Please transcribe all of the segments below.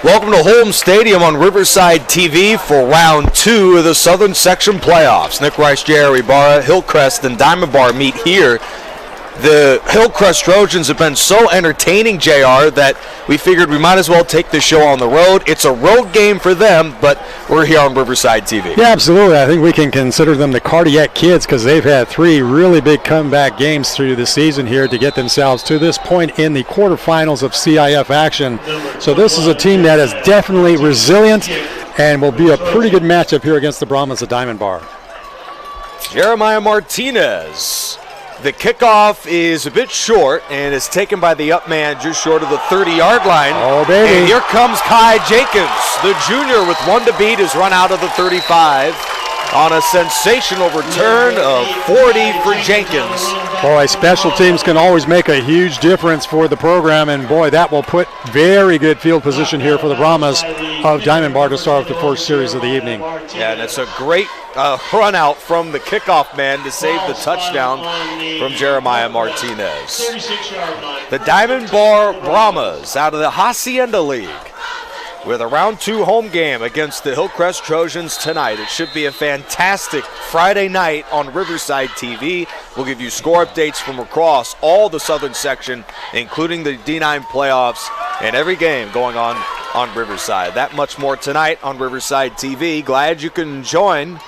Welcome to Holmes Stadium on Riverside TV for round 2 of the Southern Section playoffs. Nick Rice, Jerry Barra, Hillcrest, and Diamond Bar meet here. The Hillcrest Trojans have been so entertaining, JR, that we figured we might as well take the show on the road. It's a road game for them, but we're here on Riverside TV. Yeah, absolutely. I think we can consider them the Cardiac Kids because they've had 3 really big comeback games through the season here to get themselves to this point in the quarterfinals of CIF action. So this is a team that is definitely resilient and will be a pretty good matchup here against the Brahmas of Diamond Bar. Jeremiah Martinez. The kickoff is a bit short and is taken by the up man just short of the 30-yard line. Oh, baby. And here comes Kai Jenkins. The junior with 1 to beat is run out of the 35 on a sensational return of 40 for Jenkins. Boy, special teams can always make a huge difference for the program, and boy, that will put very good field position here for the Brahmas of Diamond Bar to start off the first series of the evening. Yeah, and it's a great run out from the kickoff man to save the touchdown from Jeremiah Martinez. The Diamond Bar Brahmas out of the Hacienda League with a round 2 home game against the Hillcrest Trojans tonight. It should be a fantastic Friday night on Riverside TV. We'll give you score updates from across all the Southern Section, including the D9 playoffs and every game going on Riverside. That much more tonight on Riverside TV. Glad you can join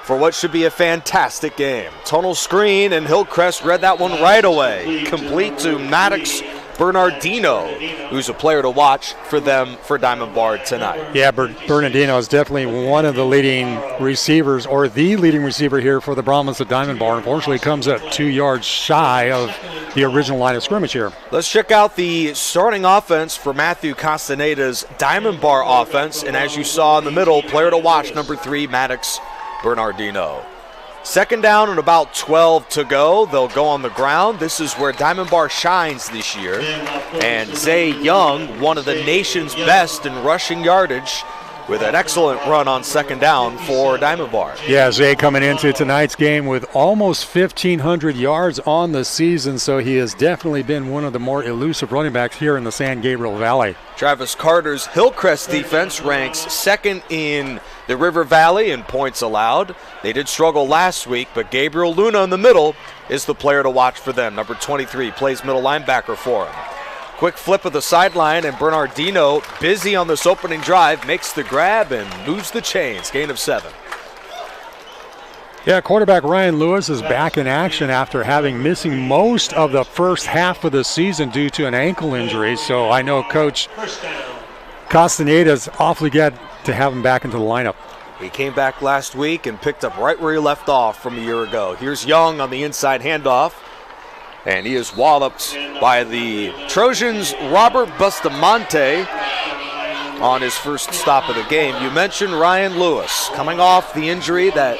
for what should be a fantastic game. Tunnel screen, and Hillcrest read that one right away. Complete to Maddox Bernardino, who's a player to watch for them for Diamond Bar tonight. Yeah, Bernardino is definitely one of the leading receivers, or the leading receiver here for the Brahmas of Diamond Bar. Unfortunately, comes up 2 yards shy of the original line of scrimmage here. Let's check out the starting offense for Matthew Castaneda's Diamond Bar offense, and as you saw in the middle, player to watch, number 3, Maddox Bernardino. Second down and about 12 to go. They'll go on the ground. This is where Diamond Bar shines this year. And Zay Young, one of the nation's best in rushing yardage, with an excellent run on second down for Diamond Bar. Yeah, Zay coming into tonight's game with almost 1,500 yards on the season, so he has definitely been one of the more elusive running backs here in the San Gabriel Valley. Travis Carter's Hillcrest defense ranks second in the River Valley in points allowed. They did struggle last week, but Gabriel Luna in the middle is the player to watch for them. Number 23 plays middle linebacker for him. Quick flip of the sideline, and Bernardino, busy on this opening drive, makes the grab and moves the chains. Gain of 7. Yeah, quarterback Ryan Lewis is back in action after having missing most of the first half of the season due to an ankle injury. So I know Coach Castaneda's awfully glad to have him back into the lineup. He came back last week and picked up right where he left off from a year ago. Here's Young on the inside handoff, and he is walloped by the Trojans' Robert Bustamante on his first stop of the game. You mentioned Ryan Lewis coming off the injury that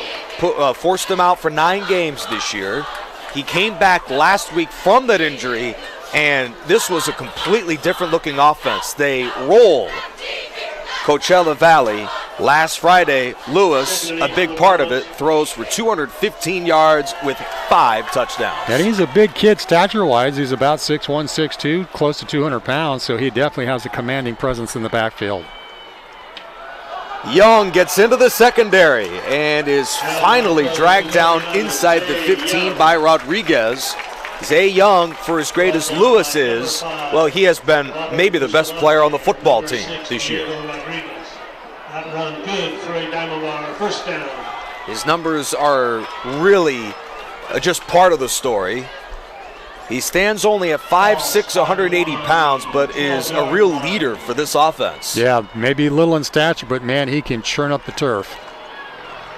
forced him out for 9 games this year. He came back last week from that injury, and this was a completely different looking offense. They rolled Coachella Valley last Friday. Lewis, a big part of it, throws for 215 yards with 5 touchdowns. And he's a big kid stature-wise. He's about 6'1", 6'2", close to 200 pounds, so he definitely has a commanding presence in the backfield. Young gets into the secondary and is finally dragged down inside the 15 by Rodriguez. Zay Young, for as great as Lewis is, well, he has been maybe the best player on the football team this year. His numbers are really just part of the story. He stands only at 5'6", 180 pounds, but is a real leader for this offense. Yeah, maybe little in stature, but man, he can churn up the turf.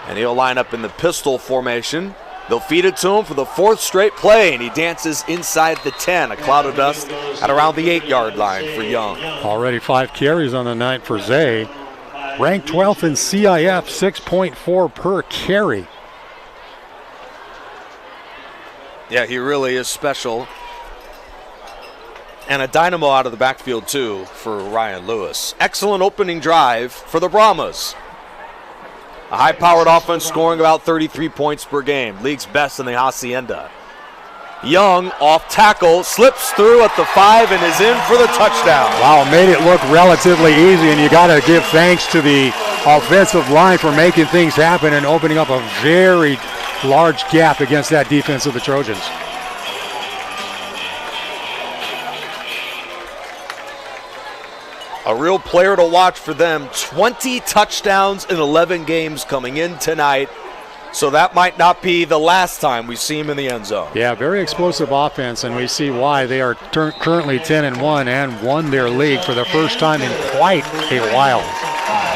And he'll line up in the pistol formation. They'll feed it to him for the 4th straight play, and he dances inside the 10. A cloud of dust at around the 8-yard line for Young. Already 5 carries on the night for Zay. Ranked 12th in CIF, 6.4 per carry. Yeah, he really is special. And a dynamo out of the backfield, too, for Ryan Lewis. Excellent opening drive for the Brahmas. A high-powered offense scoring about 33 points per game. League's best in the Hacienda. Young off tackle, slips through at the 5 and is in for the touchdown. Wow, made it look relatively easy, and you got to give thanks to the offensive line for making things happen and opening up a very large gap against that defense of the Trojans. A real player to watch for them. 20 touchdowns in 11 games coming in tonight. So that might not be the last time we see him in the end zone. Yeah, very explosive offense, and we see why. They are currently 10-1 and won their league for the first time in quite a while.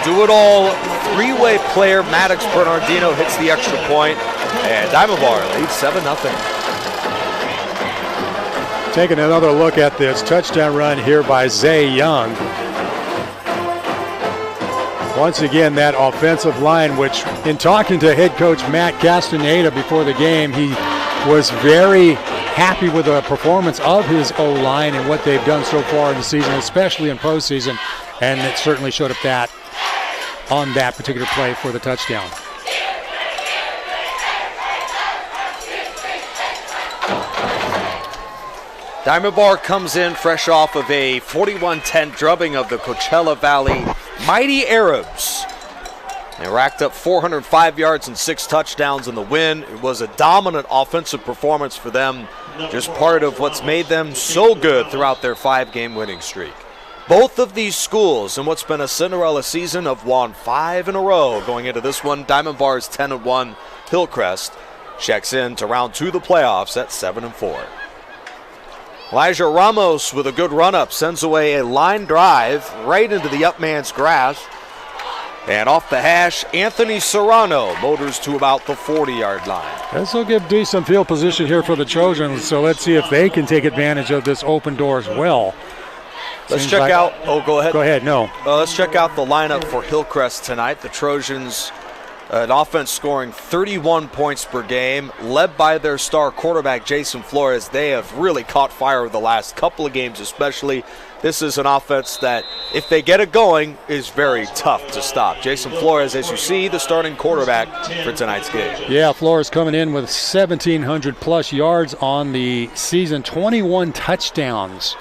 Do-it-all three-way player Maddox Bernardino hits the extra point, and Diamond Bar leads 7-0. Taking another look at this touchdown run here by Zay Young. Once again, that offensive line, which in talking to head coach Matt Castaneda before the game, he was very happy with the performance of his O-line and what they've done so far in the season, especially in postseason, and it certainly showed up that on that particular play for the touchdown. Diamond Bar comes in fresh off of a 41-10 drubbing of the Coachella Valley Mighty Arabs. They racked up 405 yards and 6 touchdowns in the win. It was a dominant offensive performance for them, just part of what's made them so good throughout their 5-game winning streak. Both of these schools in what's been a Cinderella season have won 5 in a row going into this one. Diamond Bar is 10-1. Hillcrest checks in to round 2 of the playoffs at 7-4. Elijah Ramos with a good run-up sends away a line drive right into the up man's grasp. And off the hash, Anthony Serrano motors to about the 40-yard line. This will give decent field position here for the Trojans, so let's see if they can take advantage of this open door as well. Let's check out, go ahead. Go ahead, no. Let's check out the lineup for Hillcrest tonight. The Trojans, an offense scoring 31 points per game, led by their star quarterback, Jason Flores. They have really caught fire the last couple of games especially. This is an offense that, if they get it going, is very tough to stop. Jason Flores, as you see, the starting quarterback for tonight's game. Yeah, Flores coming in with 1,700-plus yards on the season, 21 touchdowns.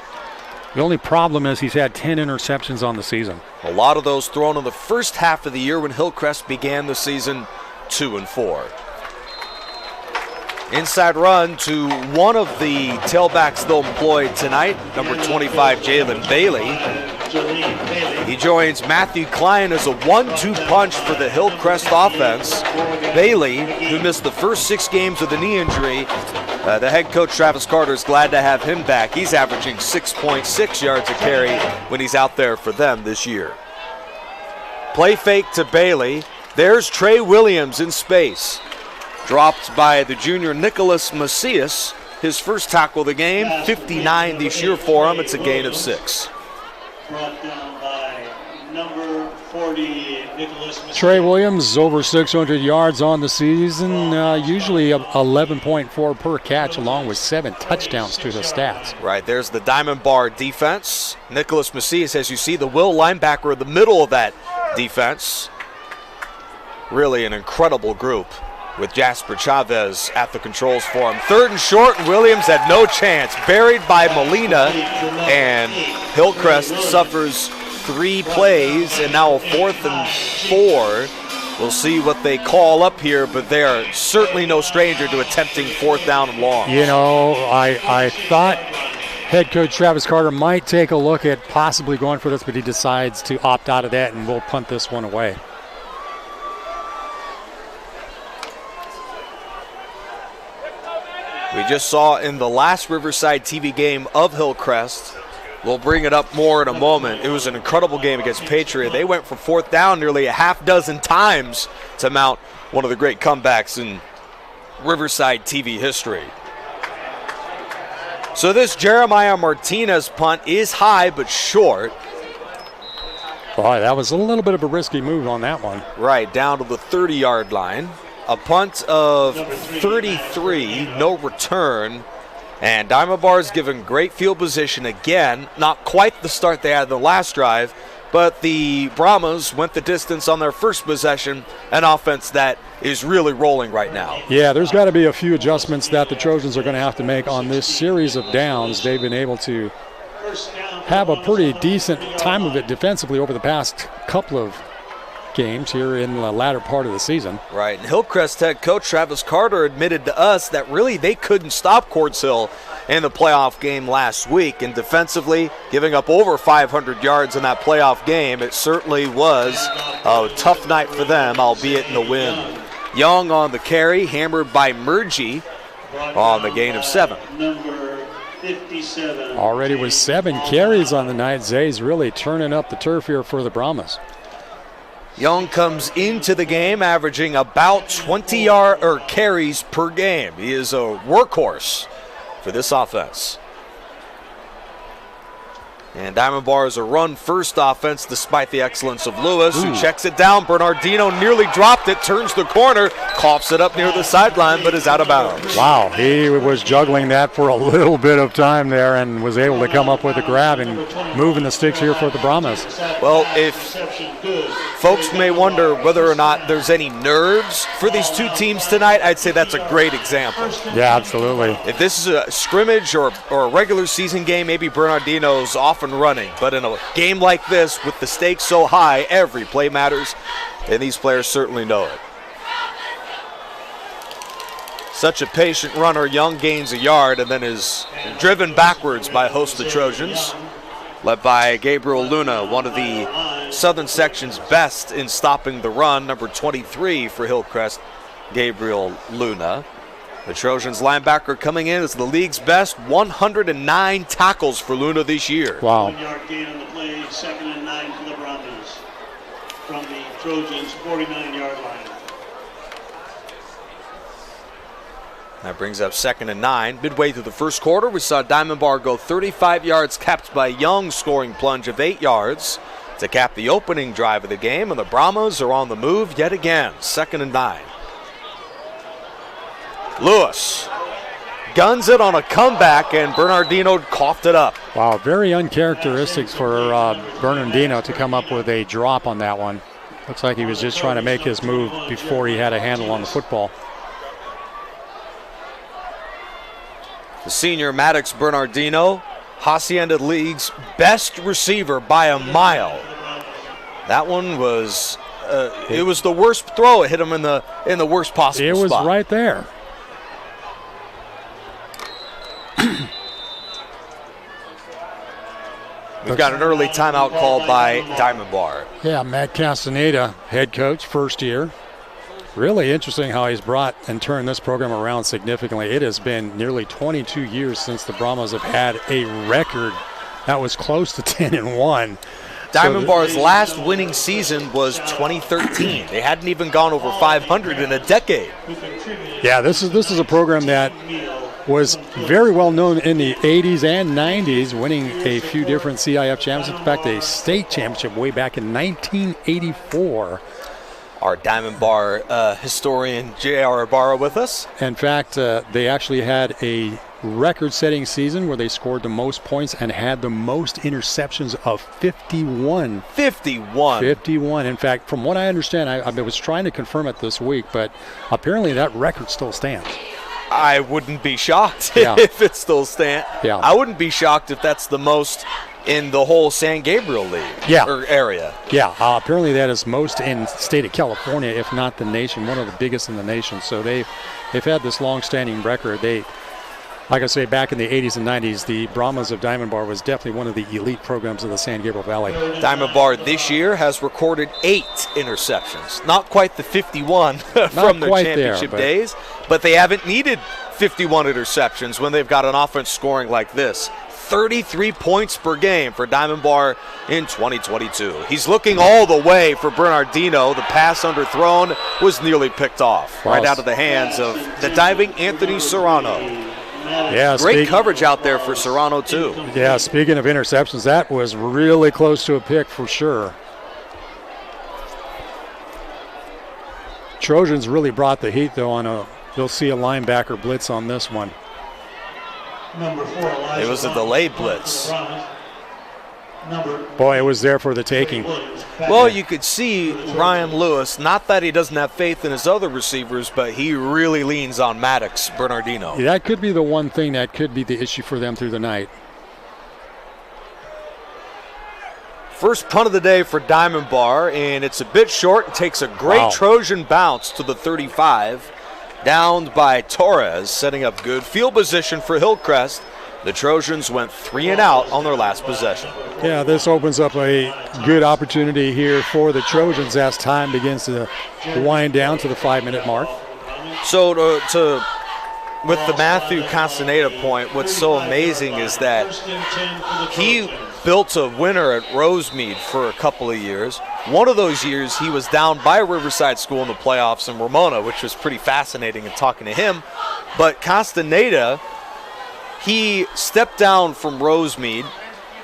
The only problem is he's had 10 interceptions on the season. A lot of those thrown in the first half of the year when Hillcrest began the season 2-4. Inside run to one of the tailbacks they'll employ tonight, number 25, Jalen Bailey. He joins Matthew Klein as a 1-2 punch for the Hillcrest offense. Bailey, who missed the first 6 games with a knee injury, the head coach Travis Carter is glad to have him back. He's averaging 6.6 yards a carry when he's out there for them this year. Play fake to Bailey. There's Trey Williams in space. Dropped by the junior Nicholas Macias. His first tackle of the game, 59 this year for him. It's a gain of 6. Brought down by number 40, Nicholas Macias. Trey Williams over 600 yards on the season, usually 11.4 per catch, along with 7 touchdowns to the stats. Right, there's the Diamond Bar defense. Nicholas Macias, as you see, the will linebacker in the middle of that defense. Really an incredible group with Jasper Chavez at the controls for him. 3rd and short, and Williams had no chance. Buried by Molina, and Hillcrest suffers 3 plays, and now a 4th and 4. We'll see what they call up here, but they are certainly no stranger to attempting 4th down and long. You know, I thought head coach Travis Carter might take a look at possibly going for this, but he decides to opt out of that, and we'll punt this one away. We just saw in the last Riverside TV game of Hillcrest. We'll bring it up more in a moment. It was an incredible game against Patriot. They went for 4th down nearly a half dozen times to mount one of the great comebacks in Riverside TV history. So this Jeremiah Martinez punt is high but short. Boy, that was a little bit of a risky move on that one. Right, down to the 30-yard line. A punt of 33, no return. And Diamond Bar's given great field position again. Not quite the start they had in the last drive, but the Brahmas went the distance on their first possession, an offense that is really rolling right now. Yeah, there's got to be a few adjustments that the Trojans are going to have to make on this series of downs. They've been able to have a pretty decent time of it defensively over the past couple of games here in the latter part of the season. Right, and Hillcrest head coach Travis Carter admitted to us that really they couldn't stop Quartz Hill in the playoff game last week, and defensively giving up over 500 yards in that playoff game. It certainly was a tough night for them, albeit in the win. Young on the carry, hammered by Murgy on the gain of 7. Number 57. Already with 7 carries on the night. Zay's really turning up the turf here for the Brahmas. Young comes into the game averaging about 20 carries per game. He is a workhorse for this offense. And Diamond Bar is a run-first offense despite the excellence of Lewis, who checks it down. Bernardino nearly dropped it, turns the corner, coughs it up near the sideline, but is out of bounds. Wow, he was juggling that for a little bit of time there and was able to come up with a grab and moving the sticks here for the Brahmas. Well, if folks may wonder whether or not there's any nerves for these two teams tonight, I'd say that's a great example. Yeah, absolutely. If this is a scrimmage or a regular season game, maybe Bernardino's off and running. But in a game like this, with the stakes so high, every play matters, and these players certainly know it. Such a patient runner. Young gains a yard and then is driven backwards by a host of Trojans, led by Gabriel Luna, one of the Southern Section's best in stopping the run, number 23 for Hillcrest, Gabriel Luna. The Trojans linebacker coming in as the league's best, 109 tackles for Luna this year. Wow. 1 yard gain on the play, 2nd and 9 for the Brahmas from the Trojans' 49-yard line. That brings up 2nd and 9. Midway through the first quarter, we saw Diamond Bar go 35 yards, capped by Young scoring plunge of 8 yards to cap the opening drive of the game, and the Brahmas are on the move yet again. 2nd and 9. Lewis guns it on a comeback, and Bernardino coughed it up. Wow, very uncharacteristic for Bernardino to come up with a drop on that one. Looks like he was just trying to make his move before he had a handle on the football. The senior Maddox Bernardino, Hacienda League's best receiver by a mile. That one was, it was the worst throw. It hit him in the worst possible spot. It was right there. We've got an early timeout called by Diamond Bar. Yeah, Matt Castaneda, head coach, first year. Really interesting how he's brought and turned this program around significantly. It has been nearly 22 years since the Brahmas have had a record that was close to 10-1. Diamond Bar's last winning season was 2013. They hadn't even gone over 500 in a decade. Yeah, this is a program that was very well known in the 80s and 90s, winning a few different CIF championships. In fact, a state championship way back in 1984. Our Diamond Bar historian, J.R. Ibarra, with us. In fact, they actually had a record-setting season where they scored the most points and had the most interceptions of 51. 51. 51. In fact, from what I understand, I was trying to confirm it this week, but apparently that record still stands. I wouldn't be shocked Yeah. if it still stands. Yeah. I wouldn't be shocked if that's the most in the whole San Gabriel League or area. Yeah, apparently that is most in the state of California, if not the nation, one of the biggest in the nation. So they've had this long-standing record. Like I say, back in the 80s and 90s, the Brahmas of Diamond Bar was definitely one of the elite programs of the San Gabriel Valley. Diamond Bar this year has recorded 8 interceptions. Not quite the 51 from their championship days, but they haven't needed 51 interceptions when they've got an offense scoring like this. 33 points per game for Diamond Bar in 2022. He's looking all the way for Bernardino. The pass underthrown was nearly picked off right out of the hands of the diving Anthony Serrano. Yeah, great coverage out there for Serrano, too. Yeah, speaking of interceptions, that was really close to a pick for sure. Trojans really brought the heat, though, you'll see a linebacker blitz on this one. Number 4, it was a delayed blitz. Boy, it was there for the taking. Well, you could see Ryan Lewis, not that he doesn't have faith in his other receivers, but he really leans on Maddox Bernardino. Yeah, that could be the one thing that could be the issue for them through the night. First punt of the day for Diamond Bar, and it's a bit short. It takes a great Trojan bounce to the 35. Downed by Torres, setting up good field position for Hillcrest. The Trojans went 3 and out on their last possession. Yeah, this opens up a good opportunity here for the Trojans as time begins to wind down to the 5-minute mark. So with the Matthew Castaneda point, what's so amazing is that he built a winner at Rosemead for a couple of years. One of those years he was down by Riverside School in the playoffs in Ramona, which was pretty fascinating in talking to him. But Castaneda, he stepped down from Rosemead,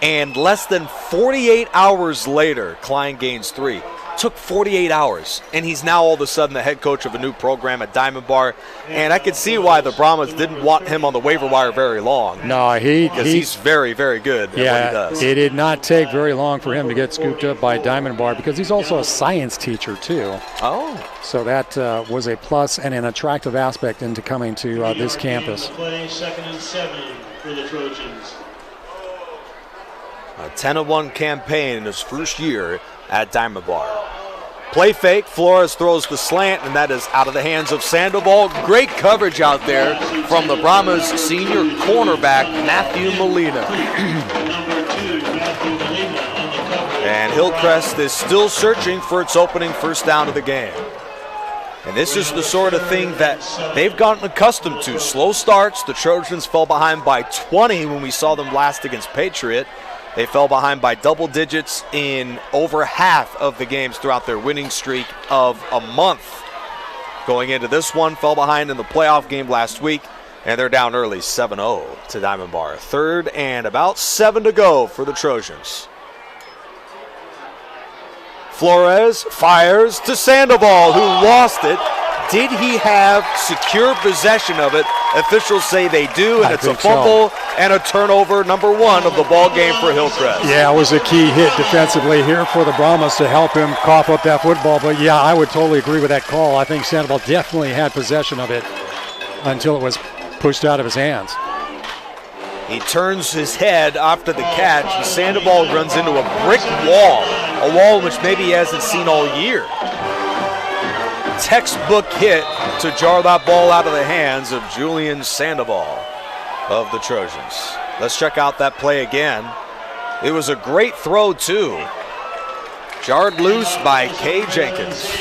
and less than 48 hours later, Klein gains 3. Took 48 hours, and he's now all of a sudden the head coach of a new program at Diamond Bar. And I could see why the Brahmas didn't want him on the waiver wire very long. No, he's very, very good at what he does. It did not take very long for him to get scooped up by Diamond Bar because he's also a science teacher too. Oh. So that was a plus and an attractive aspect into coming to this campus. Second and 7 for the Trojans. A 10-1 campaign in his first year at Diamond Bar. Play fake, Flores throws the slant, and that is out of the hands of Sandoval. Great coverage out there from the Brahmas senior cornerback, Matthew Molina. And Hillcrest is still searching for its opening first down of the game. And this is the sort of thing that they've gotten accustomed to. Slow starts. The Trojans fell behind by 20 when we saw them last against Patriot. They fell behind by double digits in over half of the games throughout their winning streak of a month. Going into this one, fell behind in the playoff game last week, and they're down early 7-0 to Diamond Bar. 3rd and about 7 to go for the Trojans. Flores fires to Sandoval, who lost it. Did he have secure possession of it? Officials say they do, and it's a fumble and a turnover, number 1 of the ball game for Hillcrest. Yeah, it was a key hit defensively here for the Brahmas to help him cough up that football. But yeah, I would totally agree with that call. I think Sandoval definitely had possession of it until it was pushed out of his hands. He turns his head after the catch, and Sandoval runs into a brick wall, a wall which maybe he hasn't seen all year. Textbook hit to jar that ball out of the hands of Julian Sandoval of the Trojans. Let's check out that play again. It was a great throw, too. Jarred loose by Kay Jenkins.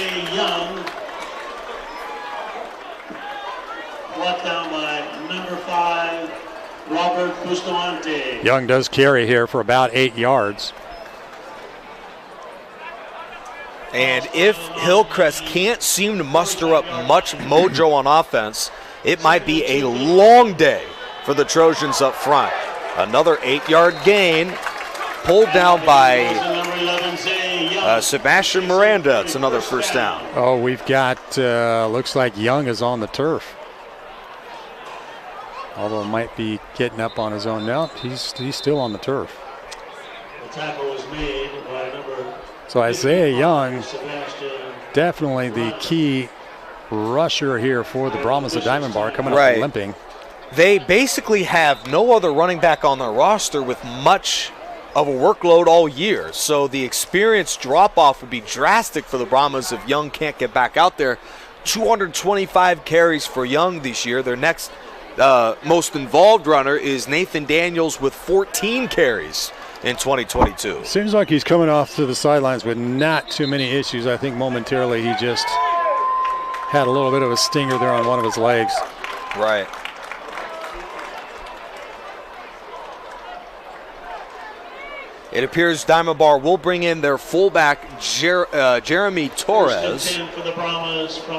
Brought down by number 5, Robert Bustamante. Young does carry here for about 8 yards. And if Hillcrest can't seem to muster up much mojo on offense, it might be a long day for the Trojans up front. Another 8-yard gain, pulled down by Sebastian Miranda. It's another first down. Oh, we've got, looks like Young is on the turf. Although it might be getting up on his own. No, he's still on the turf. The tackle was made by number. So Isaiah Young, definitely the key rusher here for the Brahmas of Diamond Bar, coming up limping. They basically have no other running back on their roster with much of a workload all year. So the experience drop-off would be drastic for the Brahmas if Young can't get back out there. 225 carries for Young this year. Their next most involved runner is Nathan Daniels with 14 carries in 2022. Seems like he's coming off to the sidelines with not too many issues. I think momentarily he just had a little bit of a stinger there on one of his legs. Right. It appears Diamond Bar will bring in their fullback, Jeremy Torres.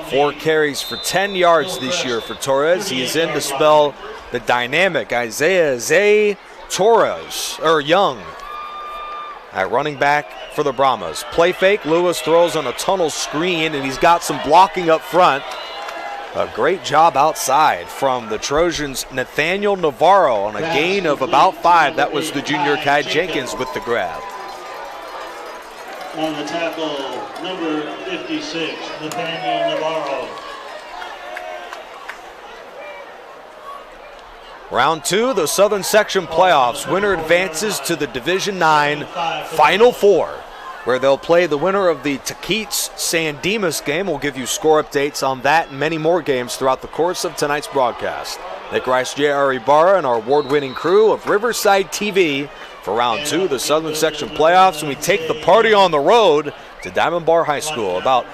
4 carries for 10 yards this year for Torres. He is in to spell the dynamic Isaiah Zay Torres, or Young, at running back for the Brahmas. Play fake, Lewis throws on a tunnel screen, and he's got some blocking up front. A great job outside from the Trojans' Nathaniel Navarro on a gain of about 5. That was the junior Kai Jenkins with the grab. On the tackle, number 56, Nathaniel Navarro. Round 2, the Southern Section playoffs. Winner advances to the Division IX Final Four, where they'll play the winner of the Taquits-San Dimas game. We'll give you score updates on that and many more games throughout the course of tonight's broadcast. Nick Rice, J.R. Ibarra, and our award-winning crew of Riverside TV for Round 2 of the Southern Section playoffs, and we take the party on the road to Diamond Bar High School. About,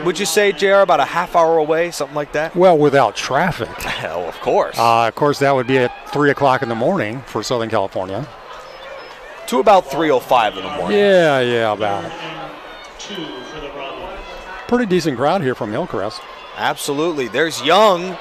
would you say, JR, about a half hour away, something like that? Well, without traffic. Hell, of course. Of course, that would be at 3 o'clock in the morning for Southern California. To about 3:05 in the morning. Yeah, about. Pretty decent crowd here from Hillcrest. Absolutely. There's Young,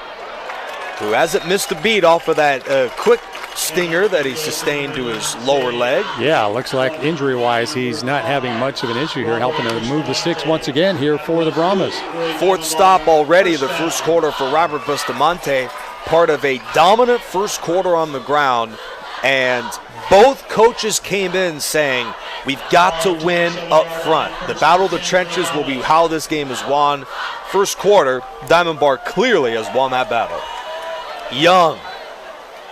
who hasn't missed a beat off of that quick stinger that he sustained to his lower leg. Yeah, looks like injury-wise he's not having much of an issue here, helping to move the sticks once again here for the Brahmas. 4th stop already the first quarter for Robert Bustamante, part of a dominant first quarter on the ground, and both coaches came in saying, we've got to win up front. The battle of the trenches will be how this game is won. First quarter, Diamond Bar clearly has won that battle. Young,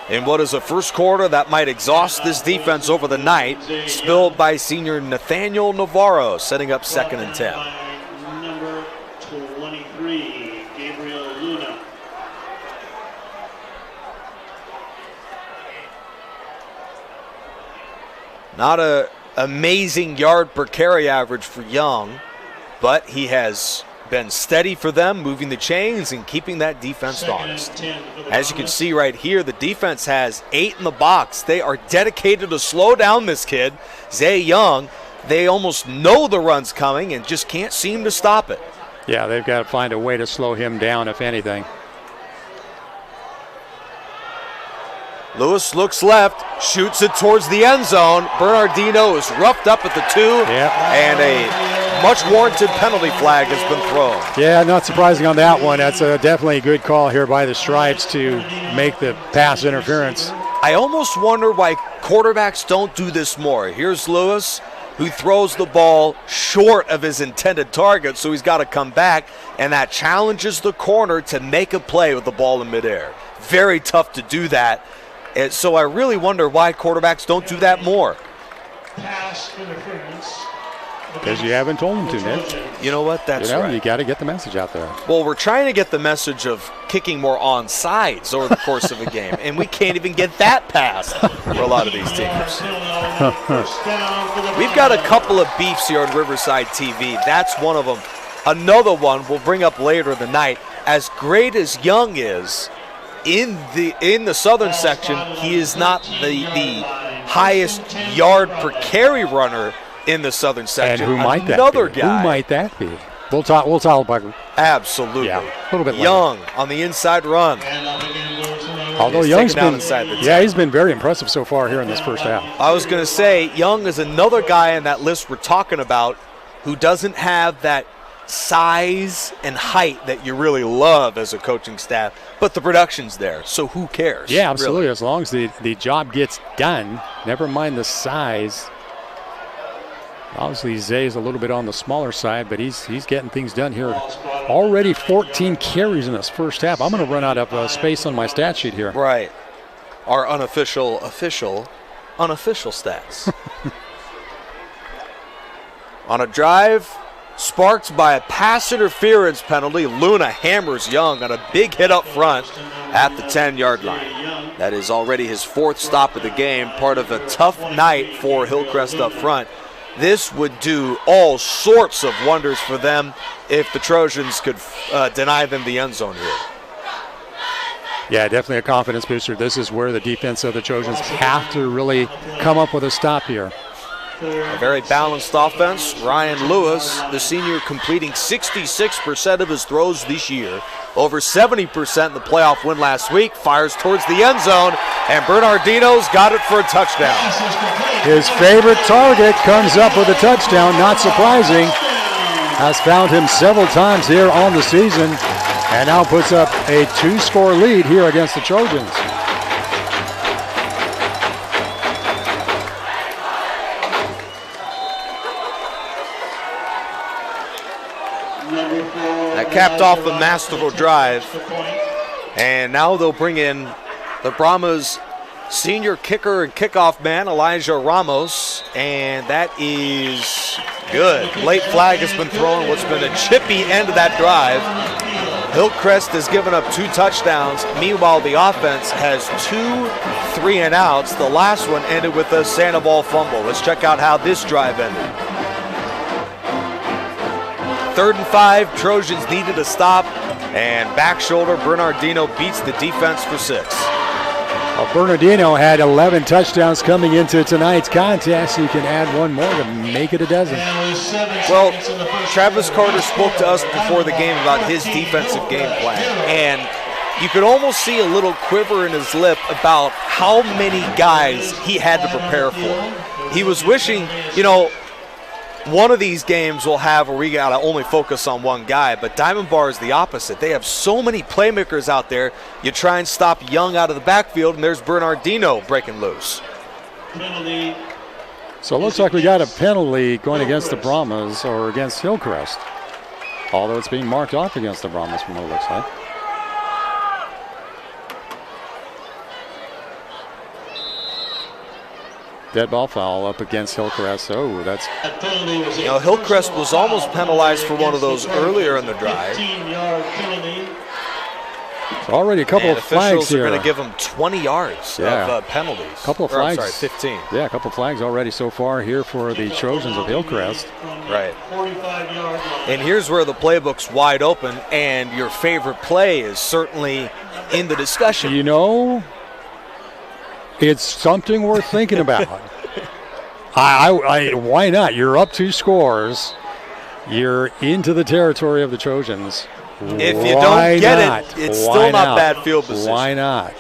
in what is a first quarter that might exhaust this defense over the night, spilled by senior Nathaniel Navarro, setting up 2nd and 10. Number 23, Gabriel Luna. Not an amazing yard per carry average for Young, but he has been steady for them, moving the chains and keeping that defense honest. As you can see right here, the defense has 8 in the box. They are dedicated to slow down this kid, Zay Young. They almost know the run's coming and just can't seem to stop it. Yeah, they've got to find a way to slow him down, if anything. Lewis looks left, shoots it towards the end zone. Bernardino is roughed up at the 2, and a much warranted penalty flag has been thrown. Yeah, not surprising on that one. That's definitely a good call here by the Stripes to make the pass interference. I almost wonder why quarterbacks don't do this more. Here's Lewis, who throws the ball short of his intended target, so he's got to come back, and that challenges the corner to make a play with the ball in midair. Very tough to do that. And so I really wonder why quarterbacks don't do that more. Pass interference. Because you haven't told them to, Nick. You know what? That's right. You got to get the message out there. Well, we're trying to get the message of kicking more onside over the course of a game, and we can't even get that passed for a lot of these teams. We've got a couple of beefs here on Riverside TV. That's one of them. Another one we'll bring up later in the night. As great as Young is, in the Southern Section, he is not the highest yard per carry runner in the Southern Section. And who might that be? Guy. Who might that be? We'll talk about it. Absolutely. Yeah, a little bit later. Young on the inside run. Although Young's he's been very impressive so far here in this first half. I was going to say, Young is another guy in that list we're talking about who doesn't have that size and height that you really love as a coaching staff, but the production's there, so who cares? Yeah, absolutely. Really. As long as the job gets done, never mind the size. Obviously, Zay's a little bit on the smaller side, but he's getting things done here. Already 14 carries in this first half. I'm going to run out of space on my stat sheet here. Right. Our unofficial stats. On a drive sparked by a pass interference penalty, Luna hammers Young on a big hit up front at the 10-yard line. That is already his 4th stop of the game, part of a tough night for Hillcrest up front. This would do all sorts of wonders for them if the Trojans could deny them the end zone here. Yeah, definitely a confidence booster. This is where the defense of the Trojans have to really come up with a stop here. A very balanced offense. Ryan Lewis, the senior, completing 66% of his throws this year. Over 70% in the playoff win last week. Fires towards the end zone, and Bernardino's got it for a touchdown. His favorite target comes up with a touchdown. Not surprising. Has found him several times here on the season. And now puts up a 2-score lead here against the Trojans. That capped off a masterful drive. And now they'll bring in the Brahmas senior kicker and kickoff man, Elijah Ramos. And that is good. Late flag has been thrown. What's been a chippy end of that drive. Hillcrest has given up 2 touchdowns. Meanwhile, the offense has 2 3-and-outs. The last one ended with a Sandoval fumble. Let's check out how this drive ended. 3rd and 5, Trojans needed a stop, and back shoulder Bernardino beats the defense for 6. Well, Bernardino had 11 touchdowns coming into tonight's contest. You can add one more to make it a dozen. Well, Travis Carter spoke to us before the game about his defensive game plan, and you could almost see a little quiver in his lip about how many guys he had to prepare for. He was wishing, one of these games will have where we got to only focus on one guy, but Diamond Bar is the opposite. They have so many playmakers out there. You try and stop Young out of the backfield, and there's Bernardino breaking loose. So it looks like we got a penalty going against the Brahmas or against Hillcrest, although it's being marked off against the Brahmas from what it looks like. Dead ball foul up against Hillcrest. Oh, that's... Hillcrest was almost penalized for one of those earlier in the drive. So already a couple of flags here. Officials are going to give them 20 yards of penalties. A couple of flags. 15. Yeah, a couple of flags already so far here for the Trojans of Hillcrest. Right. And here's where the playbook's wide open, and your favorite play is certainly in the discussion. It's something worth thinking about. Why not? You're up 2 scores. You're into the territory of the Trojans. If you don't get it, it's still not bad field position. Why not?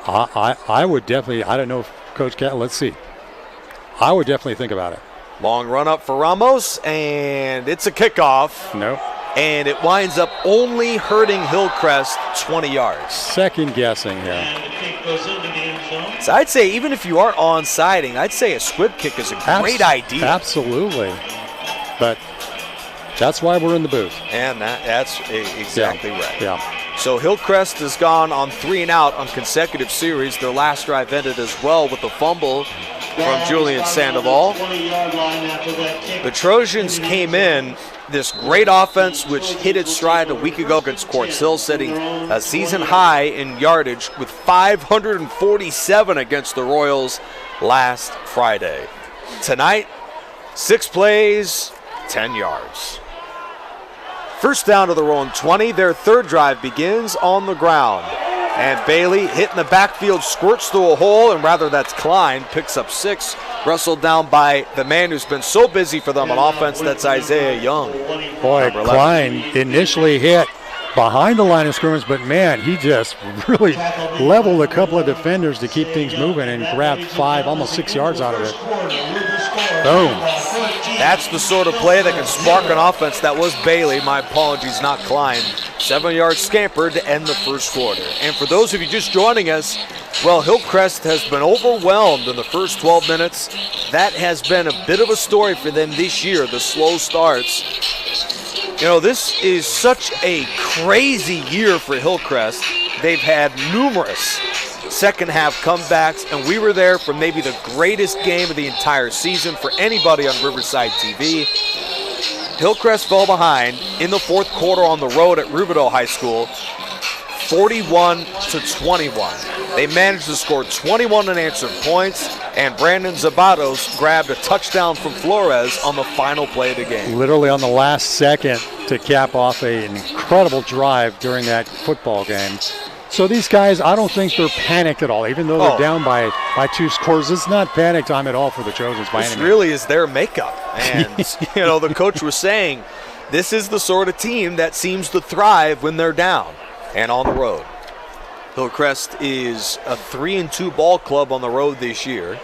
I would definitely, I don't know if Coach Cat, let's see. I would definitely think about it. Long run up for Ramos, and it's a kickoff. Nope. And it winds up only hurting Hillcrest 20 yards. Second guessing here. So I'd say even if you are on-siding, I'd say a squib kick is a great idea. Absolutely. But that's why we're in the booth. And that's exactly right. Yeah. So Hillcrest has gone on 3-and-out on consecutive series. Their last drive ended as well with a fumble from Julian Sandoval. The Trojans came in this great offense, which hit its stride a week ago against Quartz Hill, setting a season high in yardage with 547 against the Royals last Friday. Tonight, 6 plays, 10 yards. First down to their own 20. Their third drive begins on the ground. And Bailey hitting the backfield, squirts through a hole, and rather that's Klein, picks up 6, wrestled down by the man who's been so busy for them on offense, that's Isaiah Young. Boy, Klein initially hit behind the line of scrimmage, but man, he just really leveled a couple of defenders to keep things moving and grabbed 5, almost 6 yards out of it. Boom. That's the sort of play that can spark an offense. That was Bailey. My apologies, not Klein. 7-yard scamper to end the first quarter. And for those of you just joining us, well, Hillcrest has been overwhelmed in the first 12 minutes. That has been a bit of a story for them this year, the slow starts. This is such a crazy year for Hillcrest. They've had numerous second half comebacks, and we were there for maybe the greatest game of the entire season for anybody on Riverside TV. Hillcrest fell behind in the fourth quarter on the road at Rubidoux High School, 41-21. They managed to score 21 unanswered points, and Brandon Zabatos grabbed a touchdown from Flores on the final play of the game. Literally on the last second to cap off an incredible drive during that football game. So these guys, I don't think they're panicked at all, even though they're down by 2 scores. It's not panic time at all for the Trojans by any means. This really is their makeup. And, the coach was saying this is the sort of team that seems to thrive when they're down and on the road. Hillcrest is a 3-2 ball club on the road this year.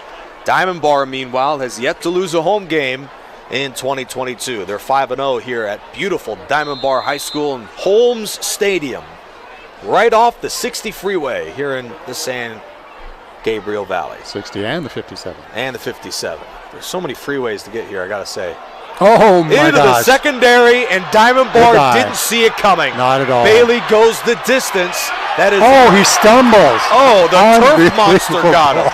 Diamond Bar, meanwhile, has yet to lose a home game. in 2022. They're 5-0 here at beautiful Diamond Bar High School in Holmes Stadium, right off the 60 freeway here in the San Gabriel Valley. 60 and the 57. And the 57. There's so many freeways to get here, I got to say. Oh, my Into the gosh. secondary, and Diamond Bar didn't see it coming. Not at all. Bailey goes the distance. That is. Oh, he stumbles. Oh, the turf monster got him.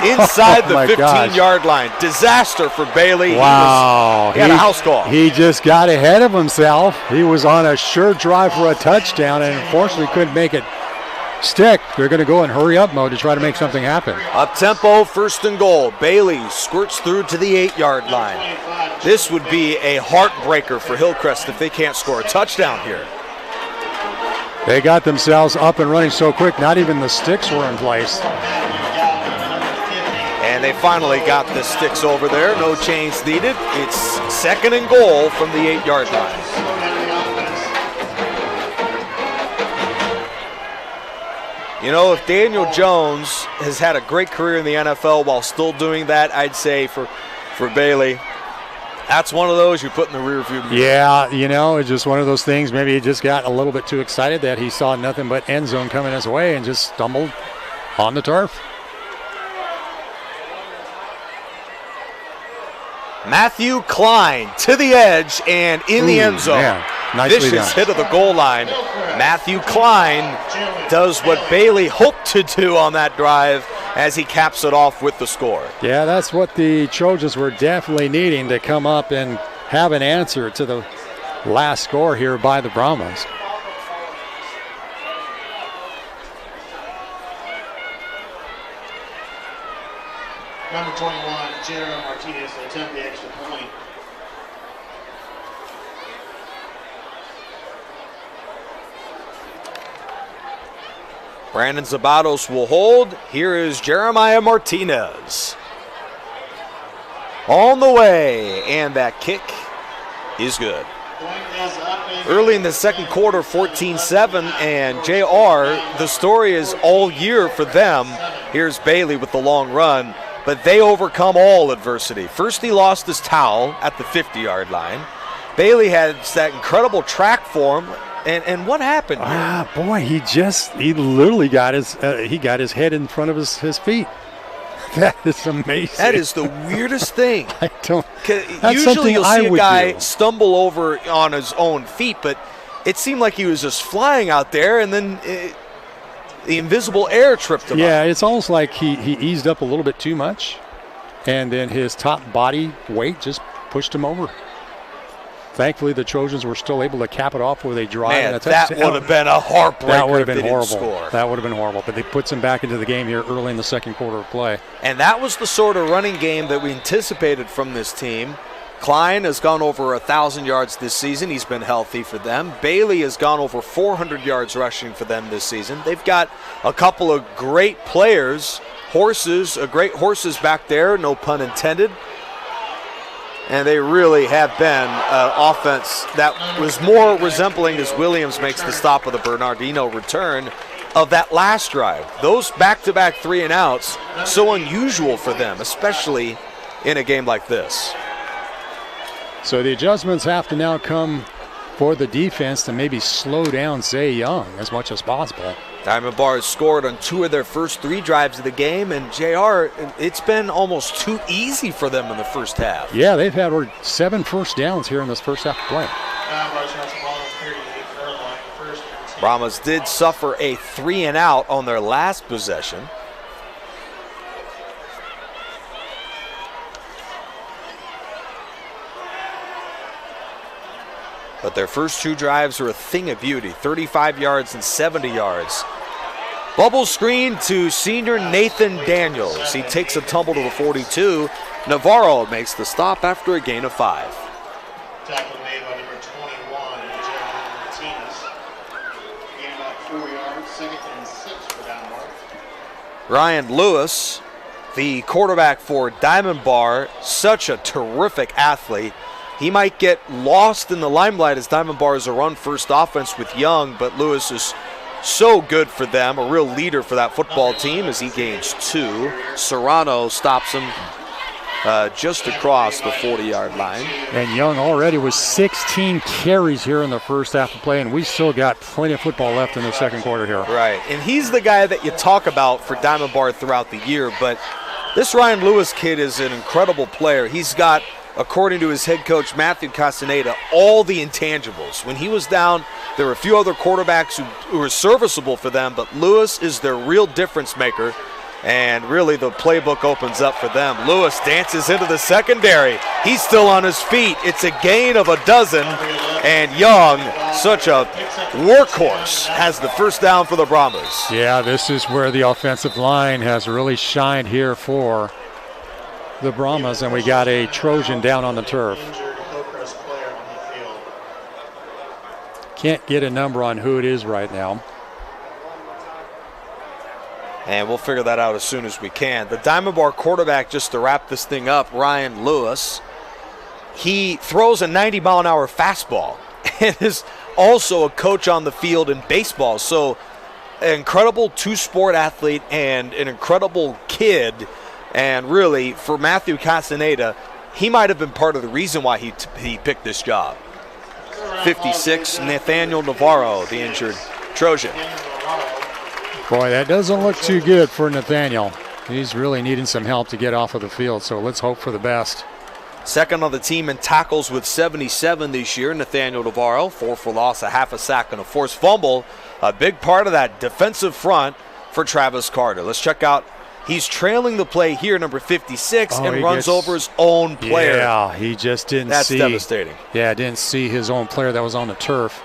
Inside the 15-yard line. Disaster for Bailey. Wow. He had a house call. He just got ahead of himself. He was on a sure drive for a touchdown and unfortunately couldn't make it stick. They're going to go in hurry up mode to try to make something happen. Up tempo, 1st and goal. Bailey squirts through to the 8-yard line. This would be a heartbreaker for Hillcrest if they can't score a touchdown here. They got themselves up and running so quick, not even the sticks were in place. And they finally got the sticks over there. No chains needed. It's 2nd and goal from the 8-yard line. You know, if Daniel Jones has had a great career in the NFL while still doing that, I'd say for Bailey, that's one of those you put in the rearview mirror. Yeah, you know, it's just one of those things. Maybe he just got a little bit too excited that he saw nothing but end zone coming his way and just stumbled on the turf. Matthew Klein to the edge and in the end zone. Yeah, nicely Vicious done. hit of the goal line. Matthew Klein does what Bailey hoped to do on that drive as he caps it off with the score. Yeah, that's what the Trojans were definitely needing to come up and have an answer to the last score here by the Brahmas. Number 21, Jared Martinez will attempt the extra point. Brandon Zabatos will hold. Here is Jeremiah Martinez. On the way, and that kick is good. Early in the second quarter, 14-7, and JR, the story is all year for them. Here's Bailey with the long run, but they overcome all adversity. First, he lost his towel at the 50-yard line. Bailey had that incredible track form, and what happened here? Boy, he literally got his head in front of his feet. That is amazing. That is the weirdest thing. I don't. Usually you'll see a guy stumble over on his own feet, but it seemed like he was just flying out there, and then the invisible air tripped him Yeah, up. it's almost like he eased up a little bit too much, and then his top body weight just pushed him over. Thankfully, the Trojans were still able to cap it off with a drive and a touchdown. That would have been a heartbreaker. That would have been if they horrible. didn't score. That would have been horrible. But they puts him back into the game here early in the second quarter of play. And that was the sort of running game that we anticipated from this team. Klein has gone over 1,000 yards this season. He's been healthy for them. Bailey has gone over 400 yards rushing for them this season. They've got a couple of great players, great horses back there, no pun intended. And they really have been an offense that was more resembling, as Williams makes the stop of the Bernardino return, of that last drive. Those back-to-back 3-and-outs, so unusual for them, especially in a game like this. So the adjustments have to now come for the defense to maybe slow down Zay Young as much as possible. Diamond Bar has scored on 2 of their first 3 drives of the game, and JR, it's been almost too easy for them in the first half. Yeah, they've had 7 first downs here in this first half of play. Brahmas did suffer a 3-and-out on their last possession. But their first 2 drives are a thing of beauty, 35 yards and 70 yards. Bubble screen to senior Nathan Daniels. He takes a tumble to the 42. Navarro makes the stop after a gain of 5. Tackle made by number 21, Jeremiah Martinez. Gain about 4 yards, 2nd and 6 for Diamond Bar. Ryan Lewis, the quarterback for Diamond Bar, such a terrific athlete. He might get lost in the limelight as Diamond Bar is a run-first offense with Young, but Lewis is so good for them, a real leader for that football team as he gains 2. Serrano stops him just across the 40-yard line. And Young already was 16 carries here in the first half of play, and we still got plenty of football left in the second quarter here. Right, and he's the guy that you talk about for Diamond Bar throughout the year, but this Ryan Lewis kid is an incredible player. He's got, according to his head coach, Matthew Castaneda, all the intangibles. When he was down, there were a few other quarterbacks who were serviceable for them, but Lewis is their real difference maker. And really the playbook opens up for them. Lewis dances into the secondary. He's still on his feet. It's a gain of 12. And Young, such a workhorse, has the first down for the Brahmas. Yeah, this is where the offensive line has really shined here for the Brahmas. And we got a Trojan down on the turf. Can't get a number on who it is right now. And we'll figure that out as soon as we can. The Diamond Bar quarterback, just to wrap this thing up, Ryan Lewis, he throws a 90-mile-an-hour fastball and is also a coach on the field in baseball. So an incredible two-sport athlete and an incredible kid. And really, for Matthew Castaneda, he might have been part of the reason why he picked this job. 56, Nathaniel Navarro, the injured Trojan. Boy, that doesn't look too good for Nathaniel. He's really needing some help to get off of the field, so let's hope for the best. Second on the team in tackles with 77 this year, Nathaniel Navarro. 4 for loss, a half a sack, and a forced fumble. A big part of that defensive front for Travis Carter. Let's check out. He's trailing the play here, number 56, and runs over his own player. Yeah, he just didn't see. That's devastating. Yeah, didn't see his own player that was on the turf.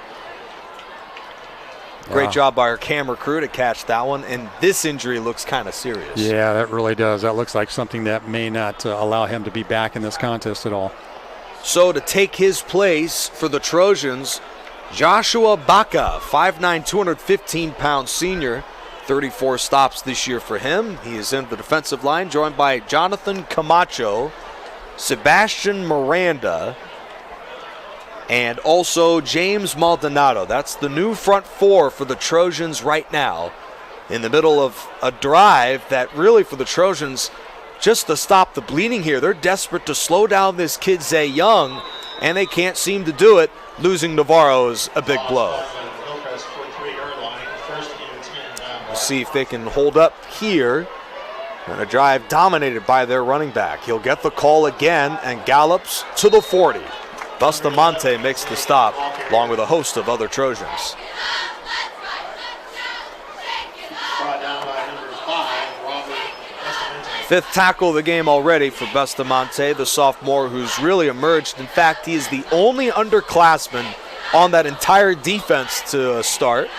Great job by our camera crew to catch that one, and this injury looks kind of serious. Yeah, that really does. That looks like something that may not allow him to be back in this contest at all. So to take his place for the Trojans, Joshua Baca, 5'9", 215-pound senior, 34 stops this year for him. He is in the defensive line, joined by Jonathan Camacho, Sebastian Miranda, and also James Maldonado. That's the new front four for the Trojans right now, in the middle of a drive that really for the Trojans, just to stop the bleeding here, they're desperate to slow down this kid Zay Young, and they can't seem to do it. Losing Navarro is a big blow. We'll see if they can hold up here. And a drive dominated by their running back. He'll get the call again and gallops to the 40. Bustamante makes the stop, along with a host of other Trojans. Fifth tackle of the game already for Bustamante, the sophomore who's really emerged. In fact, he is the only underclassman on that entire defense to start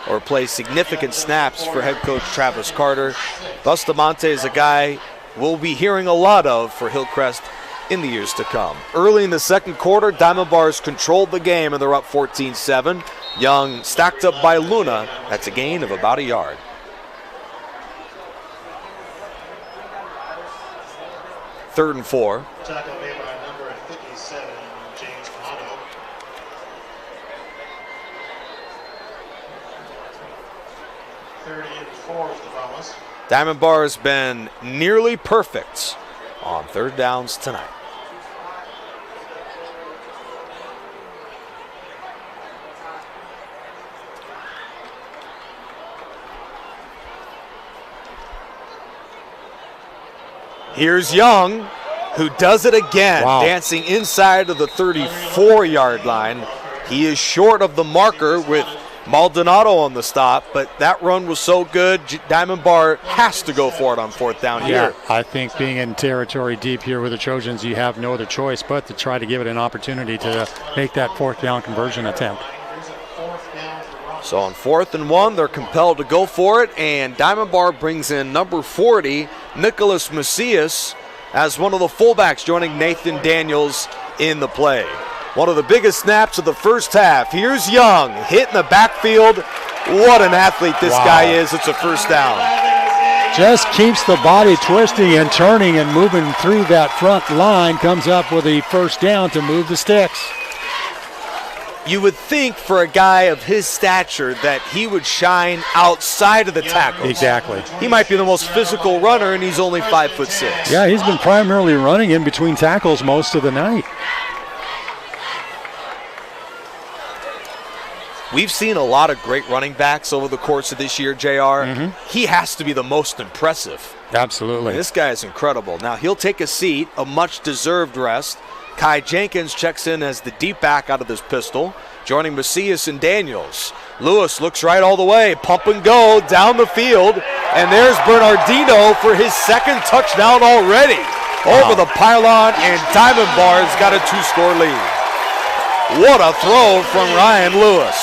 or play significant snaps for head coach Travis Carter. Bustamante is a guy we'll be hearing a lot of for Hillcrest in the years to come. Early in the second quarter, Diamond Bars controlled the game and they're up 14-7. Young stacked up by Luna. That's a gain of about a yard. Third and 4. Tackle made by number 57, James Camacho. Third and 4 for the Brahmas. Diamond Bar has been nearly perfect on third downs tonight. Here's Young, who does it again, dancing inside of the 34-yard line. He is short of the marker with Maldonado on the stop, but that run was so good, Diamond Bar has to go for it on fourth down here. Yeah, I think being in territory deep here with the Trojans, you have no other choice but to try to give it an opportunity to make that fourth down conversion attempt. So on 4th and 1, they're compelled to go for it, and Diamond Bar brings in number 40, Nicholas Macias, as one of the fullbacks, joining Nathan Daniels in the play. One of the biggest snaps of the first half. Here's Young, hit in the backfield. What an athlete this guy is. It's a first down. Just keeps the body twisting and turning and moving through that front line. Comes up with a first down to move the sticks. You would think for a guy of his stature that he would shine outside of the tackles. Exactly. He might be the most physical runner, and he's only 5'6". Yeah, he's been primarily running in between tackles most of the night. We've seen a lot of great running backs over the course of this year, JR. He has to be the most impressive. Absolutely. This guy is incredible. Now he'll take a seat, a much-deserved rest. Kai Jenkins checks in as the deep back out of this pistol, joining Macias and Daniels. Lewis looks right all the way, pump and go down the field, and there's Bernardino for his second touchdown already. Over the pylon, and Diamond Bar's got a 2-score lead. What a throw from Ryan Lewis.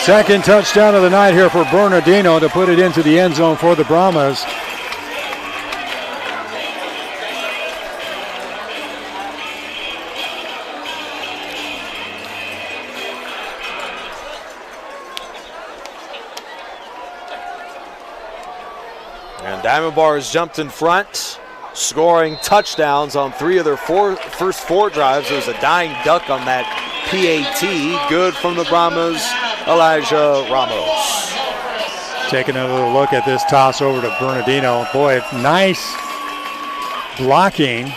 Second touchdown of the night here for Bernardino to put it into the end zone for the Brahmas. And Diamond Bar has jumped in front, scoring touchdowns on 3 of their first 4 drives. There was a dying duck on that PAT. Good from the Brahmas, Elijah Ramos. Taking another look at this toss over to Bernardino. Boy, nice blocking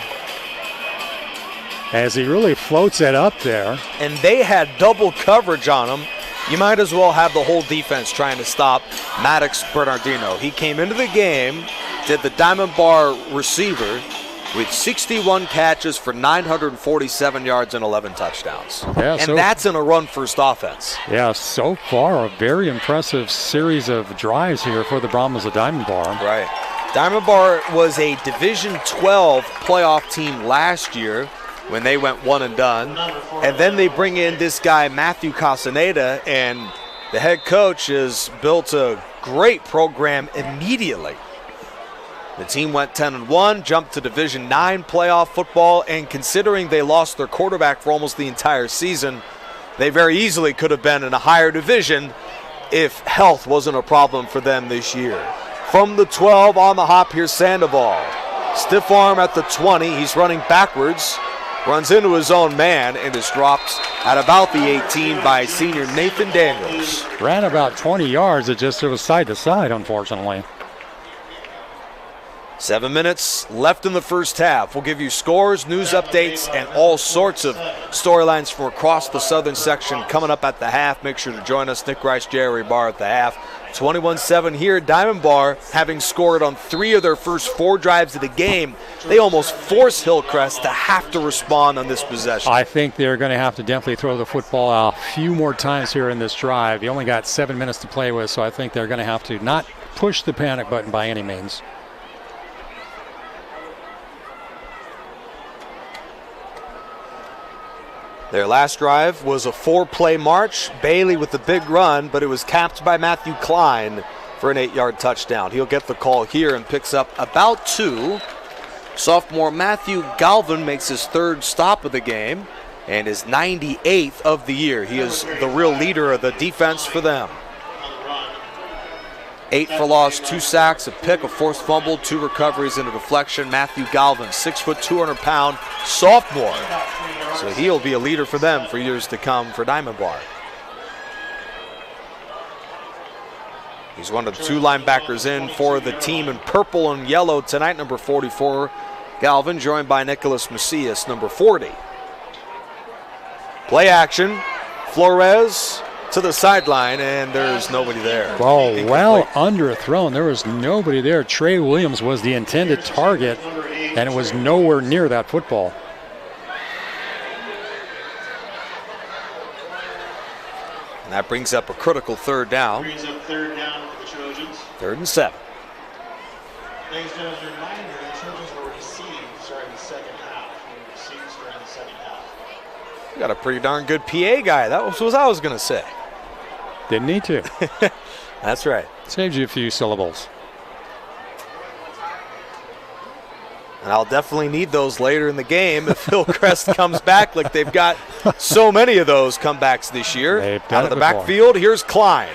as he really floats it up there. And they had double coverage on him. You might as well have the whole defense trying to stop Maddox Bernardino. He came into the game, did the Diamond Bar receiver with 61 catches for 947 yards and 11 touchdowns. Yeah, and that's in a run-first offense. Yeah, so far a very impressive series of drives here for the Brahmas of Diamond Bar. Right. Diamond Bar was a Division 12 playoff team last year when they went one and done. And then they bring in this guy, Matthew Casaneda, and the head coach has built a great program immediately. The team went 10-1, jumped to Division 9 playoff football, and considering they lost their quarterback for almost the entire season, they very easily could have been in a higher division if health wasn't a problem for them this year. From the 12 on the hop, here's Sandoval. Stiff arm at the 20, he's running backwards. Runs into his own man and is dropped at about the 18 by senior Nathan Daniels. Ran about 20 yards. It was side to side, unfortunately. 7 minutes left in the first half. We'll give you scores, news updates, and all sorts of storylines from across the southern section coming up at the half. Make sure to join us, Nick Rice, Jerry Barr at the half. 21-7 here. Diamond Bar, having scored on 3 of their first 4 drives of the game, they almost force Hillcrest to have to respond on this possession. I think they're going to have to definitely throw the football a few more times here in this drive. You only got 7 minutes to play with, so I think they're going to have to not push the panic button by any means. Their last drive was a 4-play march. Bailey with the big run, but it was capped by Matthew Klein for an 8-yard touchdown. He'll get the call here and picks up about 2. Sophomore Matthew Galvin makes his 3rd stop of the game and his 98th of the year. He is the real leader of the defense for them. 8 for loss, 2 sacks, a pick, a forced fumble, 2 recoveries, and a deflection. Matthew Galvin, 6 foot, 200-pound sophomore. So he'll be a leader for them for years to come for Diamond Bar. He's one of the 2 linebackers in for the team in purple and yellow tonight, number 44, Galvin, joined by Nicholas Macias, number 40. Play action, Flores to the sideline, and there's nobody there. Well underthrown. There was nobody there. Trey Williams was the intended target, and it was nowhere near that football. And that brings up a critical 3rd down. Brings up 3rd down for the Trojans. 3rd and 7. Ladies and gentlemen, as a reminder, the Trojans will receive starting the second half. They receive starting the second half. You got a pretty darn good PA guy. That was what I was going to say. Didn't need to. That's right. Saves you a few syllables. And I'll definitely need those later in the game if Hillcrest comes back like they've got so many of those comebacks this year. They've done Out of the it before. backfield, here's Klein.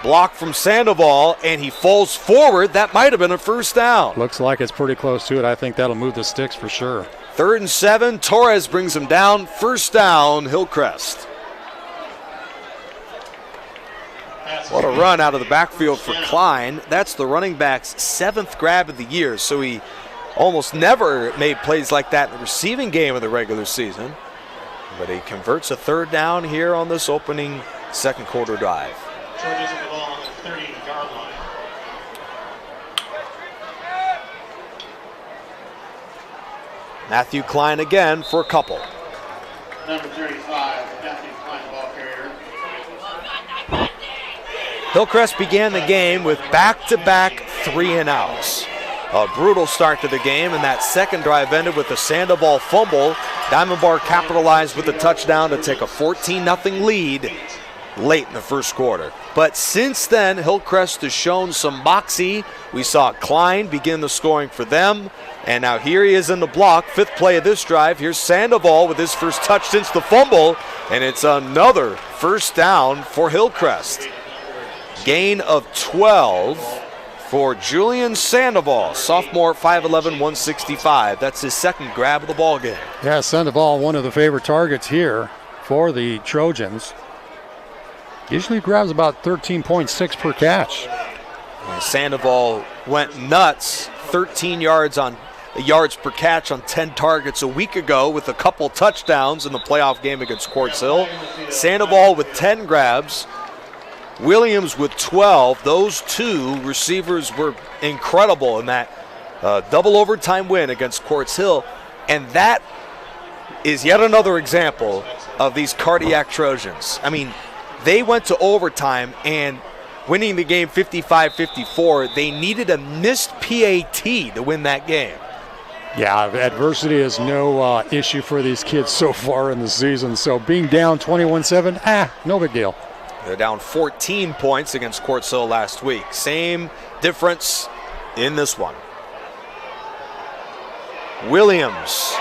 Block from Sandoval, and he falls forward. That might have been a first down. Looks like it's pretty close to it. I think that'll move the sticks for sure. 3rd and 7. Torres brings him down. First down, Hillcrest. What a run out of the backfield for Klein. That's the running back's 7th grab of the year, so he almost never made plays like that in the receiving game of the regular season. But he converts a 3rd down here on this opening second quarter drive. Trojans have the ball on the 30-yard line. Matthew Klein again for a couple. Number 35, Matthew Klein, ball carrier. Hillcrest began the game with back-to-back 3-and-outs. A brutal start to the game, and that second drive ended with a Sandoval fumble. Diamond Bar capitalized with a touchdown to take a 14-0 lead late in the first quarter. But since then, Hillcrest has shown some moxie. We saw Klein begin the scoring for them, and now here he is in the block. 5th play of this drive. Here's Sandoval with his first touch since the fumble, and it's another first down for Hillcrest. Gain of 12 for Julian Sandoval, sophomore, 5'11", 165. That's his 2nd grab of the ball game. Yeah, Sandoval, one of the favorite targets here for the Trojans. Usually grabs about 13.6 per catch. And Sandoval went nuts, 13 yards per catch on 10 targets a week ago with a couple touchdowns in the playoff game against Quartz Hill. Sandoval with 10 grabs. Williams with 12. Those 2 receivers were incredible in that double overtime win against Quartz Hill. And that is yet another example of these cardiac Trojans. I mean, they went to overtime and winning the game 55-54, they needed a missed PAT to win that game. Yeah, adversity is no issue for these kids so far in the season. So being down 21-7, no big deal. They're down 14 points against Quartz Hill last week. Same difference in this one. Williams.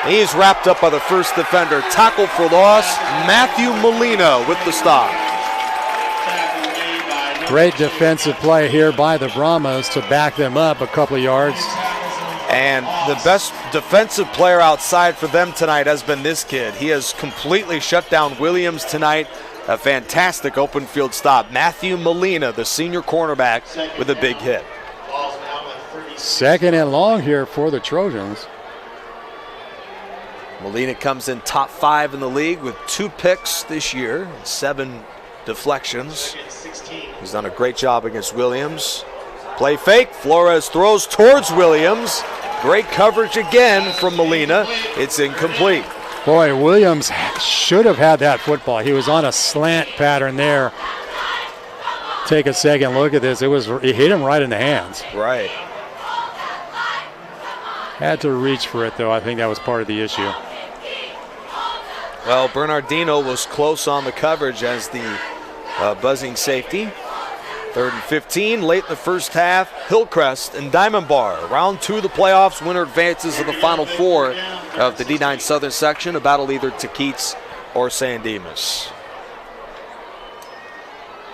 He's wrapped up by the first defender. Tackle for loss. Matthew Molina with the stop. Great defensive play here by the Brahmas to back them up a couple of yards. And the best defensive player outside for them tonight has been this kid. He has completely shut down Williams tonight. A fantastic open field stop. Matthew Molina, the senior cornerback, with a big hit. 2nd and long here for the Trojans. Molina comes in top 5 in the league with 2 picks this year and 7 deflections. He's done a great job against Williams. Play fake. Flores throws towards Williams. Great coverage again from Molina. It's incomplete. Boy, Williams should have had that football. He was on a slant pattern there. Take a second look at this. He hit him right in the hands. Right. Had to reach for it, though. I think that was part of the issue. Well, Bernardino was close on the coverage as the buzzing safety. 3rd and 15, late in the first half. Hillcrest and Diamond Bar. Round 2 of the playoffs. Winner advances to the Final 4 of the D9 Southern section. A battle either to Keats or San Dimas.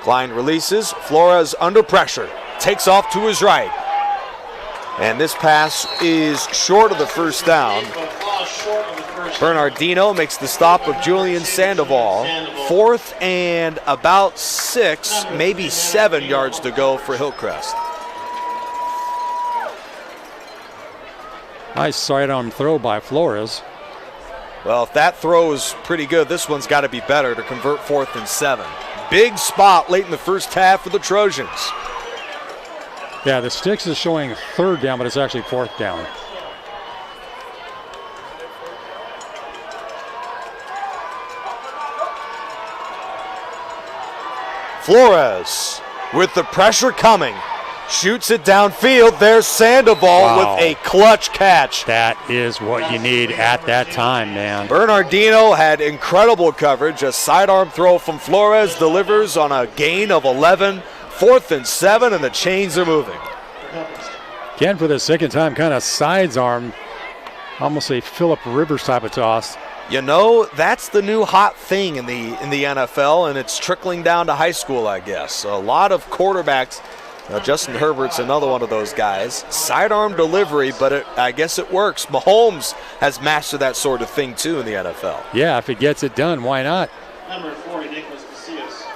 Klein releases. Flores under pressure. Takes off to his right. And this pass is short of the first down. Bernardino makes the stop of Julian Sandoval. 4th and about 6, maybe 7 yards to go for Hillcrest. Nice sidearm throw by Flores. Well, if that throw is pretty good, this one's got to be better to convert 4th and 7. Big spot late in the first half for the Trojans. Yeah, the sticks is showing 3rd down, but it's actually 4th down. Flores with the pressure coming. Shoots it downfield. There's Sandoval with a clutch catch. That is what you need at that time, man. Bernardino had incredible coverage. A sidearm throw from Flores delivers on a gain of 11. 4th and 7, and the chains are moving. Again, for the 2nd time, kind of sides arm. Almost a Phillip Rivers type of toss. You know, that's the new hot thing in the NFL, and it's trickling down to high school, I guess. A lot of quarterbacks, Justin Herbert's another one of those guys, sidearm delivery, but I guess it works. Mahomes has mastered that sort of thing, too, in the NFL. Yeah, if it gets it done, why not? Number 40, Nicholas Casillas.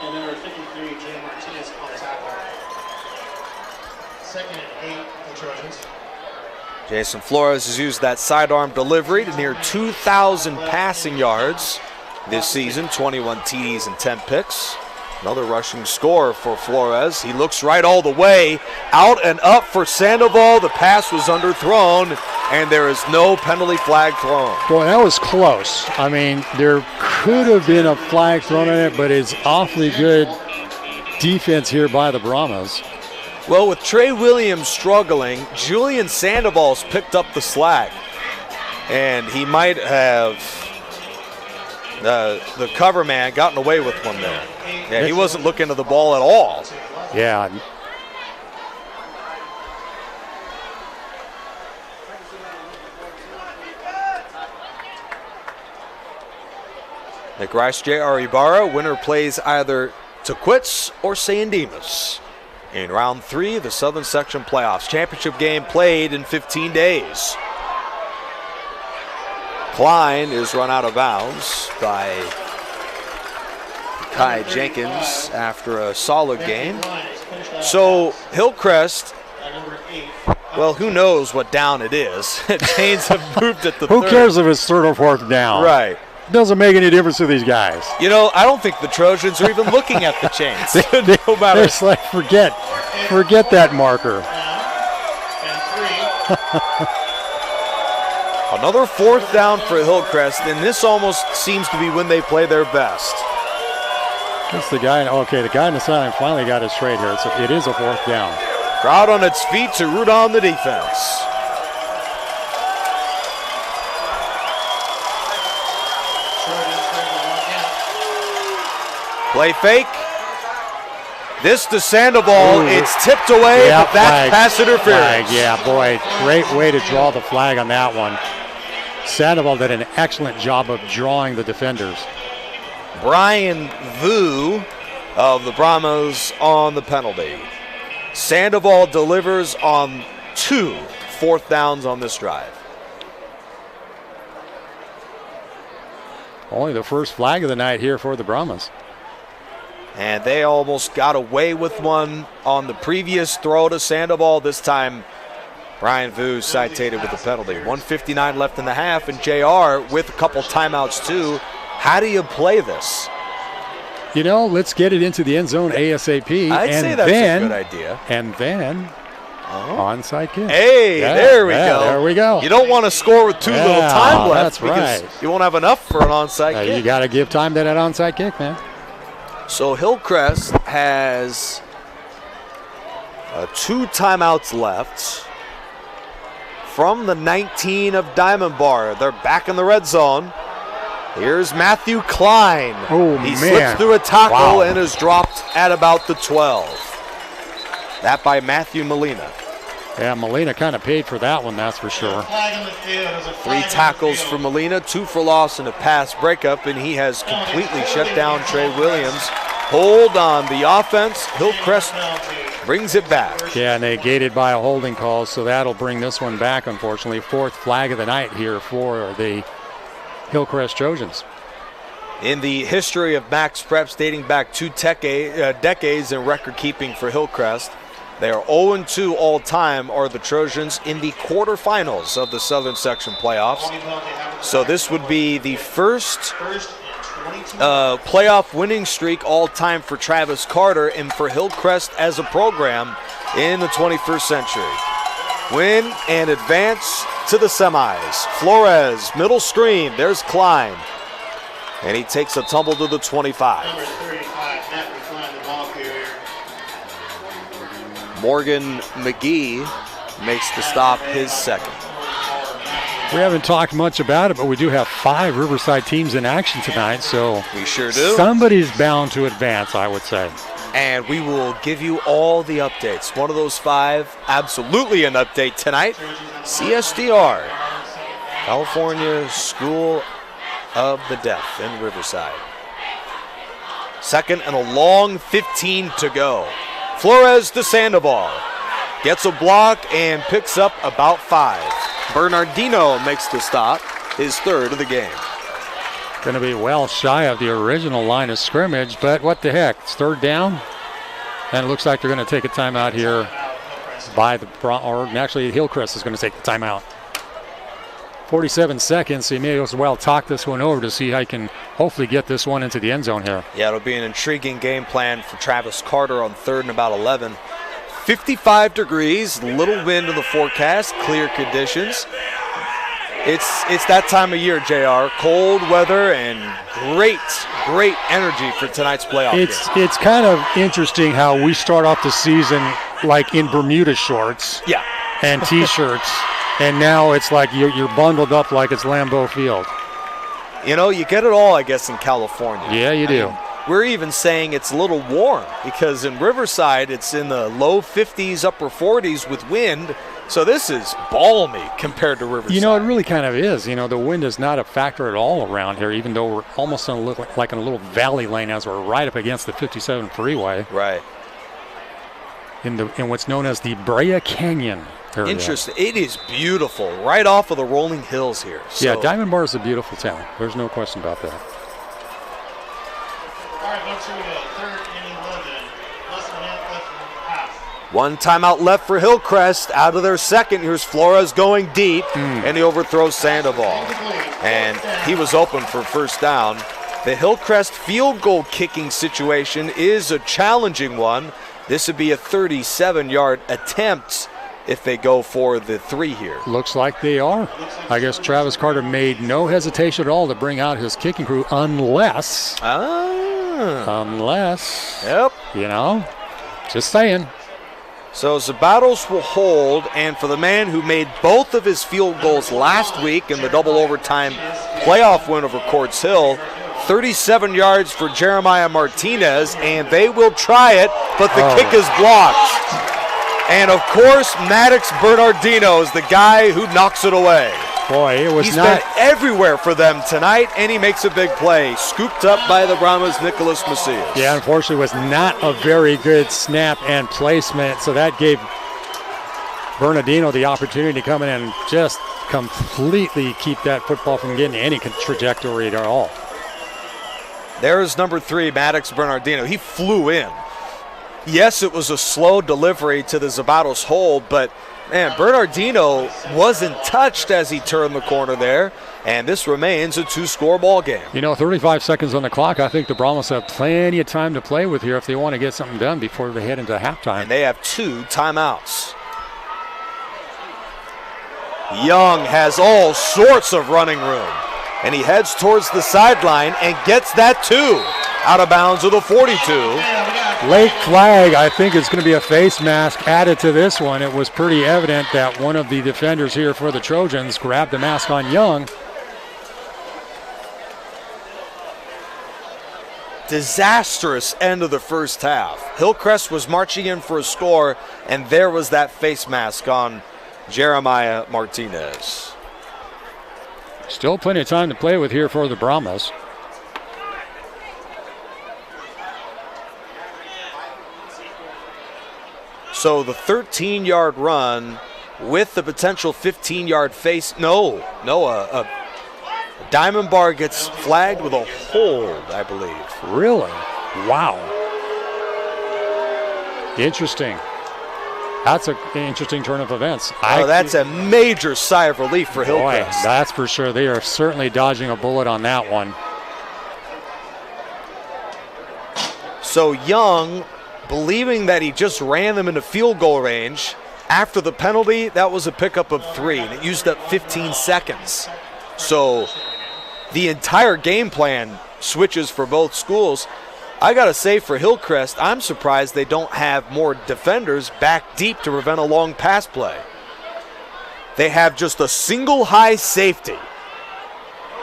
And number 53, Jay Martinez on tackle. Second and 8, the Trojans. Jason Flores has used that sidearm delivery to near 2,000 passing yards this season, 21 TDs and 10 picks. Another rushing score for Flores. He looks right all the way, out and up for Sandoval. The pass was underthrown, and there is no penalty flag thrown. Boy, that was close. I mean, there could have been a flag thrown on it, but it's awfully good defense here by the Brahmas. Well, with Trey Williams struggling, Julian Sandoval's picked up the slack, and he might have the cover man gotten away with one there. Yeah, he wasn't looking at the ball at all. Yeah. Nick Rice, J.R. Ibarra, winner plays either to quits or San Dimas. In round 3 of the Southern Section Playoffs. Championship game played in 15 days. Klein is run out of bounds by Kai Jenkins after a solid game. So Hillcrest, well, who knows what down it is. Chains have moved at the Who third. cares if it's third or fourth down? Right. Doesn't make any difference to these guys. You know, I don't think the Trojans are even looking at the chains. No matter. It's like, forget that marker. Another fourth down for Hillcrest, and this almost seems to be when they play their best. That's the guy. Okay, the guy in the sideline finally got it straight here. It is a fourth down. Crowd on its feet to root on the defense. Play fake. This to Sandoval. It's tipped away, Yeah, but that's flag. pass interference. Flag, yeah, boy, great way to draw the flag on that one. Sandoval did an excellent job of drawing the defenders. Brian Vu of the Brahmas on the penalty. Sandoval delivers on 2 fourth downs on this drive. Only the first flag of the night here for the Brahmas. And they almost got away with one on the previous throw to Sandoval. This time, Brian Vu cited with the penalty. 1:59 left in the half, and JR with a couple timeouts too. How do you play this? You know, let's get it into the end zone ASAP. I'd say that's a good idea. And then, onside kick. Hey, Yeah, there we yeah, go. there we go. You don't want to score with too little time left that's because right. you won't have enough for an onside kick. You got to give time to that onside kick, man. So Hillcrest has 2 timeouts left from the 19 of Diamond Bar. They're back in the red zone. Here's Matthew Klein. Oh, he man. slips through a tackle Wow. and is dropped at about the 12. That by Matthew Molina. Yeah, Molina kind of paid for that one, that's for sure. Flag on the field. There's a 3 flag on the tackles field. for Molina, 2 for loss and a pass breakup, and he has completely shut down Trey Williams. Hold on the offense. Hillcrest brings it back. Yeah, and they gated by a holding call, so that'll bring this one back, unfortunately. 4th flag of the night here for the Hillcrest Trojans. In the history of Max Preps dating back 2 decades in record keeping for Hillcrest, they are 0-2 all time, are the Trojans in the quarterfinals of the Southern Section Playoffs. So this would be the first playoff winning streak all time for Travis Carter and for Hillcrest as a program in the 21st century. Win and advance to the semis. Flores, middle screen, there's Klein. And he takes a tumble to the 25. Number 35, Matt McCline, the ball carrier. Morgan McGee makes the stop, his second. We haven't talked much about it, but we do have 5 Riverside teams in action tonight, so We sure do. somebody's bound to advance, I would say. And we will give you all the updates. One of those 5, absolutely an update tonight. CSDR California School of the Deaf in Riverside. Second and a long 15 to go. Flores to Sandoval. Gets a block and picks up about 5. Bernardino makes the stop, his third of the game. Going to be well shy of the original line of scrimmage, but what the heck? It's third down, and it looks like they're going to take a timeout here by actually Hillcrest is going to take the timeout. 47 seconds, so you may as well talk this one over to see how you can hopefully get this one into the end zone here. Yeah, it'll be an intriguing game plan for Travis Carter on third and about 11. 55 degrees, little wind in the forecast, clear conditions. It's that time of year, JR. Cold weather and great energy for tonight's playoff game. It's kind of interesting how we start off the season like in Bermuda shorts and T-shirts, and now it's like you're bundled up like it's Lambeau Field. You know, you get it all, I guess, in California. Yeah, you do. We're even saying it's a little warm because in Riverside it's in the low 50s, upper 40s with wind. So this is balmy compared to Riverside. You know, it really kind of is. You know, the wind is not a factor at all around here, even though we're almost in like in a little valley lane as we're right up against the 57 freeway. Right. In what's known as the Brea Canyon area. Interesting. It is beautiful, right off of the rolling hills here. So. Yeah, Diamond Bar is a beautiful town. There's no question about that. All right, folks, here we go. Third and 11. Less than a minute left in the half. One timeout left for Hillcrest. Out of their second, here's Flores going deep, and he overthrows Sandoval. And he was open for first down. The Hillcrest field goal kicking situation is a challenging one. This would be a 37-yard attempt if they go for the 3 here. Looks like they are. I guess Travis Carter made no hesitation at all to bring out his kicking crew unless, Yep. you know, just saying. So Zabatos will hold, and for the man who made both of his field goals last week in the double overtime playoff win over Quartz Hill, 37 yards for Jeremiah Martinez, and they will try it, but the kick is blocked. And of course, Maddox Bernardino is the guy who knocks it away. Boy, it was He's not been everywhere for them tonight, and he makes a big play. Scooped up by the Brahmas' Nicholas Macias. Yeah, unfortunately, was not a very good snap and placement, so that gave Bernardino the opportunity to come in and just completely keep that football from getting any trajectory at all. There's number 3, Maddox Bernardino. He flew in. Yes, it was a slow delivery to the Zabatos hold, but man, Bernardino wasn't touched as he turned the corner there, and this remains a 2-score ball game. You know, 35 seconds on the clock. I think the Brahmas have plenty of time to play with here if they want to get something done before they head into halftime. And they have 2 timeouts. Young has all sorts of running room, and he heads towards the sideline and gets that too. Out of bounds of the 42. Late flag, I think it's going to be a face mask added to this one. It was pretty evident that one of the defenders here for the Trojans grabbed the mask on Young. Disastrous end of the first half. Hillcrest was marching in for a score, and there was that face mask on Jeremiah Martinez. Still plenty of time to play with here for the Brahmas. So the 13-yard run with the potential 15-yard face. A Diamond Bar gets flagged with a hold, I believe. Really? Wow. Interesting. That's an interesting turn of events. That's a major sigh of relief for Hillcrest. Boy, that's for sure. They are certainly dodging a bullet on that one. So Young, believing that he just ran them into field goal range, after the penalty, that was a pickup of 3, and it used up 15 seconds. So the entire game plan switches for both schools. I got to say, for Hillcrest, I'm surprised they don't have more defenders back deep to prevent a long pass play. They have just a single high safety.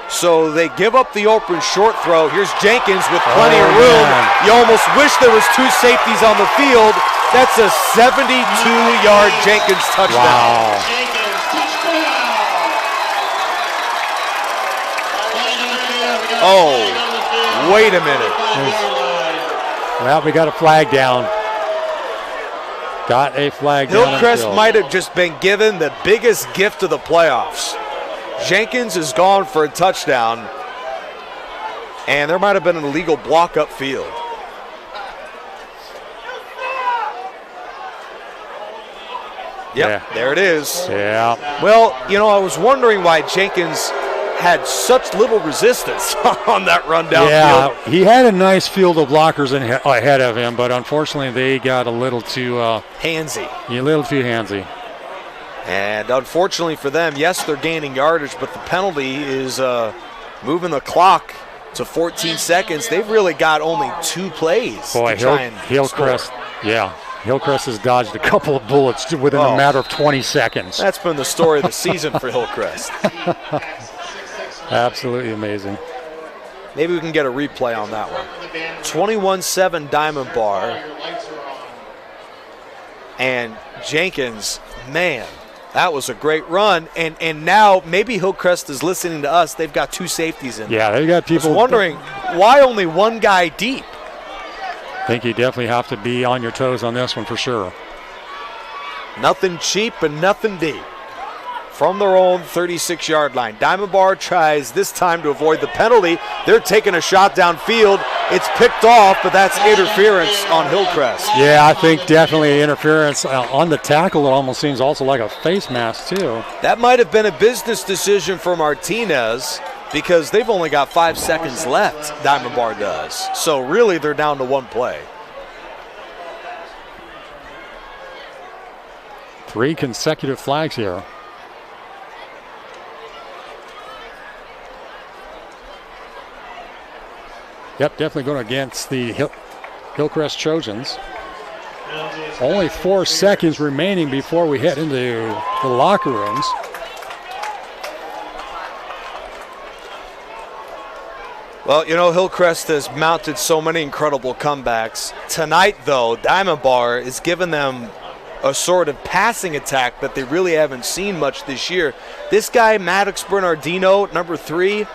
So they give up the open short throw. Here's Jenkins with plenty of room. Man. You almost wish there was 2 safeties on the field. That's a 72-yard Jenkins touchdown. Wow. Jenkins, touchdown. Oh, wait a minute. Well, we got a flag down. Got a flag down. Hillcrest might have just been given the biggest gift of the playoffs. Jenkins is gone for a touchdown, and there might have been an illegal block upfield. Yep, Yeah. there it is. Yeah. Well, you know, I was wondering why Jenkins had such little resistance on that run downfield. Yeah, he had a nice field of blockers ahead of him, but unfortunately they got a little too Handsy. handsy. And unfortunately for them, yes, they're gaining yardage, but the penalty is moving the clock to 14 seconds. They've really got only 2 plays Boy, to try and Hillcrest, score. yeah. Hillcrest has dodged a couple of bullets within a matter of 20 seconds. That's been the story of the season for Hillcrest. Absolutely amazing. Maybe we can get a replay on that one. 21-7 Diamond Bar. And Jenkins, man, that was a great run. And now maybe Hillcrest is listening to us. They've got 2 safeties in. Yeah, they got people. I was wondering why only 1 guy deep. I think you definitely have to be on your toes on this one for sure. Nothing cheap and nothing deep. From their own 36-yard line. Diamond Bar tries this time to avoid the penalty. They're taking a shot downfield. It's picked off, but that's interference on Hillcrest. Yeah, I think definitely interference on the tackle. It almost seems also like a face mask too. That might have been a business decision for Martinez because they've only got 5 seconds left, Diamond Bar does. So really they're down to 1 play. 3 consecutive flags here. Yep, definitely going against the Hillcrest Trojans. Only 4 seconds remaining before we head into the locker rooms. Well, you know, Hillcrest has mounted so many incredible comebacks. Tonight, though, Diamond Bar is giving them a sort of passing attack that they really haven't seen much this year. This guy, Maddox Bernardino, number 3,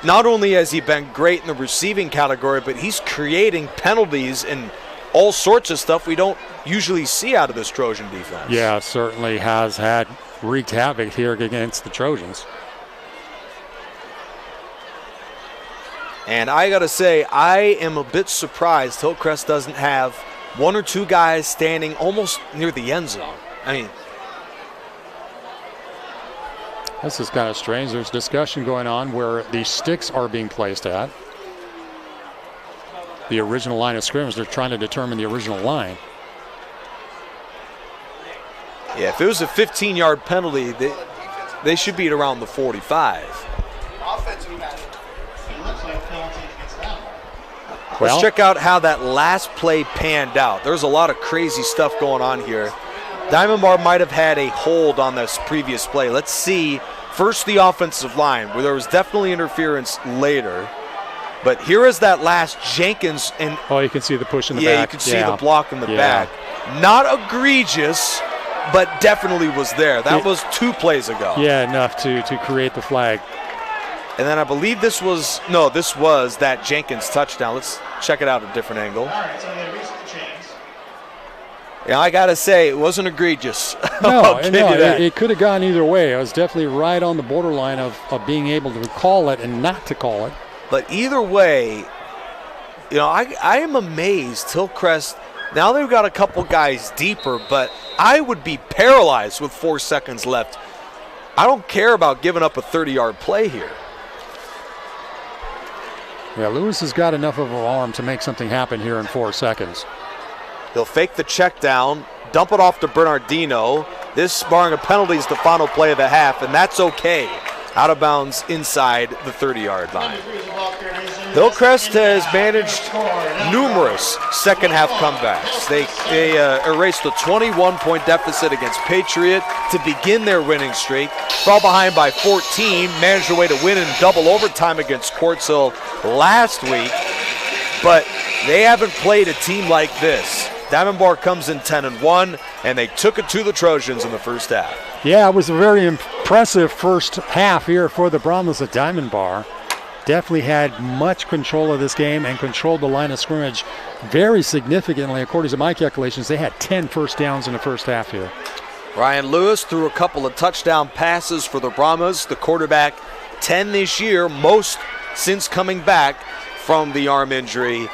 not only has he been great in the receiving category, but he's creating penalties and all sorts of stuff we don't usually see out of this Trojan defense. Yeah, certainly has wreaked havoc here against the Trojans. And I got to say, I am a bit surprised Hillcrest doesn't have 1 or 2 guys standing almost near the end zone. I mean, this is kind of strange. There's discussion going on where the sticks are being placed at the original line of scrimmage. They're trying to determine the original line. yeah, if it was a 15-yard penalty, they should be at around the 45. Let's check out how that last play panned out. There's a lot of crazy stuff going on here. Diamond Bar might have had a hold on this previous play. Let's see. First, the offensive line, where there was definitely interference later. But here is that last Jenkins. And oh, you can see the push in the back. Yeah, you can see the block in the back. Not egregious, but definitely was there. That was 2 plays ago. Yeah, enough to create the flag. And then I believe this was that Jenkins touchdown. Let's check it out at a different angle. All right, so they reached the chains. Yeah, I got to say, it wasn't egregious. No, it could have gone either way. I was definitely right on the borderline of being able to call it and not to call it. But either way, you know, I am amazed. Hillcrest, now they've got a couple guys deeper, but I would be paralyzed with 4 seconds left. I don't care about giving up a 30-yard play here. Yeah, Lewis has got enough of an arm to make something happen here in 4 seconds. He'll fake the check down, dump it off to Bernardino. This, barring a penalty, is the final play of the half, and that's okay. Out of bounds inside the 30-yard line. Hillcrest has managed numerous second-halch comebacks. They erased a 21-point deficit against Patriot to begin their winning streak. Fell behind by 14, managed a way to win in double overtime against Quartz Hill last week. But they haven't played a team like this Diamond Bar comes in 10-1, and they took it to the Trojans in the first half. Yeah, it was a very impressive first half here for the Brahmas at Diamond Bar. Definitely had much control of this game and controlled the line of scrimmage very significantly. According to my calculations, they had 10 first downs in the first half here. Ryan Lewis threw a couple of touchdown passes for the Brahmas, the quarterback, 10 this year, most since coming back from the arm injury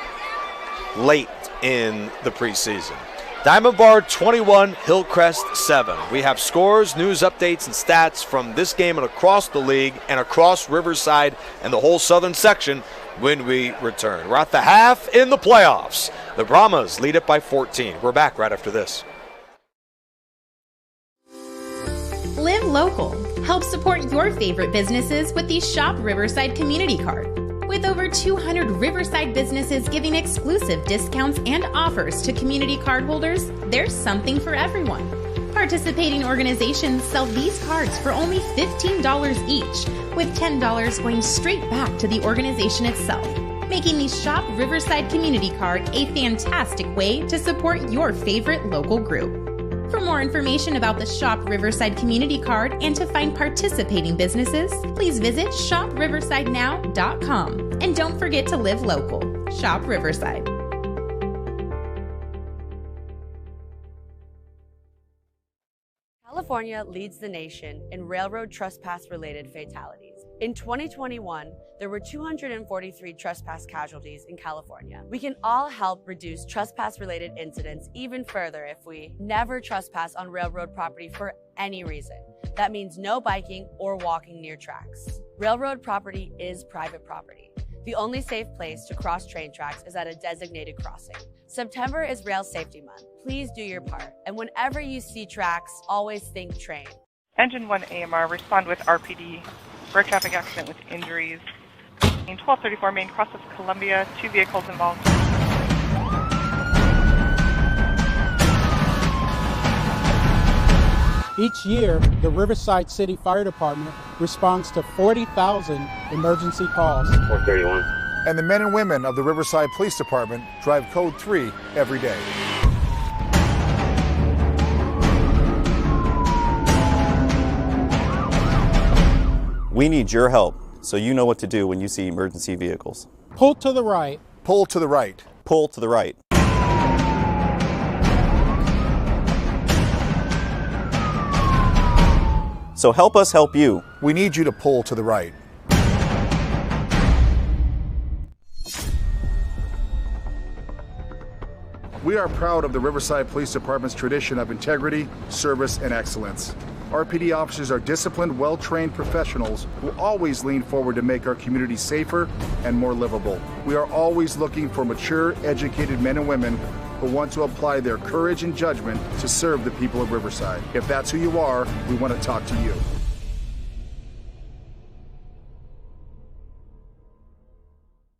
late in the preseason. Diamond Bar 21, Hillcrest 7. We have scores, news updates, and stats from this game and across the league and across Riverside and the whole southern section when we return. We're at the half in the playoffs. The Brahmas lead it by 14. We're back right after this. Live local. Help support your favorite businesses with the Shop Riverside Community Card. With over 200 Riverside businesses giving exclusive discounts and offers to community card holders, there's something for everyone. Participating organizations sell these cards for only $15 each, with $10 going straight back to the organization itself, making the Shop Riverside Community Card a fantastic way to support your favorite local group. For more information about the Shop Riverside Community Card and to find participating businesses, please visit shopriversidenow.com. And don't forget to live local. Shop Riverside. California leads the nation in railroad trespass-related fatalities. In 2021, there were 243 trespass casualties in California. We can all help reduce trespass-related incidents even further if we never trespass on railroad property for any reason. That means no biking or walking near tracks. Railroad property is private property. The only safe place to cross train tracks is at a designated crossing. September is Rail Safety Month. Please do your part. And whenever you see tracks, always think train. Engine 1 AMR, respond with RPD for a traffic accident with injuries. In 1234 Main, cross of Columbia, 2 vehicles involved. Each year, the Riverside City Fire Department responds to 40,000 emergency calls. 431. And the men and women of the Riverside Police Department drive Code 3 every day. We need your help so you know what to do when you see emergency vehicles. Pull to the right. Pull to the right. Pull to the right. So help us help you. We need you to pull to the right. We are proud of the Riverside Police Department's tradition of integrity, service, and excellence. RPD officers are disciplined, well-trained professionals who always lean forward to make our community safer and more livable. We are always looking for mature, educated men and women who want to apply their courage and judgment to serve the people of Riverside. If that's who you are, we want to talk to you.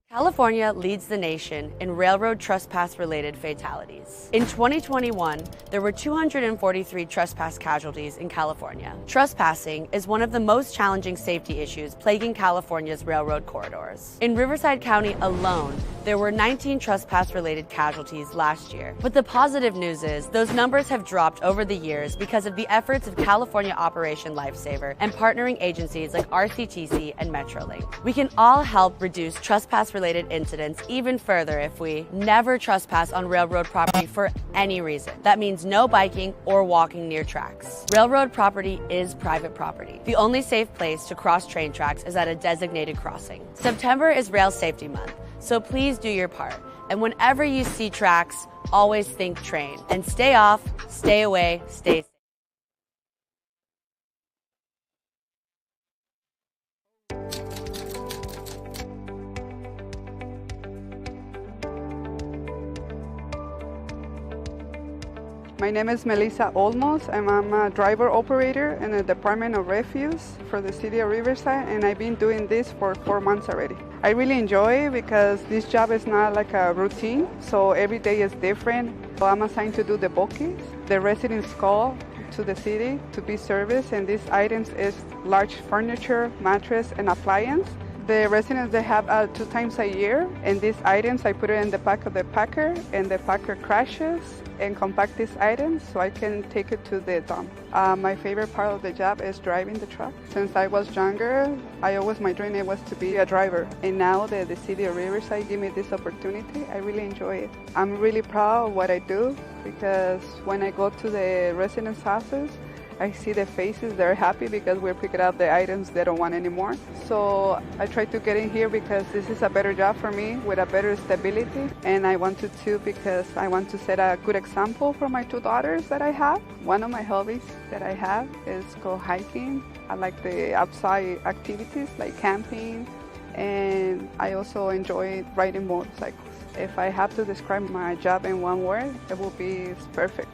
California leads the nation in railroad trespass-related fatalities. In 2021, there were 243 trespass casualties in California. Trespassing is one of the most challenging safety issues plaguing California's railroad corridors. In Riverside County alone, there were 19 trespass-related casualties last year. But the positive news is those numbers have dropped over the years because of the efforts of California Operation Lifesaver and partnering agencies like RCTC and Metrolink. We can all help reduce trespass-related incidents even further if we never trespass on railroad property for any reason. That means no biking or walking near tracks. Railroad property is private property. The only safe place to cross train tracks is at a designated crossing. September is Rail Safety Month, so please do your part. And whenever you see tracks, always think train. And stay off, stay away, stay safe. My name is Melissa Olmos, and I'm a driver operator in the Department of Refuse for the City of Riverside, and I've been doing this for 4 months already. I really enjoy it because this job is not like a routine, so every day is different. So I'm assigned to do the bookings. The residents call to the city to be serviced, and these items is large furniture, mattress, and appliance. The residents, they have 2 times a year, and these items, I put it in the back of the packer, and the packer crashes and compact these items so I can take it to the dump. My favorite part of the job is driving the truck. Since I was younger, my dream was to be a driver. And now that the city of Riverside gave me this opportunity, I really enjoy it. I'm really proud of what I do because when I go to the residents' houses, I see the faces, they're happy because we're picking up the items they don't want anymore. So I try to get in here because this is a better job for me with a better stability. And I wanted to because I want to set a good example for my 2 daughters that I have. One of my hobbies that I have is go hiking. I like the outside activities like camping, and I also enjoy riding motorcycles. If I have to describe my job in one word, it will be perfect.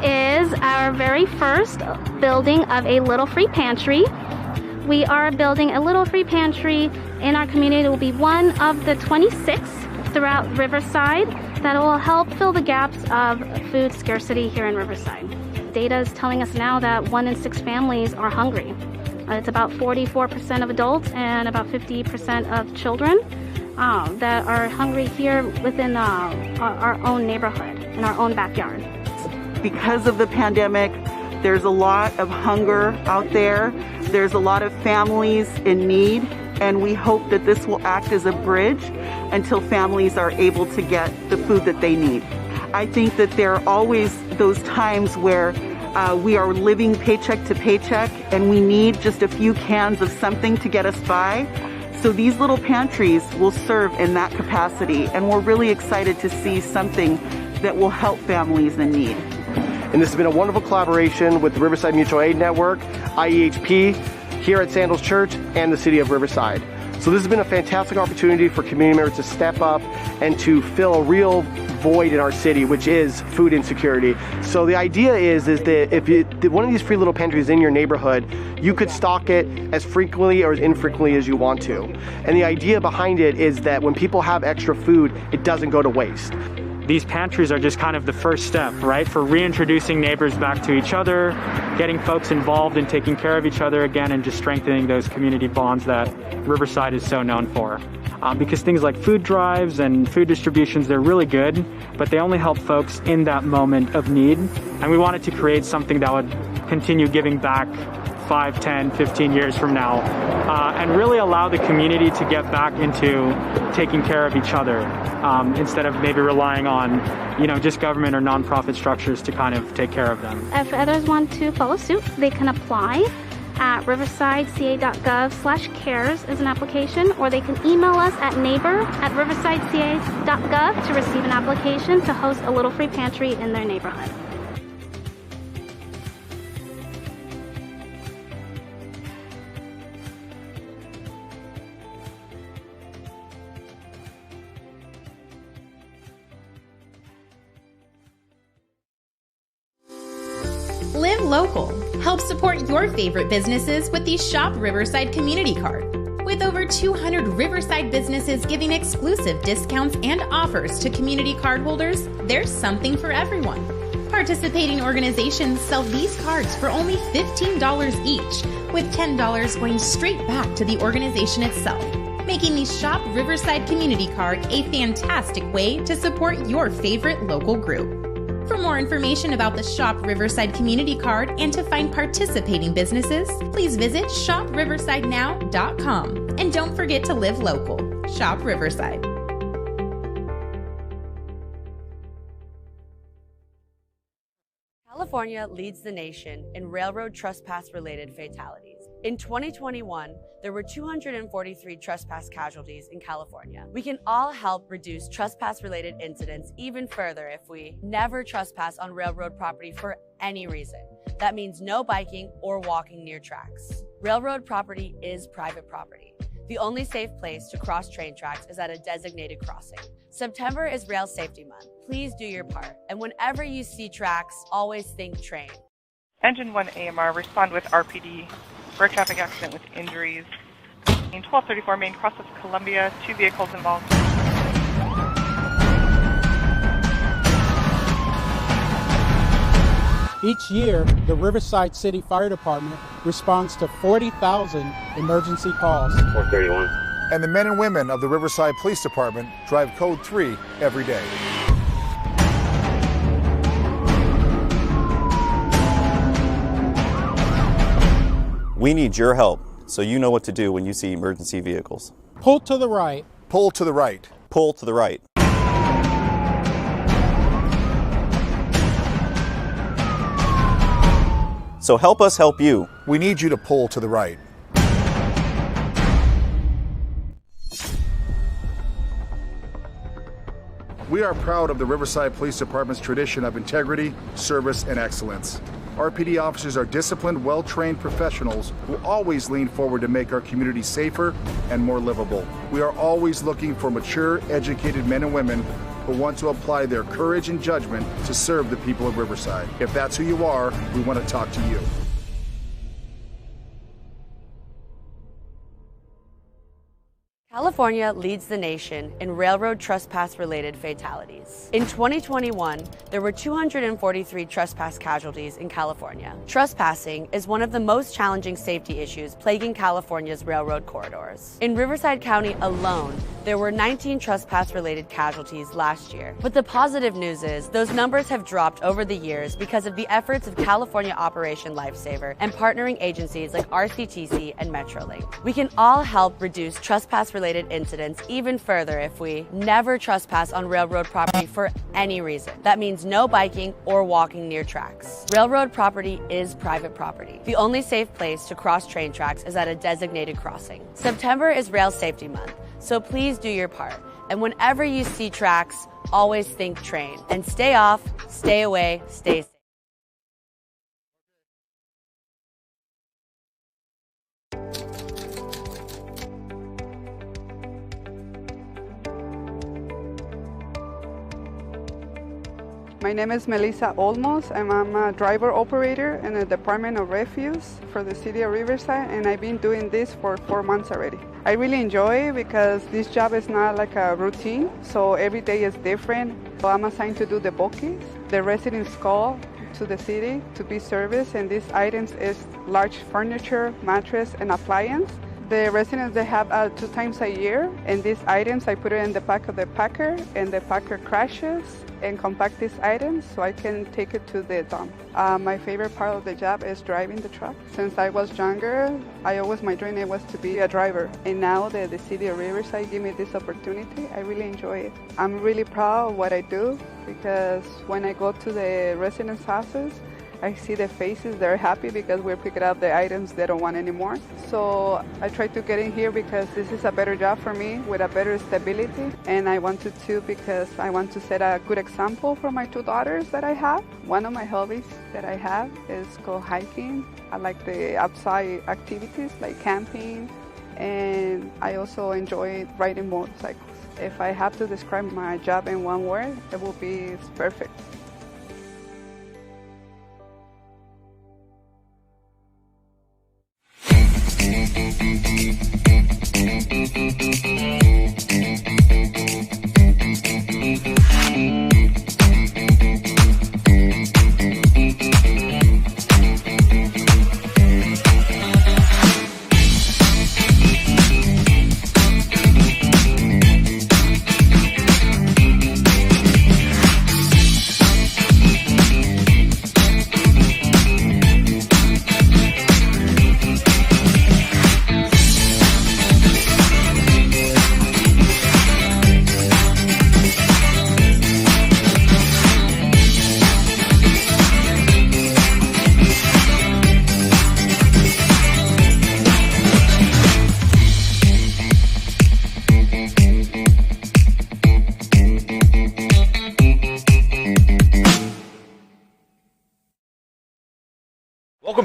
Is our very first building of a little free pantry. We are building a little free pantry in our community. It will be one of the 26 throughout Riverside that will help fill the gaps of food scarcity here in Riverside. Data is telling us now that 1 in 6 families are hungry. It's about 44% of adults and about 50% of children that are hungry here within our own neighborhood, in our own backyard. Because of the pandemic, there's a lot of hunger out there. There's a lot of families in need, and we hope that this will act as a bridge until families are able to get the food that they need. I think that there are always those times where we are living paycheck to paycheck and we need just a few cans of something to get us by. So these little pantries will serve in that capacity, and we're really excited to see something that will help families in need. And this has been a wonderful collaboration with the Riverside Mutual Aid Network, IEHP, here at Sandals Church, and the City of Riverside. So this has been a fantastic opportunity for community members to step up and to fill a real void in our city, which is food insecurity. So the idea is that if one of these free little pantries in your neighborhood, you could stock it as frequently or as infrequently as you want to. And the idea behind it is that when people have extra food, it doesn't go to waste. These pantries are just kind of the first step, right, for reintroducing neighbors back to each other, getting folks involved in taking care of each other again, and just strengthening those community bonds that Riverside is so known for. Because things like food drives and food distributions, they're really good, but they only help folks in that moment of need. And we wanted to create something that would continue giving back 5, 10, 15 years from now, and really allow the community to get back into taking care of each other instead of maybe relying on, just government or nonprofit structures to kind of take care of them. If others want to follow suit, they can apply at riversideca.gov/cares as an application, or they can email us at neighbor@riversideca.gov to receive an application to host a little free pantry in their neighborhood. Live local. Help support your favorite businesses with the Shop Riverside Community Card. With over 200 Riverside businesses giving exclusive discounts and offers to community card holders, there's something for everyone. Participating organizations sell these cards for only $15 each, with $10 going straight back to the organization itself, making the Shop Riverside Community Card a fantastic way to support your favorite local group. For more information about the Shop Riverside Community Card and to find participating businesses, please visit shopriversidenow.com. And don't forget to live local. Shop Riverside. California leads the nation in railroad trespass-related fatalities. In 2021, there were 243 trespass casualties in California. We can all help reduce trespass-related incidents even further if we never trespass on railroad property for any reason. That means no biking or walking near tracks. Railroad property is private property. The only safe place to cross train tracks is at a designated crossing. September is Rail Safety Month. Please do your part. And whenever you see tracks, always think train. Engine 1 AMR, respond with RPD for a traffic accident with injuries. In 1234 Main, cross of Columbia, 2 vehicles involved. Each year, the Riverside City Fire Department responds to 40,000 emergency calls. 431. And the men and women of the Riverside Police Department drive Code 3 every day. We need your help so you know what to do when you see emergency vehicles. Pull to the right. Pull to the right. Pull to the right. So help us help you. We need you to pull to the right. We are proud of the Riverside Police Department's tradition of integrity, service, and excellence. RPD officers are disciplined, well-trained professionals who always lean forward to make our community safer and more livable. We are always looking for mature, educated men and women who want to apply their courage and judgment to serve the people of Riverside. If that's who you are, we want to talk to you. California leads the nation in railroad trespass-related fatalities. In 2021, there were 243 trespass casualties in California. Trespassing is one of the most challenging safety issues plaguing California's railroad corridors. In Riverside County alone, there were 19 trespass-related casualties last year. But the positive news is those numbers have dropped over the years because of the efforts of California Operation Lifesaver and partnering agencies like RCTC and Metrolink. We can all help reduce trespass-related incidents even further if we never trespass on railroad property for any reason. That means no biking or walking near tracks. Railroad property is private property. The only safe place to cross train tracks is at a designated crossing. September is Rail Safety Month, so please do your part. And whenever you see tracks, always think train. And stay off, stay away, stay safe. My name is Melissa Olmos. I'm a driver operator in the Department of Refuse for the city of Riverside, and I've been doing this for 4 months already. I really enjoy it because this job is not like a routine, so every day is different. So I'm assigned to do the bookings. The residents call to the city to be serviced, and these items is large furniture, mattress, and appliance. The residents, they have 2 times a year, and these items, I put it in the back of the packer, and the packer crashes and compact these items so I can take it to the dump. My favorite part of the job is driving the truck. Since I was younger, my dream was to be a driver. And now that the city of Riverside gave me this opportunity, I really enjoy it. I'm really proud of what I do because when I go to the residents' houses, I see the faces, they're happy because we're picking up the items they don't want anymore. So I try to get in here because this is a better job for me with a better stability. And I wanted to because I want to set a good example for my 2 daughters that I have. One of my hobbies that I have is go hiking. I like the outside activities like camping, and I also enjoy riding motorcycles. If I have to describe my job in one word, it will be it's perfect.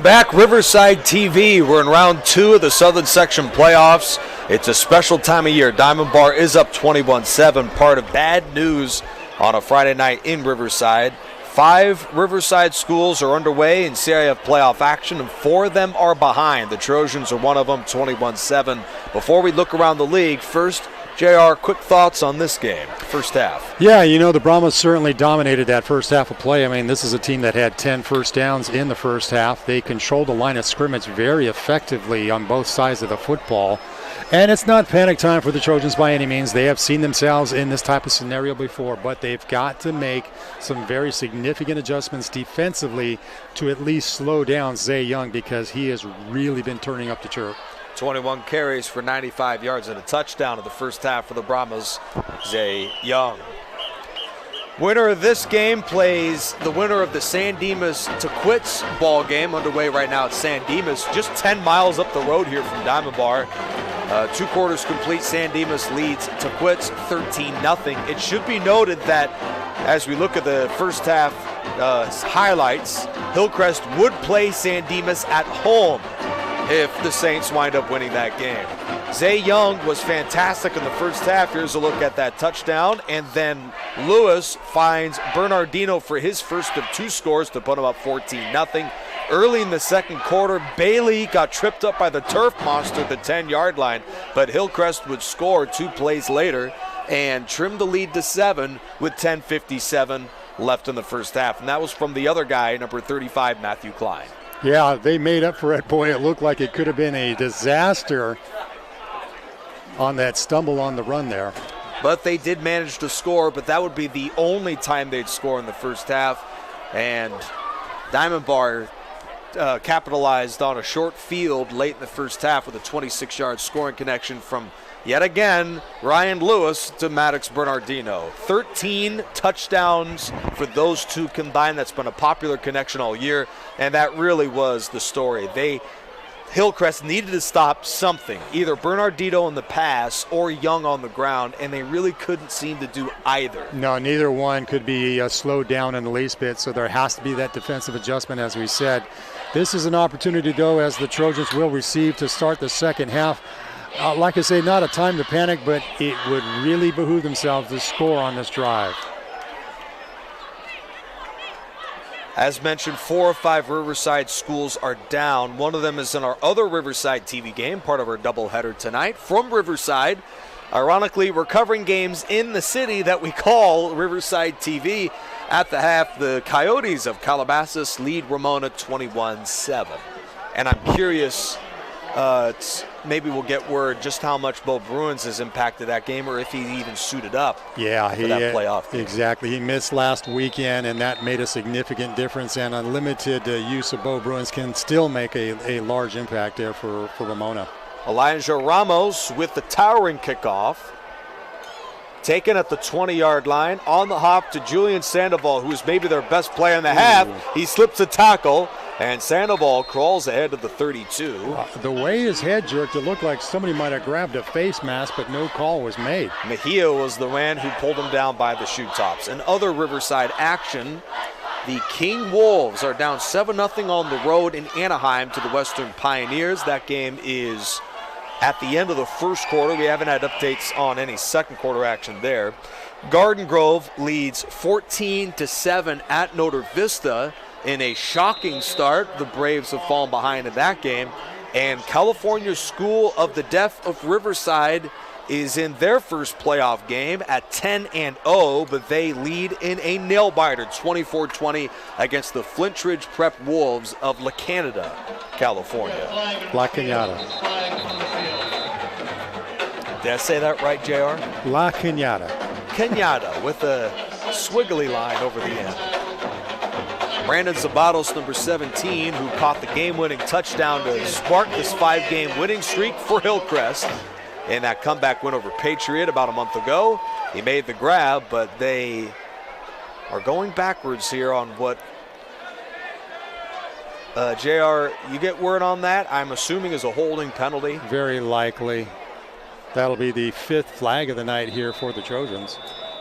back. Riverside TV. We're in round 2 of the Southern Section playoffs. It's a special time of year. Diamond Bar is up 21-7, part of bad news on a Friday night in Riverside. 5 Riverside schools are underway in CIF playoff action, and 4 of them are behind. The Trojans are one of them, 21-7. Before we look around the league, first, JR, quick thoughts on this game, first half. Yeah, the Brahmas certainly dominated that first half of play. I mean, this is a team that had 10 first downs in the first half. They controlled the line of scrimmage very effectively on both sides of the football. And it's not panic time for the Trojans by any means. They have seen themselves in this type of scenario before, but they've got to make some very significant adjustments defensively to at least slow down Zay Young, because he has really been turning up the chirp. 21 carries for 95 yards and a touchdown in the first half for the Brahmas, Zay Young. Winner of this game plays the winner of the San Dimas to Quits ball game, underway right now at San Dimas, just 10 miles up the road here from Diamond Bar. 2 quarters complete, San Dimas leads to Quits 13-0. It should be noted that as we look at the first half highlights, Hillcrest would play San Dimas at home if the Saints wind up winning that game. Zay Young was fantastic in the first half. Here's a look at that touchdown. And then Lewis finds Bernardino for his first of 2 scores to put him up 14-0. Early in the second quarter, Bailey got tripped up by the turf monster at the 10-yard line, but Hillcrest would score 2 plays later and trim the lead to 7 with 10:57 left in the first half. And that was from the other guy, number 35, Matthew Klein. Yeah, they made up for it. Boy, it looked like it could have been a disaster on that stumble on the run there. But they did manage to score, but that would be the only time they'd score in the first half. And Diamond Bar capitalized on a short field late in the first half with a 26-yard scoring connection from, yet again, Ryan Lewis to Maddox Bernardino. 13 touchdowns for those 2 combined. That's been a popular connection all year, and that really was the story. Hillcrest needed to stop something, either Bernardino in the pass or Young on the ground, and they really couldn't seem to do either. No, neither one could be slowed down in the least bit, so there has to be that defensive adjustment, as we said. This is an opportunity, though, as the Trojans will receive to start the second half. Like I say, not a time to panic, but it would really behoove themselves to score on this drive. As mentioned, 4 of 5 Riverside schools are down. One of them is in our other Riverside TV game, part of our doubleheader tonight. From Riverside, ironically, we're covering games in the city that we call Riverside TV. At the half, the Coyotes of Calabasas lead Ramona 21-7. And I'm curious, maybe we'll get word just how much Bo Bruins has impacted that game, or if he even suited up for that playoff game. Exactly. He missed last weekend, and that made a significant difference, and unlimited use of Bo Bruins can still make a large impact there for Ramona. Elijah Ramos with the towering kickoff. Taken at the 20-yard line, on the hop to Julian Sandoval, who is maybe their best player in the half. He slips a tackle, and Sandoval crawls ahead to the 32. The way his head jerked, it looked like somebody might have grabbed a face mask, but no call was made. Mejia was the man who pulled him down by the shoe tops. In other Riverside action, the King Wolves are down 7-0 on the road in Anaheim to the Western Pioneers. That game is at the end of the first quarter. We haven't had updates on any second quarter action there. Garden Grove leads 14-7 at Notre Vista in a shocking start. The Braves have fallen behind in that game. And California School of the Deaf of Riverside is in their first playoff game at 10-0, but they lead in a nail-biter, 24-20 against the Flint Ridge Prep Wolves of La Canada, California. La Cañada. Did I say that right, JR? La Cañada. Cañada with a squiggly line over the end. Brandon Zabatos, number 17, who caught the game-winning touchdown to spark this 5-game winning streak for Hillcrest in that comeback win over Patriot about a month ago. He made the grab, but they are going backwards here on what, JR, you get word on that? I'm assuming is a holding penalty. Very likely. That'll be the 5th flag of the night here for the Trojans.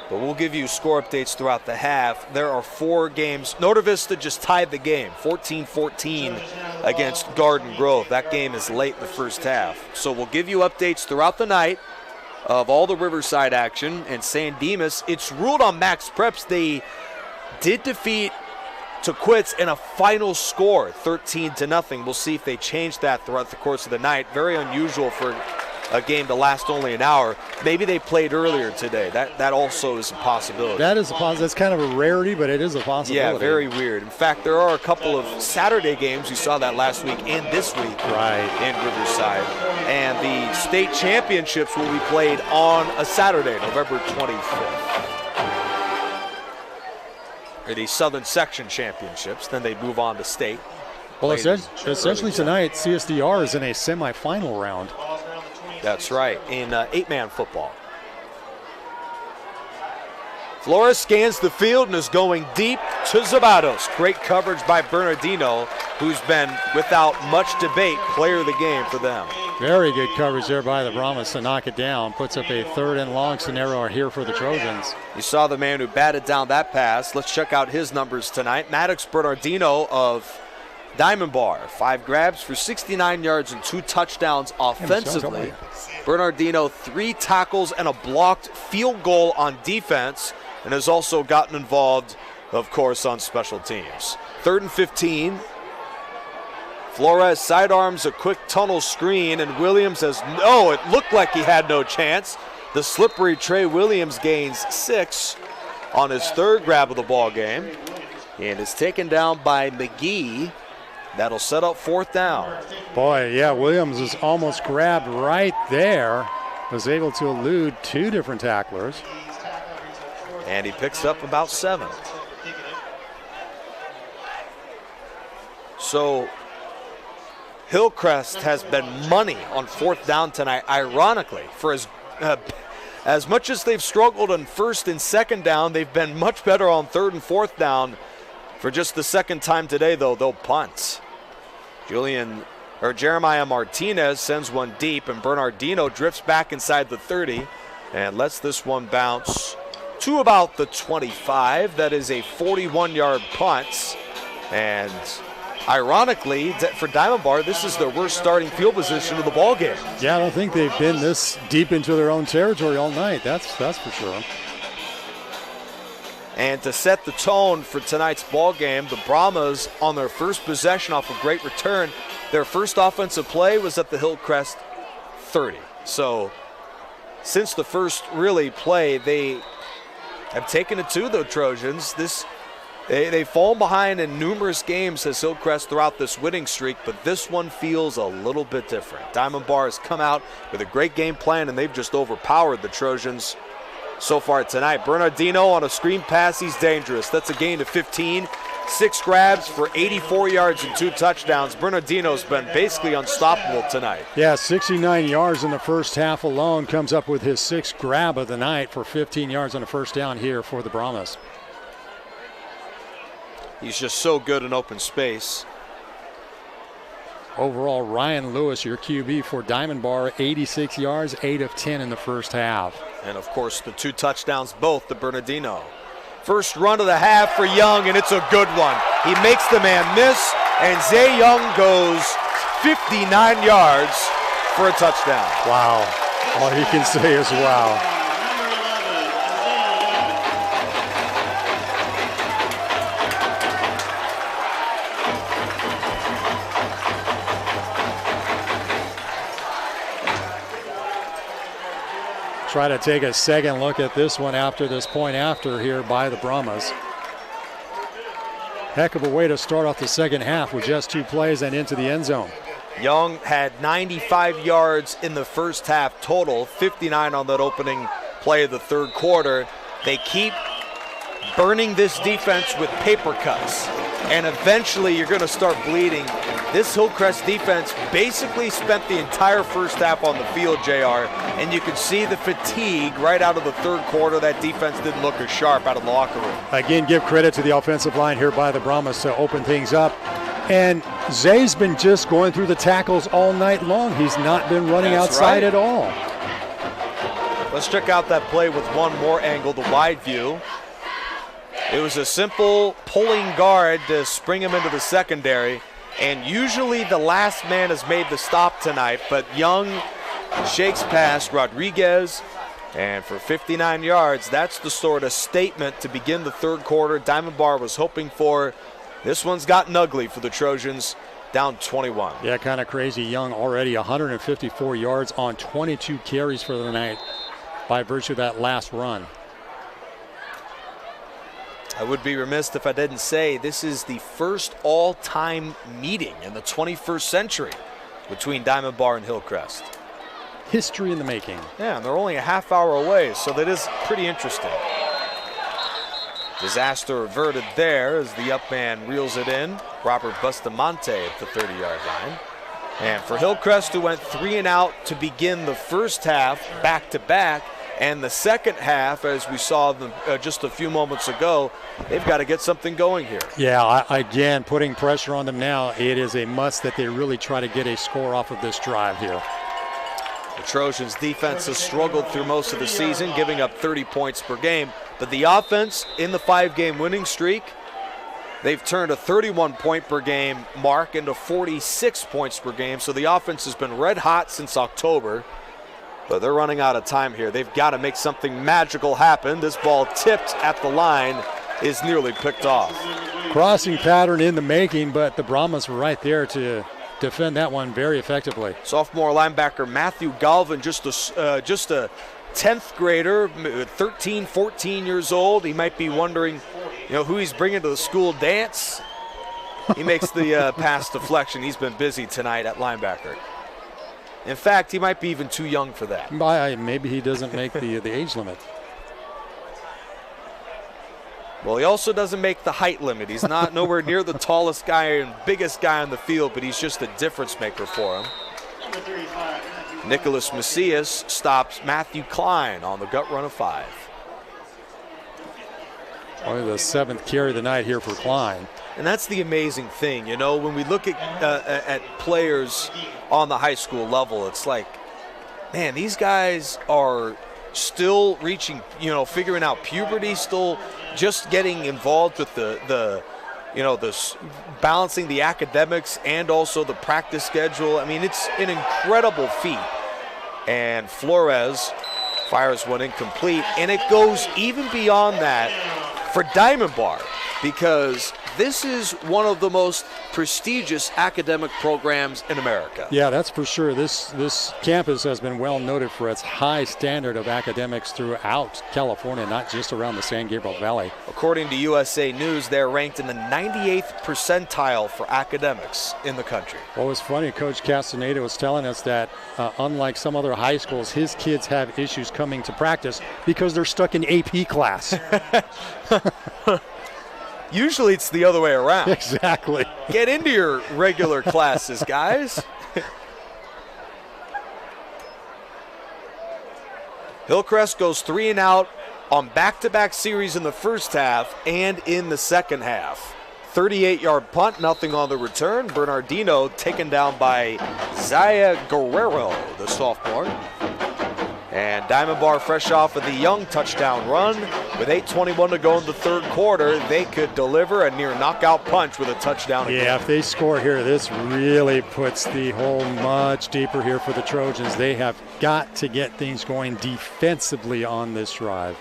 But we'll give you score updates throughout the half. There are 4 games. Nota Vista just tied the game, 14-14 against Garden Grove. That game is late in the first half. So we'll give you updates throughout the night of all the Riverside action. And San Dimas, it's ruled on Max Preps. They did defeat to quits in a final score, 13-0. We'll see if they change that throughout the course of the night. Very unusual for a game to last only an hour. Maybe they played earlier today. That also is a possibility. That is a possibility. That's kind of a rarity, but it is a possibility. Yeah, very weird. In fact, there are a couple of Saturday games. We saw that last week and this week in Riverside. And the state championships will be played on a Saturday, November 25th. Or the Southern Section Championships. Then they move on to state. Well, essentially tonight, CSDR is in a semifinal round. That's right, in 8-man football. Flores scans the field and is going deep to Zabatos. Great coverage by Bernardino, who's been, without much debate, player of the game for them. Very good coverage there by the Brahmas to knock it down. Puts up a 3rd and long scenario here for the Trojans. You saw the man who batted down that pass. Let's check out his numbers tonight. Maddox Bernardino of Diamond Bar, 5 grabs for 69 yards and 2 touchdowns offensively. Bernardino, 3 tackles and a blocked field goal on defense, and has also gotten involved, of course, on special teams. 3rd and 15. Flores sidearms a quick tunnel screen, and Williams says, no, it looked like he had no chance. The slippery Trey Williams gains 6 on his 3rd grab of the ball game, and is taken down by McGee. That'll set up 4th down. Boy, yeah, Williams was almost grabbed right there. Was able to elude 2 different tacklers. And he picks up about 7. So Hillcrest has been money on 4th down tonight, ironically. For as much as they've struggled on 1st and 2nd down, they've been much better on 3rd and 4th down. For just the 2nd time today, though, they'll punt. Jeremiah Martinez sends one deep, and Bernardino drifts back inside the 30 and lets this one bounce to about the 25. That is a 41-yard punt. And ironically, for Diamond Bar, this is their worst starting field position of the ball game. Yeah, I don't think they've been this deep into their own territory all night. That's for sure. And to set the tone for tonight's ball game, the Brahmas on their first possession off a great return, their first offensive play was at the Hillcrest 30. So since the first really play, they have taken it to the Trojans. They've fallen behind in numerous games as Hillcrest throughout this winning streak, but this one feels a little bit different. Diamond Bar has come out with a great game plan, and they've just overpowered the Trojans so far tonight. Bernardino on a screen pass, he's dangerous. That's a gain of 15. 6 grabs for 84 yards and 2 touchdowns. Bernardino's been basically unstoppable tonight. Yeah, 69 yards in the first half alone. Comes up with his 6th grab of the night for 15 yards on the first down here for the Brahmas. He's just so good in open space. Overall, Ryan Lewis, your QB for Diamond Bar, 86 yards, 8 of 10 in the first half. And, of course, the 2 touchdowns, both to Bernardino. First run of the half for Young, and it's a good one. He makes the man miss, and Zay Young goes 59 yards for a touchdown. Wow. All you can say is wow. Try to take a second look at this one after this point after here by the Brahmas. Heck of a way to start off the second half with just 2 plays and into the end zone. Young had 95 yards in the first half total, 59 on that opening play of the 3rd quarter. They keep burning this defense with paper cuts, and eventually you're going to start bleeding. This Hillcrest defense basically spent the entire first half on the field, JR, and you could see the fatigue right out of the 3rd quarter. That defense didn't look as sharp out of the locker room. Again, give credit to the offensive line here by the Brahmas to open things up. And Zay's been just going through the tackles all night long. He's not been running outside at all. Let's check out that play with one more angle, the wide view. It was a simple pulling guard to spring him into the secondary, and usually the last man has made the stop tonight, but Young shakes past Rodriguez, and for 59 yards, that's the sort of statement to begin the third quarter Diamond Bar was hoping for. This one's gotten ugly for the Trojans, down 21. Yeah, kind of crazy. Young already 154 yards on 22 carries for the night by virtue of that last run. I would be remiss if I didn't say this is the first all-time meeting in the 21st century between Diamond Bar and Hillcrest. History in the making. Yeah, and they're only a half hour away, so that is pretty interesting. Disaster averted there as the up man reels it in. Robert Bustamante at the 30-yard line. And for Hillcrest, who went 3 and out to begin the first half back-to-back, and the second half, as we saw them just a few moments ago, they've got to get something going here. Yeah, again, putting pressure on them now. It is a must that they really try to get a score off of this drive here. The Trojans' defense has struggled through most of the season, giving up 30 points per game. But the offense, in the 5-game winning streak, they've turned a 31-point per game mark into 46 points per game. So the offense has been red hot since October. But they're running out of time here. They've got to make something magical happen. This ball tipped at the line is nearly picked off. Crossing pattern in the making, but the Brahmas were right there to defend that one very effectively. Sophomore linebacker Matthew Galvin, just a 10th grader, 13, 14 years old. He might be wondering, who he's bringing to the school dance. He makes the pass deflection. He's been busy tonight at linebacker. In fact, he might be even too young for that. Maybe he doesn't make the age limit. Well, he also doesn't make the height limit. He's not nowhere near the tallest guy and biggest guy on the field, but he's just a difference maker for him. Nicholas Macias stops Matthew Klein on the gut run of 5. Only the 7th carry of the night here for Klein. And that's the amazing thing, when we look at players on the high school level, it's like, man, these guys are still reaching, figuring out puberty, still just getting involved with the balancing the academics and also the practice schedule. I mean, it's an incredible feat. And Flores fires one incomplete, and it goes even beyond that for Diamond Bar, because this is one of the most prestigious academic programs in America. Yeah, that's for sure. This campus has been well noted for its high standard of academics throughout California, not just around the San Gabriel Valley. According to USA News, they're ranked in the 98th percentile for academics in the country. What was funny, Coach Castaneda was telling us that unlike some other high schools, his kids have issues coming to practice because they're stuck in AP class. Usually it's the other way around. Exactly. Get into your regular classes, guys. Hillcrest goes 3 and out on back-to-back series in the first half and in the second half. 38-yard punt, nothing on the return. Bernardino taken down by Zaya Guerrero, the sophomore. And Diamond Bar fresh off of the Young touchdown run. With 8:21 to go in the third quarter, they could deliver a near knockout punch with a touchdown again. Yeah, if they score here, this really puts the hole much deeper here for the Trojans. They have got to get things going defensively on this drive.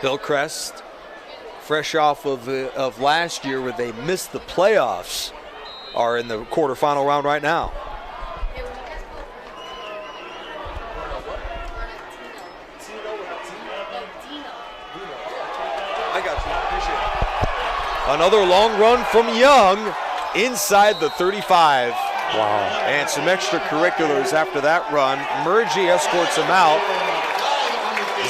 Hillcrest, fresh off of last year where they missed the playoffs, are in the quarterfinal round right now. Another long run from Young inside the 35. Wow. And some extracurriculars after that run. Murgy escorts him out.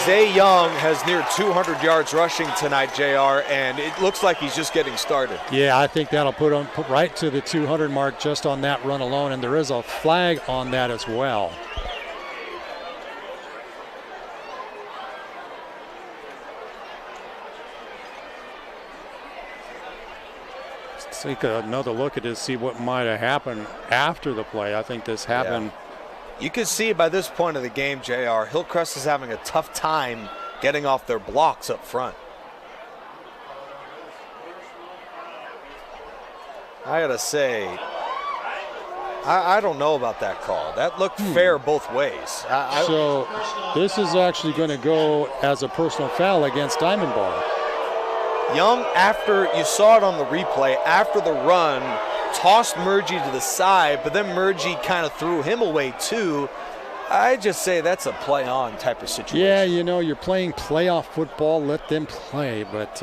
Zay Young has near 200 yards rushing tonight, JR, and it looks like he's just getting started. Yeah, I think that'll put right to the 200 mark just on that run alone, and there is a flag on that as well. Take another look at this, see what might have happened after the play. I think this happened You can see by this point of the game, JR, Hillcrest is having a tough time getting off their blocks up front. I gotta say, I don't know about that call. That looked fair both ways. So this is actually going to go as a personal foul against Diamond Bar. Young, after you saw it on the replay, after the run, tossed Murgy to the side, but then Murgy kind of threw him away too. I just say that's a play-on type of situation. Yeah, you know, you're playing playoff football, let them play, but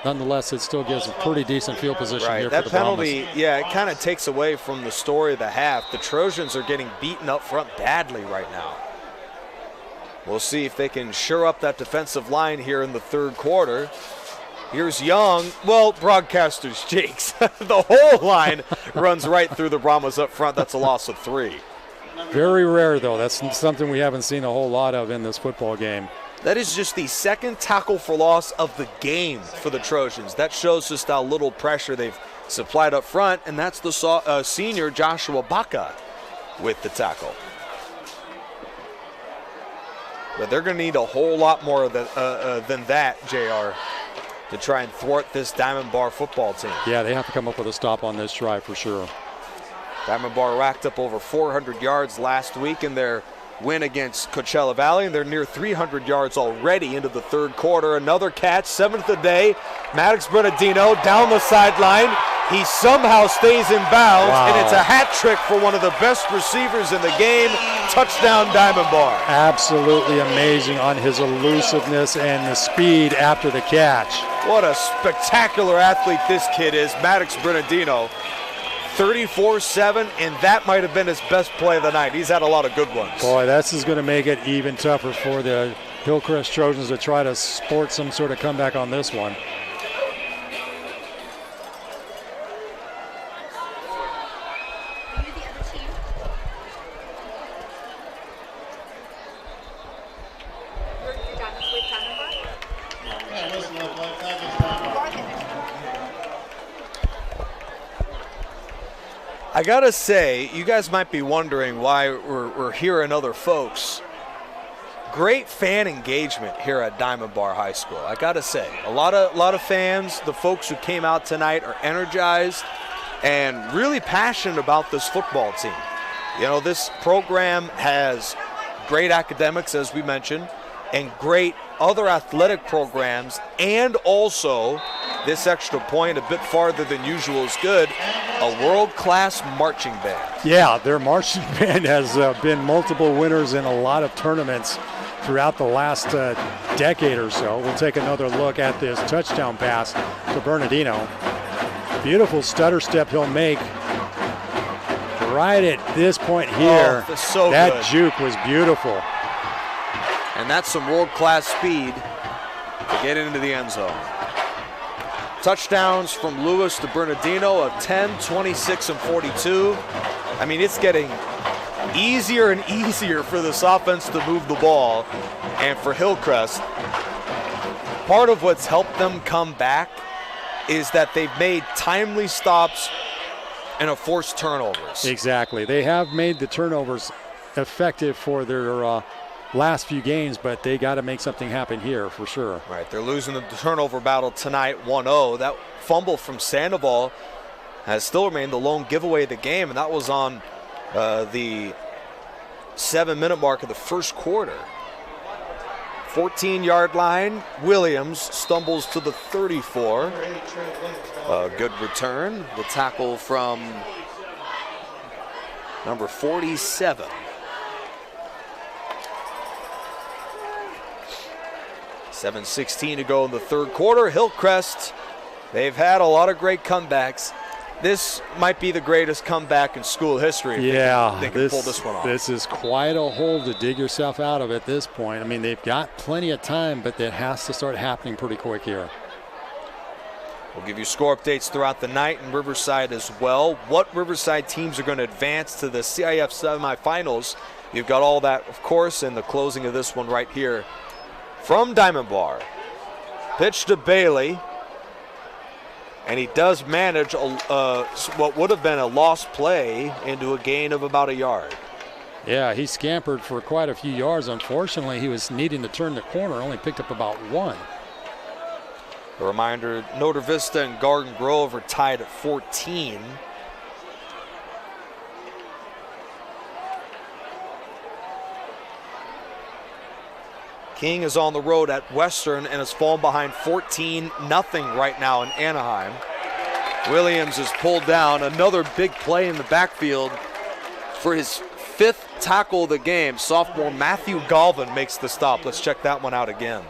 nonetheless, it still gives a pretty decent field position here that for the penalty, Brahmas. yeah, it kind of takes away from the story of the half. The Trojans are getting beaten up front badly right now. We'll see if they can shore up that defensive line here in the third quarter. Here's Young. Well, broadcaster's cheeks. The whole line runs right through the Brahmas up front. That's a loss of 3. Very rare, though. That's something we haven't seen a whole lot of in this football game. That is just the second tackle for loss of the game for the Trojans. That shows just how little pressure they've supplied up front, and that's the senior Joshua Baca with the tackle. But they're going to need a whole lot more than that, JR, to try and thwart this Diamond Bar football team. Yeah, they have to come up with a stop on this drive for sure. Diamond Bar racked up over 400 yards last week in their win against Coachella Valley, and they're near 300 yards already into the third quarter. Another catch, 7th of the day. Maddox Bernardino down the sideline. He somehow stays in bounds, and it's a hat trick for one of the best receivers in the game. Touchdown, Diamond Bar. Absolutely amazing on his elusiveness and the speed after the catch. What a spectacular athlete this kid is, Maddox Bernardino. 34-7, and that might have been his best play of the night. He's had a lot of good ones. Boy, this is going to make it even tougher for the Hillcrest Trojans to try to sport some sort of comeback on this one. I gotta say, you guys might be wondering why we're hearing other folks. Great fan engagement here at Diamond Bar High School. I gotta say, a lot of fans, the folks who came out tonight, are energized and really passionate about this football team. You know, this program has great academics, as we mentioned, and great other athletic programs, and also this extra point a bit farther than usual is good, a world-class marching band. Yeah, their marching band has been multiple winners in a lot of tournaments throughout the last decade or so. We'll take another look at this touchdown pass to Bernardino. Beautiful stutter step he'll make right at this point here. Oh, so that good. juke was beautiful. And that's some world-class speed to get into the end zone. Touchdowns from Lewis to Bernardino of 10, 26, and 42. I mean, it's getting easier and easier for this offense to move the ball. And for Hillcrest, part of what's helped them come back is that they've made timely stops and have forced turnovers. Exactly. They have made the turnovers effective for their last few games, but they got to make something happen here for sure. Right, they're losing the turnover battle tonight 1-0. That fumble from Sandoval has still remained the lone giveaway of the game, and that was on the 7-minute mark of the first quarter. 14-yard line, Williams stumbles to the 34. A good return, the tackle from number 47. 7:16 to go in the third quarter. Hillcrest, they've had a lot of great comebacks. This might be the greatest comeback in school history. If they can pull this one off. This is quite a hole to dig yourself out of at this point. I mean, they've got plenty of time, but it has to start happening pretty quick here. We'll give you score updates throughout the night in Riverside as well. What Riverside teams are going to advance to the CIF semifinals? You've got all that, of course, in the closing of this one right here from Diamond Bar. Pitch to Bailey. And he does manage what would have been a lost play into a gain of about a yard. Yeah, he scampered for quite a few yards. Unfortunately, he was needing to turn the corner, only picked up about 1. A reminder, Notre Vista and Garden Grove are tied at 14. King is on the road at Western and has fallen behind 14-0 right now in Anaheim. Williams is pulled down. Another big play in the backfield for his 5th tackle of the game. Sophomore Matthew Galvin makes the stop. Let's check that one out again.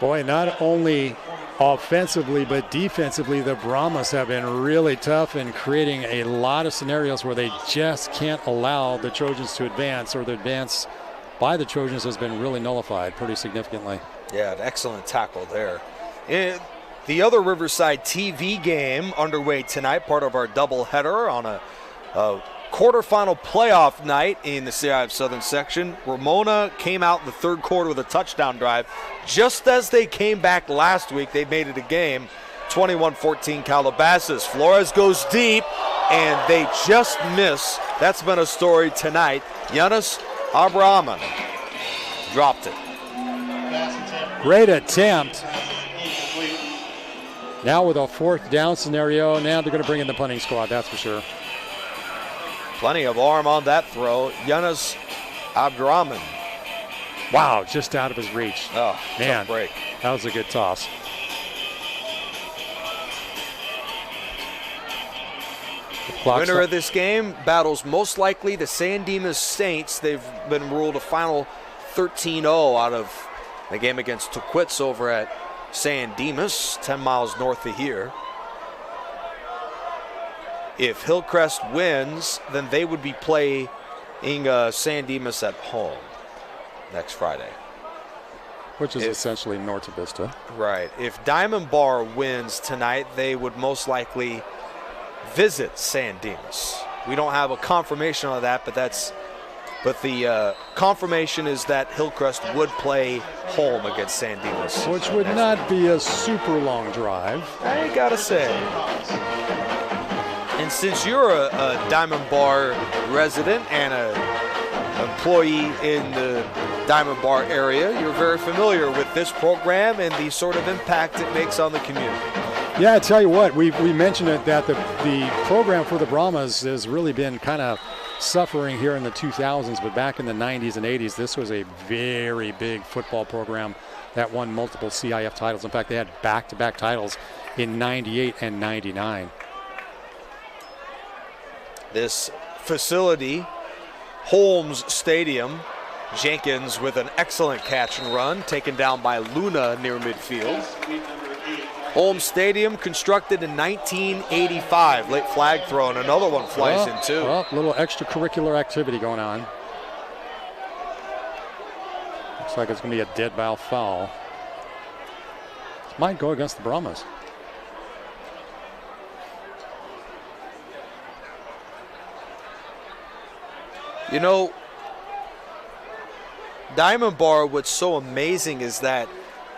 Boy, not only offensively but defensively, the Brahmas have been really tough in creating a lot of scenarios where they just can't allow the Trojans to advance, or the advance by the Trojans has been really nullified pretty significantly. Yeah, an excellent tackle there. The other Riverside TV game underway tonight, part of our doubleheader on a quarterfinal playoff night in the CIF Southern section. Ramona came out in the 3rd quarter with a touchdown drive. Just as they came back last week, they made it a game. 21-14 Calabasas. Flores goes deep, and they just miss. That's been a story tonight. Giannis Abrahaman dropped it. Great attempt. Now with a 4th down scenario, now they're going to bring in the punting squad, that's for sure. Plenty of arm on that throw. Giannis Abdurrahman. Wow, just out of his reach. Oh, man, break. That was a good toss. Winner of this game battles most likely the San Dimas Saints. They've been ruled a final 13-0 out of the game against Tequitz over at San Dimas, 10 miles north of here. If Hillcrest wins, then they would be playing San Dimas at home next Friday. Which is essentially North Vista. Right. If Diamond Bar wins tonight, they would most likely visit San Dimas. We don't have a confirmation on that, but the confirmation is that Hillcrest would play home against San Dimas. Which would not be a super long drive. I gotta say. And since you're a Diamond Bar resident and an employee in the Diamond Bar area, you're very familiar with this program and the sort of impact it makes on the community. Yeah, I tell you what, we mentioned it that the program for the Brahmas has really been kind of suffering here in the 2000s, but back in the 90s and 80s, this was a very big football program that won multiple CIF titles. In fact, they had back-to-back titles in 98 and 99. This facility, Holmes Stadium, Jenkins with an excellent catch and run, taken down by Luna near midfield. Holmes Stadium constructed in 1985. Late flag throw, and another one flies in too. Well, a little extracurricular activity going on. Looks like it's going to be a dead ball foul. This might go against the Brahmas. You know, Diamond Bar, what's so amazing is that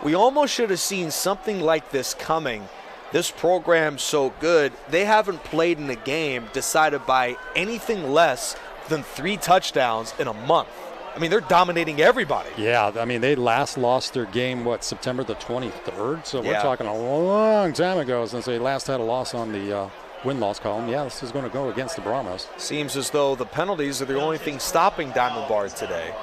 we almost should have seen something like this coming. This program's so good, they haven't played in a game decided by anything less than 3 touchdowns in a month. I mean, they're dominating everybody. Yeah, I mean, they last lost their game, September the 23rd? So we're talking a long time ago since they last had a loss on the win-loss column. Yeah, this is going to go against the Brahmas. Seems as though the penalties are the only thing stopping Diamond Bar today.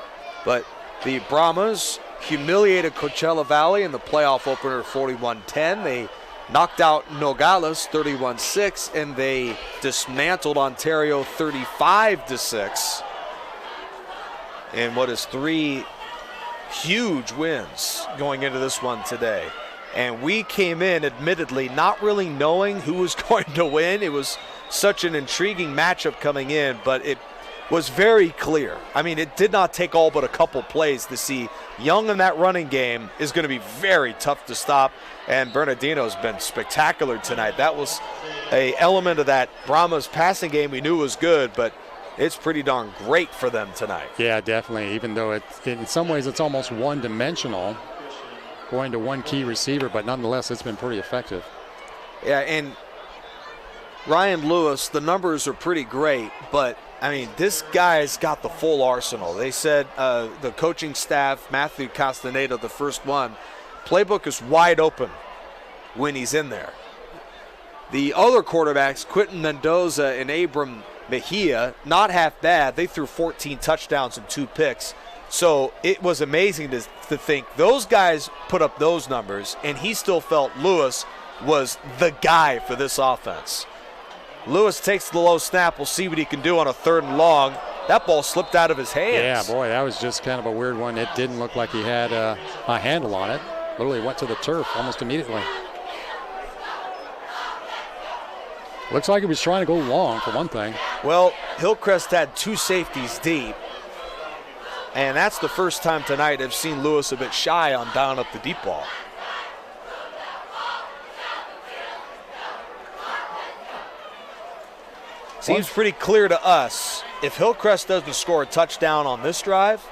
But the Brahmas humiliated Coachella Valley in the playoff opener 41-10. They knocked out Nogales 31-6, and they dismantled Ontario 35-6. And what is 3 huge wins going into this one today. And we came in, admittedly, not really knowing who was going to win. It was such an intriguing matchup coming in, but it was very clear. I mean, it did not take all but a couple plays to see Young in that running game is going to be very tough to stop, and Bernardino's been spectacular tonight. That was an element of that Brahmas passing game we knew was good, but it's pretty darn great for them tonight. Yeah, definitely, even though in some ways it's almost one-dimensional, going to one key receiver, but nonetheless it's been pretty effective. Yeah, and Ryan Lewis, the numbers are pretty great, but I mean, this guy's got the full arsenal. They said the coaching staff, Matthew Castaneda, the first one, playbook is wide open when he's in there. The other quarterbacks, Quentin Mendoza and Abram Mejia, not half bad. They threw 14 touchdowns and 2 picks. So it was amazing to think those guys put up those numbers, and he still felt Lewis was the guy for this offense. Lewis takes the low snap. We'll see what he can do on a 3rd and long. That ball slipped out of his hands. Yeah, boy, that was just kind of a weird one. It didn't look like he had a handle on it. Literally went to the turf almost immediately. Looks like he was trying to go long, for one thing. Well, Hillcrest had 2 safeties deep, and that's the first time tonight I've seen Lewis a bit shy on down up the deep ball. Seems pretty clear to us. If Hillcrest doesn't score a touchdown on this drive,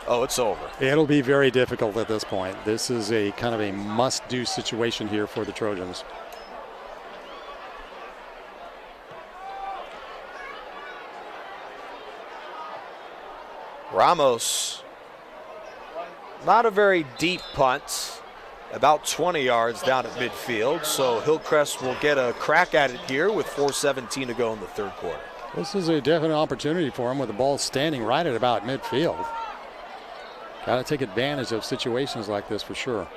oh, it's over. It'll be very difficult at this point. This is a kind of a must-do situation here for the Trojans. Ramos, not a very deep punt, about 20 yards down at midfield, so Hillcrest will get a crack at it here with 4:17 to go in the 3rd quarter. This is a definite opportunity for him with the ball standing right at about midfield. Got to take advantage of situations like this for sure.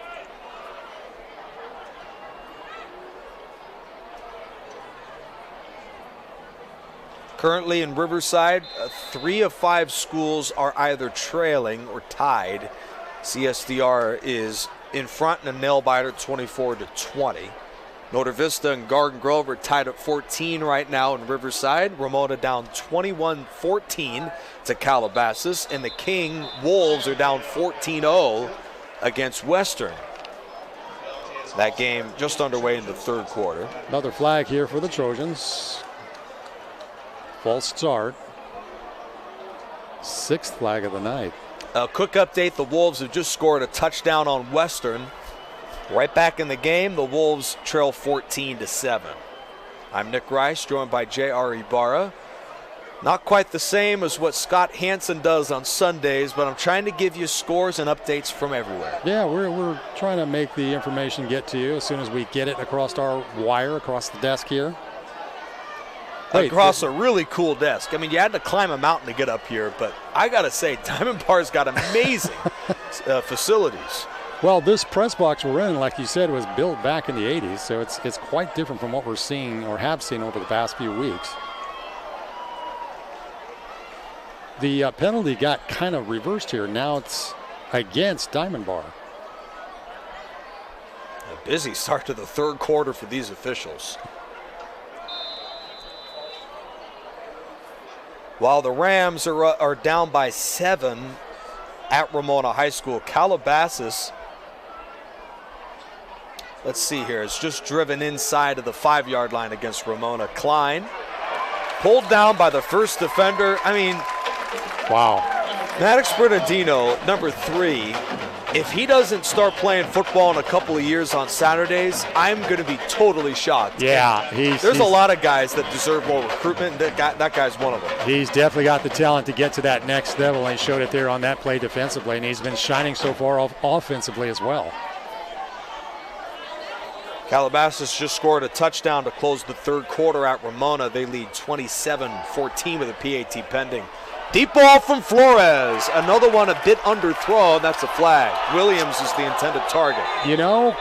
Currently in Riverside, 3 of 5 schools are either trailing or tied. CSDR is in front in a nail-biter, 24-20. Notre Vista and Garden Grove are tied at 14 right now in Riverside. Ramona down 21-14 to Calabasas. And the King Wolves are down 14-0 against Western. That game just underway in the 3rd quarter. Another flag here for the Trojans. False start. 6th flag of the night. A quick update, the Wolves have just scored a touchdown on Western. Right back in the game, the Wolves trail 14-7. I'm Nick Rice, joined by J.R. Ibarra. Not quite the same as what Scott Hansen does on Sundays, but I'm trying to give you scores and updates from everywhere. Yeah, we're trying to make the information get to you as soon as we get it across our wire, across the desk here. Across a really cool desk. I mean, you had to climb a mountain to get up here, but I got to say, Diamond Bar's got amazing facilities. Well, this press box we're in, like you said, was built back in the 80s, so it's quite different from what we're seeing or have seen over the past few weeks. The penalty got kind of reversed here. Now it's against Diamond Bar. A busy start to the 3rd quarter for these officials. While the Rams are down by 7 at Ramona High School, Calabasas, let's see here, it's just driven inside of the 5-yard line against Ramona. Klein pulled down by the first defender. I mean, wow. Maddox Bernardino, number 3, if he doesn't start playing football in a couple of years on Saturdays, I'm going to be totally shocked. Yeah. There's a lot of guys that deserve more recruitment, and that guy's one of them. He's definitely got the talent to get to that next level, and he showed it there on that play defensively, and he's been shining so far offensively as well. Calabasas just scored a touchdown to close the 3rd quarter at Ramona. They lead 27-14 with a PAT pending. Deep ball from Flores. Another one a bit underthrown. That's a flag. Williams is the intended target. You know,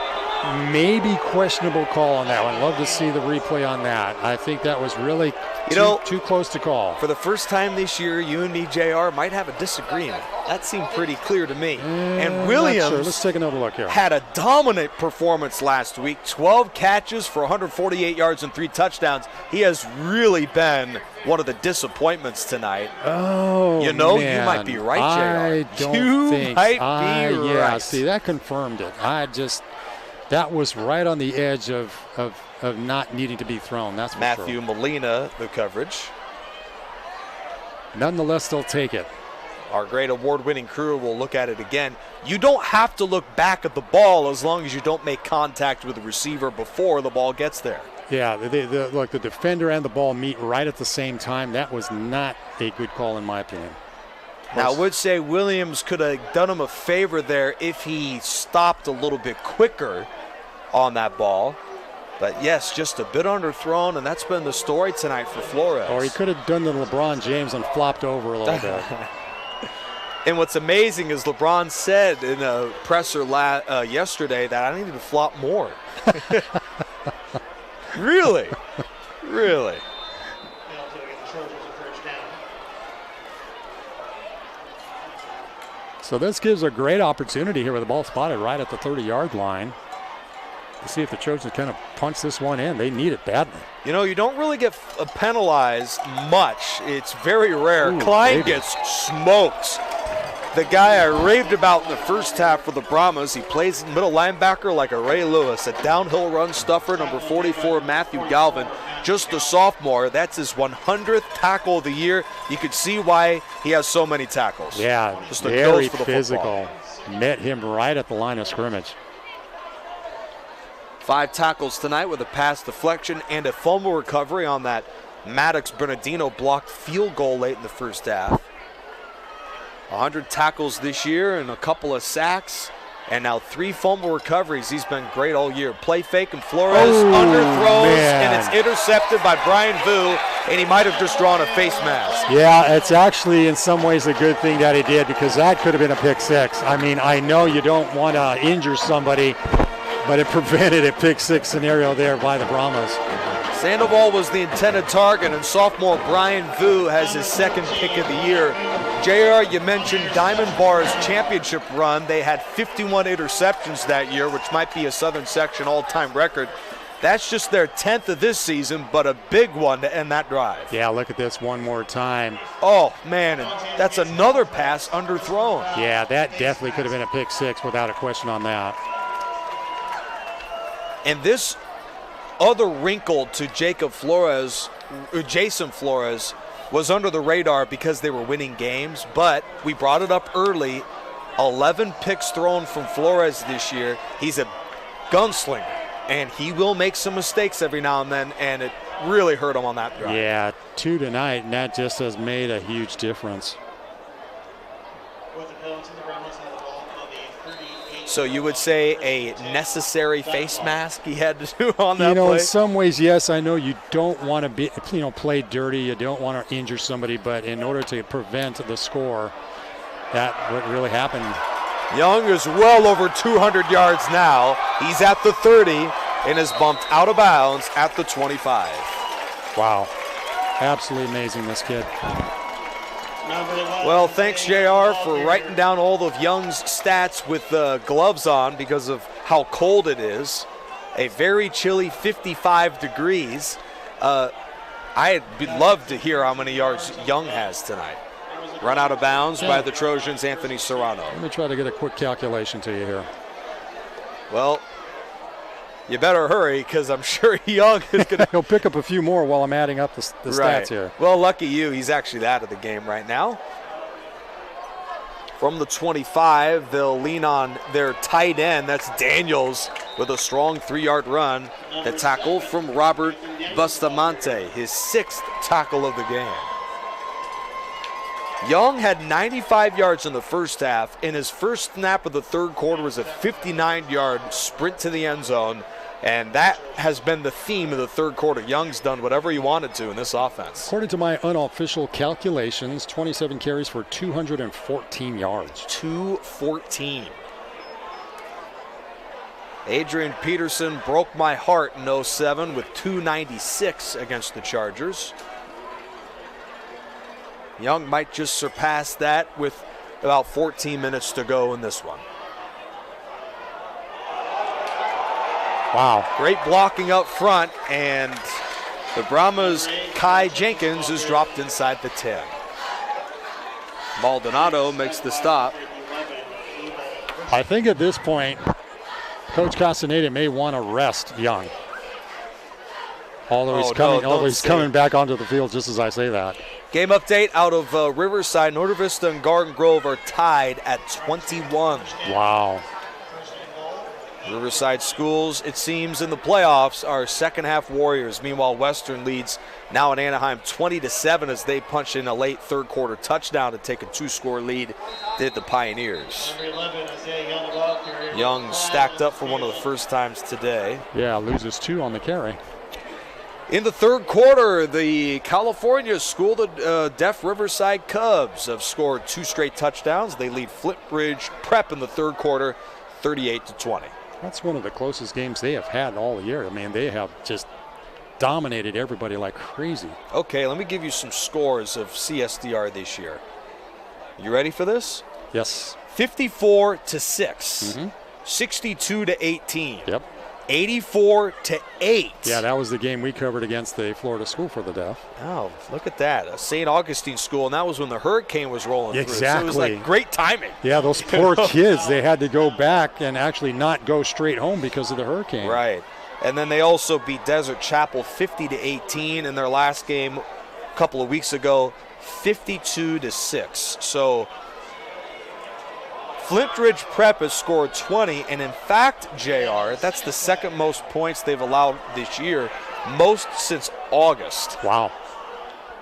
maybe questionable call on that one. Love to see the replay on that. I think that was really too close to call. For the first time this year, you and me, JR, might have a disagreement. That seemed pretty clear to me. And Williams Let's take another look here. Had a dominant performance last week. 12 catches for 148 yards and 3 touchdowns. He has really been one of the disappointments tonight. Oh, you might be right, JR. I don't think. You might be yeah, right. See, that confirmed it. That was right on the edge of not needing to be thrown. That's for Matthew sure. Molina, the coverage. Nonetheless, they'll take it. Our great award-winning crew will look at it again. You don't have to look back at the ball as long as you don't make contact with the receiver before the ball gets there. Yeah, look, the defender and the ball meet right at the same time. That was not a good call in my opinion. Now, I would say Williams could have done him a favor there if he stopped a little bit quicker on that ball. But, yes, just a bit underthrown, and that's been the story tonight for Flores. Or he could have done the LeBron James and flopped over a little bit. And what's amazing is LeBron said in a presser yesterday that I needed to flop more. Really? Really? So this gives a great opportunity here with the ball spotted right at the 30-yard line to see if the Trojans kind of punch this one in. They need it badly. You know, you don't really get penalized much. It's very rare. Ooh, Klein baby. gets smoked. The guy I raved about in the first half for the Brahmas, he plays middle linebacker like a Ray Lewis, a downhill run stuffer, number 44, Matthew Galvin, just a sophomore. That's his 100th tackle of the year. You could see why he has so many tackles. Yeah, just a very nose for the physical. football. Met him right at the line of scrimmage. 5 tackles tonight with a pass deflection and a fumble recovery on that Maddox-Bernardino blocked field goal late in the first half. 100 tackles this year and a couple of sacks, and now 3 fumble recoveries. He's been great all year. Play fake, and Flores underthrows, and it's intercepted by Brian Vu, and he might have just drawn a face mask. Yeah, it's actually in some ways a good thing that he did, because that could have been a pick 6. I mean, I know you don't want to injure somebody, but it prevented a pick 6 scenario there by the Brahmas. Sandoval was the intended target, and sophomore Brian Vu has his 2nd pick of the year. JR, you mentioned Diamond Bar's championship run. They had 51 interceptions that year, which might be a Southern Section all-time record. That's just their 10th of this season, but a big one to end that drive. Yeah, look at this one more time. Oh, man, and that's another pass underthrown. Yeah, that definitely could have been a pick 6 without a question on that. And this other wrinkle to Jason Flores was under the radar because they were winning games, but we brought it up early. 11 picks thrown from Flores this year. He's a gunslinger, and he will make some mistakes every now and then, and it really hurt him on that drive. Yeah, 2 tonight, and that just has made a huge difference. So you would say a necessary face mask he had to do on that You know, play? in some ways, yes. I know you don't want to be, play dirty. You don't want to injure somebody, but in order to prevent the score, that what really happened. Young is well over 200 yards now. He's at the 30 and is bumped out of bounds at the 25. Wow. Absolutely amazing, this kid. Well, thanks, JR, for writing down all of Young's stats with gloves on because of how cold it is. A very chilly 55 degrees. I'd love to hear how many yards Young has tonight. Run out of bounds by the Trojans, Anthony Serrano. Let me try to get a quick calculation to you here. Well, you better hurry because I'm sure Young is going to. He'll pick up a few more while I'm adding up the stats here. Well, lucky you. He's actually out of the game right now. From the 25, they'll lean on their tight end. That's Daniels with a strong 3-yard run. The tackle from Robert Bustamante, his 6th tackle of the game. Young had 95 yards in the first half. In his first snap of the third quarter was a 59-yard sprint to the end zone. And that has been the theme of the third quarter. Young's done whatever he wanted to in this offense. According to my unofficial calculations, 27 carries for 214 yards. 214. Adrian Peterson broke my heart in 07 with 296 against the Chargers. Young might just surpass that with about 14 minutes to go in this one. Wow. Great blocking up front, and the Brahmas' Kai Jenkins is dropped inside the 10. Maldonado makes the stop. I think at this point, Coach Castaneda may want to rest Young. Although he's coming back onto the field just as I say that. Game update out of Riverside. Norter Vista and Garden Grove are tied at 21. Wow. Riverside schools, it seems, in the playoffs are second-half warriors. Meanwhile, Western leads now in Anaheim 20-7 as they punch in a late third-quarter touchdown to take a 2-score lead. Did the Pioneers. Young stacked up for one of the first times today. Yeah, loses 2 on the carry. In the third quarter, the California School, the Deaf Riverside Cubs, have scored 2 straight touchdowns. They lead Flintbridge Prep in the third quarter, 38-20. That's one of the closest games they have had all year. I mean, they have just dominated everybody like crazy. Okay, let me give you some scores of CSDR this year. You ready for this? Yes. 54-6, 62-18. Yep. 84-8. Yeah, that was the game we covered against the Florida School for the Deaf. Oh, look at that. A St. Augustine school, and that was when the hurricane was rolling Exactly. through. So it was like great timing. Yeah, those poor kids, they had to go back and actually not go straight home because of the hurricane. Right. And then they also beat Desert Chapel 50-18 in their last game a couple of weeks ago, 52-6. So Flintridge Prep has scored 20, and in fact, JR, that's the second most points they've allowed this year, most since August. Wow.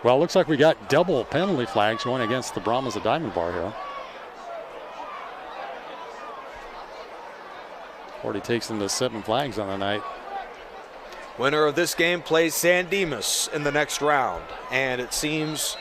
Well, it looks like we got double penalty flags going against the Brahmas of Diamond Bar here. Already takes them to 7 flags on the night. Winner of this game plays San Dimas in the next round, and it seems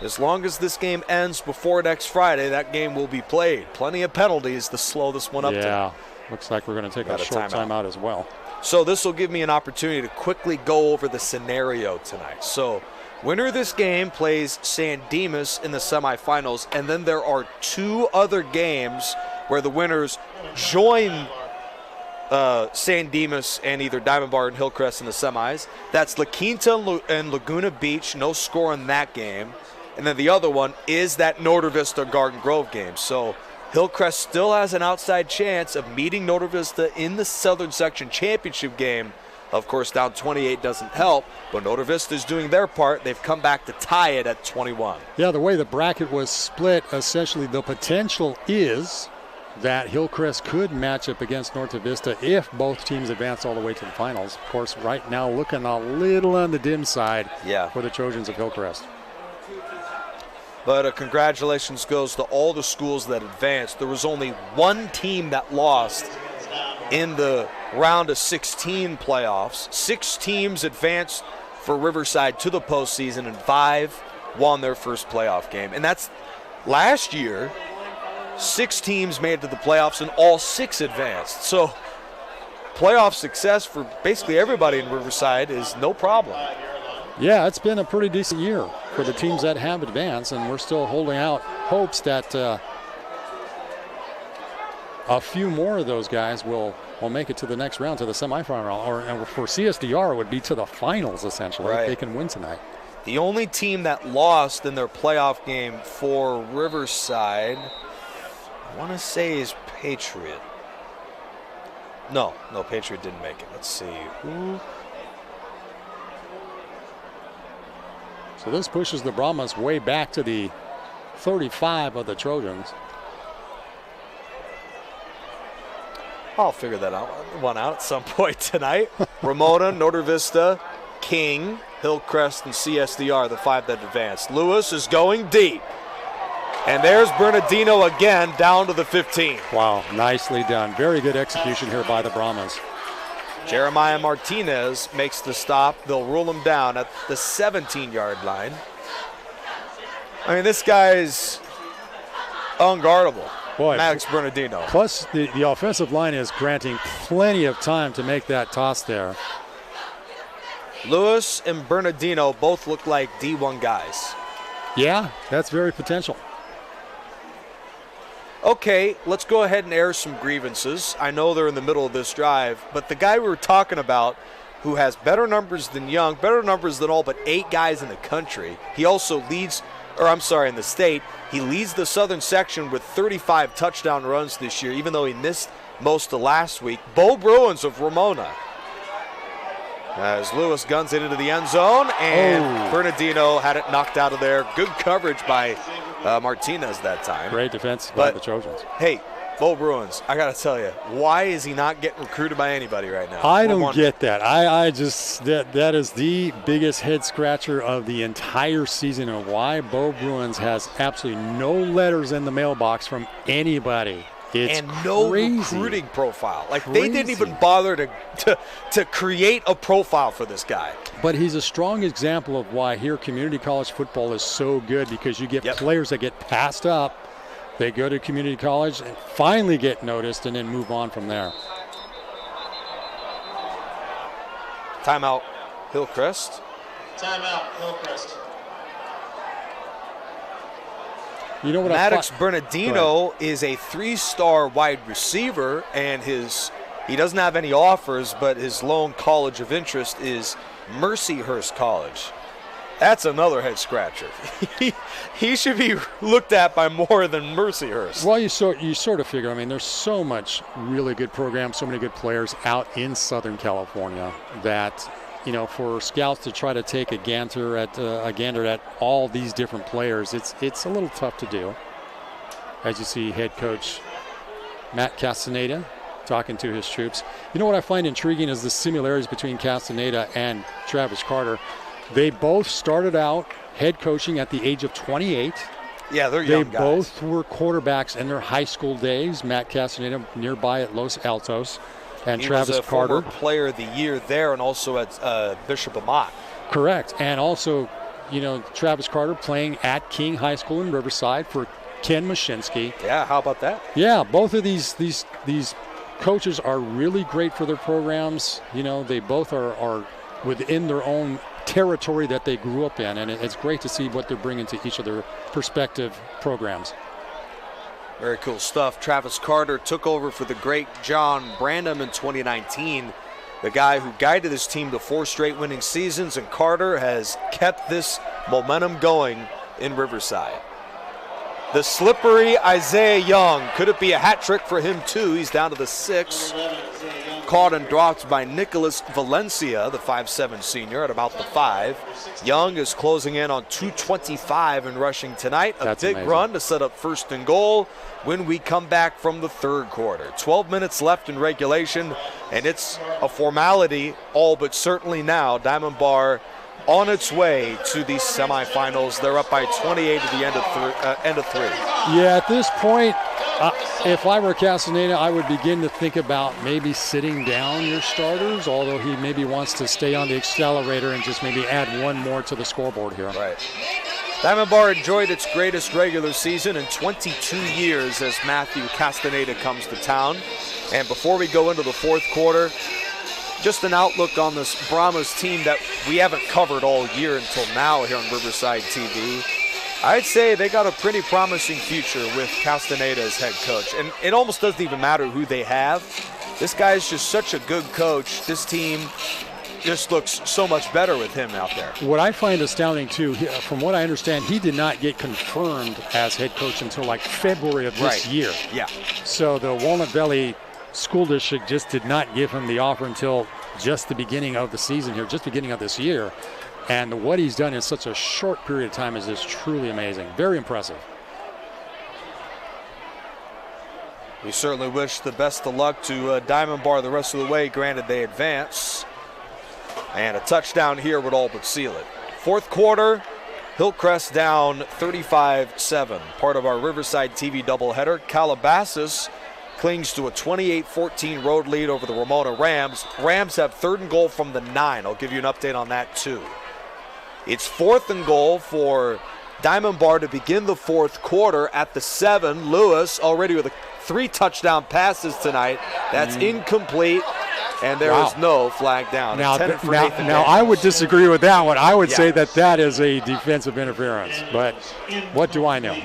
as long as this game ends before next Friday, that game will be played. Plenty of penalties to slow this one up. Yeah, looks like we're going to take a short timeout as well. So this will give me an opportunity to quickly go over the scenario tonight. So winner of this game plays San Dimas in the semifinals, and then there are 2 other games where the winners join San Dimas and either Diamond Bar and Hillcrest in the semis. That's La Quinta and Laguna Beach, no score in that game. And then the other one is that Norter Vista Garden Grove game. So Hillcrest still has an outside chance of meeting Norter Vista in the Southern Section Championship game. Of course, down 28 doesn't help, but Norter Vista is doing their part. They've come back to tie it at 21. Yeah, the way the bracket was split, essentially the potential is that Hillcrest could match up against Norte Vista if both teams advance all the way to the finals. Of course, right now looking a little on the dim side for the Trojans of Hillcrest. But congratulations goes to all the schools that advanced. There was only one team that lost in the round of 16 playoffs. 6 teams advanced for Riverside to the postseason, and 5 won their first playoff game. And that's last year. 6 teams made it to the playoffs, and all 6 advanced. So playoff success for basically everybody in Riverside is no problem. Yeah, it's been a pretty decent year for the teams that have advanced, and we're still holding out hopes that a few more of those guys will make it to the next round, to the semifinal, or for CSDR it would be to the finals, essentially, if they can win tonight. The only team that lost in their playoff game for Riverside, I want to say, is Patriot. No, Patriot didn't make it. Let's see. Who? So this pushes the Brahmas way back to the 35 of the Trojans. I'll figure that one out at some point tonight. Ramona, Norter Vista, King, Hillcrest, and CSDR, the 5 that advanced. Lewis is going deep. And there's Bernardino again, down to the 15. Wow, nicely done. Very good execution here by the Brahmas. Jeremiah Martinez makes the stop. They'll rule him down at the 17-yard line. I mean, this guy's unguardable. Boy, Max Bernardino. Plus, the offensive line is granting plenty of time to make that toss there. Lewis and Bernardino both look like D1 guys. Yeah, that's very potential. Okay, let's go ahead and air some grievances. I know they're in the middle of this drive, but the guy we were talking about who has better numbers than Young, better numbers than all but 8 guys in the country, he also leads, in the state, he leads the Southern Section with 35 touchdown runs this year, even though he missed most of last week. Bo Bruins of Ramona. As Lewis guns it into the end zone, and Bernardino had it knocked out of there. Good coverage by Martinez that time. Great defense by the Trojans. Hey, Bo Bruins, I got to tell you, why is he not getting recruited by anybody right now? I don't get that. I just, that is the biggest head scratcher of the entire season, and why Bo Bruins has absolutely no letters in the mailbox from anybody. It's and no crazy. Recruiting profile. Like, they didn't even bother to create a profile for this guy. But he's a strong example of why here community college football is so good, because you get players that get passed up. They go to community college and finally get noticed and then move on from there. Timeout, Hillcrest. Timeout, Hillcrest. You know what? Maddox Bernardino is a 3-star wide receiver, and he doesn't have any offers, but his lone college of interest is Mercyhurst College. That's another head scratcher. He should be looked at by more than Mercyhurst. Well, you sort of figure. I mean, there's so much really good programs, so many good players out in Southern California that, you know, for scouts to try to take a gander at all these different players, it's a little tough to do. As you see, head coach Matt Castaneda talking to his troops. You know what I find intriguing is the similarities between Castaneda and Travis Carter. They both started out head coaching at the age of 28. Yeah, they're young guys. They both were quarterbacks in their high school days. Matt Castaneda nearby at Los Altos, and Travis Carter. He was a former player of the year there, and also at Bishop Amat. Correct, and also, you know, Travis Carter playing at King High School in Riverside for Ken Mashinsky. Yeah, how about that? Yeah, both of these coaches are really great for their programs. You know, they both are within their own territory that they grew up in, and it's great to see what they're bringing to each of their respective programs. Very cool stuff. Travis Carter took over for the great John Brandom in 2019, the guy who guided his team to 4 straight winning seasons, and Carter has kept this momentum going in Riverside. The slippery Isaiah Young. Could it be a hat trick for him too? He's down to the 6. Caught and dropped by Nicholas Valencia, the 5'7 senior, at about the 5. Young is closing in on 225 in rushing tonight. A big run to set up 1st and goal when we come back from the 3rd quarter. 12 minutes left in regulation, and it's a formality, all but certainly now. Diamond Bar on its way to the semifinals. They're up by 28 at the end of 3. Yeah, at this point, if I were Castaneda, I would begin to think about maybe sitting down your starters, although he maybe wants to stay on the accelerator and just maybe add one more to the scoreboard here. Right. Diamond Bar enjoyed its greatest regular season in 22 years as Matthew Castaneda comes to town. And before we go into the 4th quarter, just an outlook on this Brahmas team that we haven't covered all year until now here on Riverside TV. I'd say they got a pretty promising future with Castaneda as head coach. And it almost doesn't even matter who they have. This guy's just such a good coach. This team just looks so much better with him out there. What I find astounding, too, from what I understand, he did not get confirmed as head coach until like February of this year. Yeah. So the Walnut Valley School District just did not give him the offer until just the beginning of the season here, just beginning of this year. And what he's done in such a short period of time is just truly amazing. Very impressive. We certainly wish the best of luck to Diamond Bar the rest of the way, granted they advance. And a touchdown here would all but seal it. 4th quarter, Hillcrest down 35-7. Part of our Riverside TV doubleheader. Calabasas clings to a 28-14 road lead over the Ramona Rams. Rams have 3rd and goal from the 9. I'll give you an update on that too. It's 4th and goal for Diamond Bar to begin the 4th quarter at the 7. Lewis already with 3 touchdown passes tonight. That's incomplete, and there is no flag down. Now I would disagree with that one. I would say that is a defensive interference, but what do I know?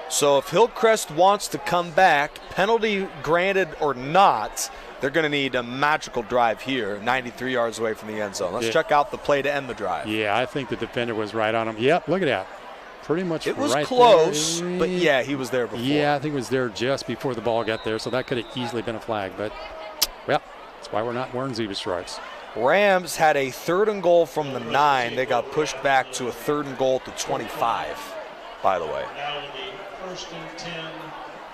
So if Hillcrest wants to come back, penalty granted or not, they're going to need a magical drive here, 93 yards away from the end zone. Let's check out the play to end the drive. Yeah, I think the defender was right on him. Yep, look at that. Pretty much it was right close, there. But yeah, he was there before. Yeah, I think it was there just before the ball got there, so that could have easily been a flag. But, well, that's why we're not wearing zebra stripes. Rams had a 3rd and goal from the 9. They got pushed back to a 3rd and goal at the 25. by the way. Now in the 1st and 10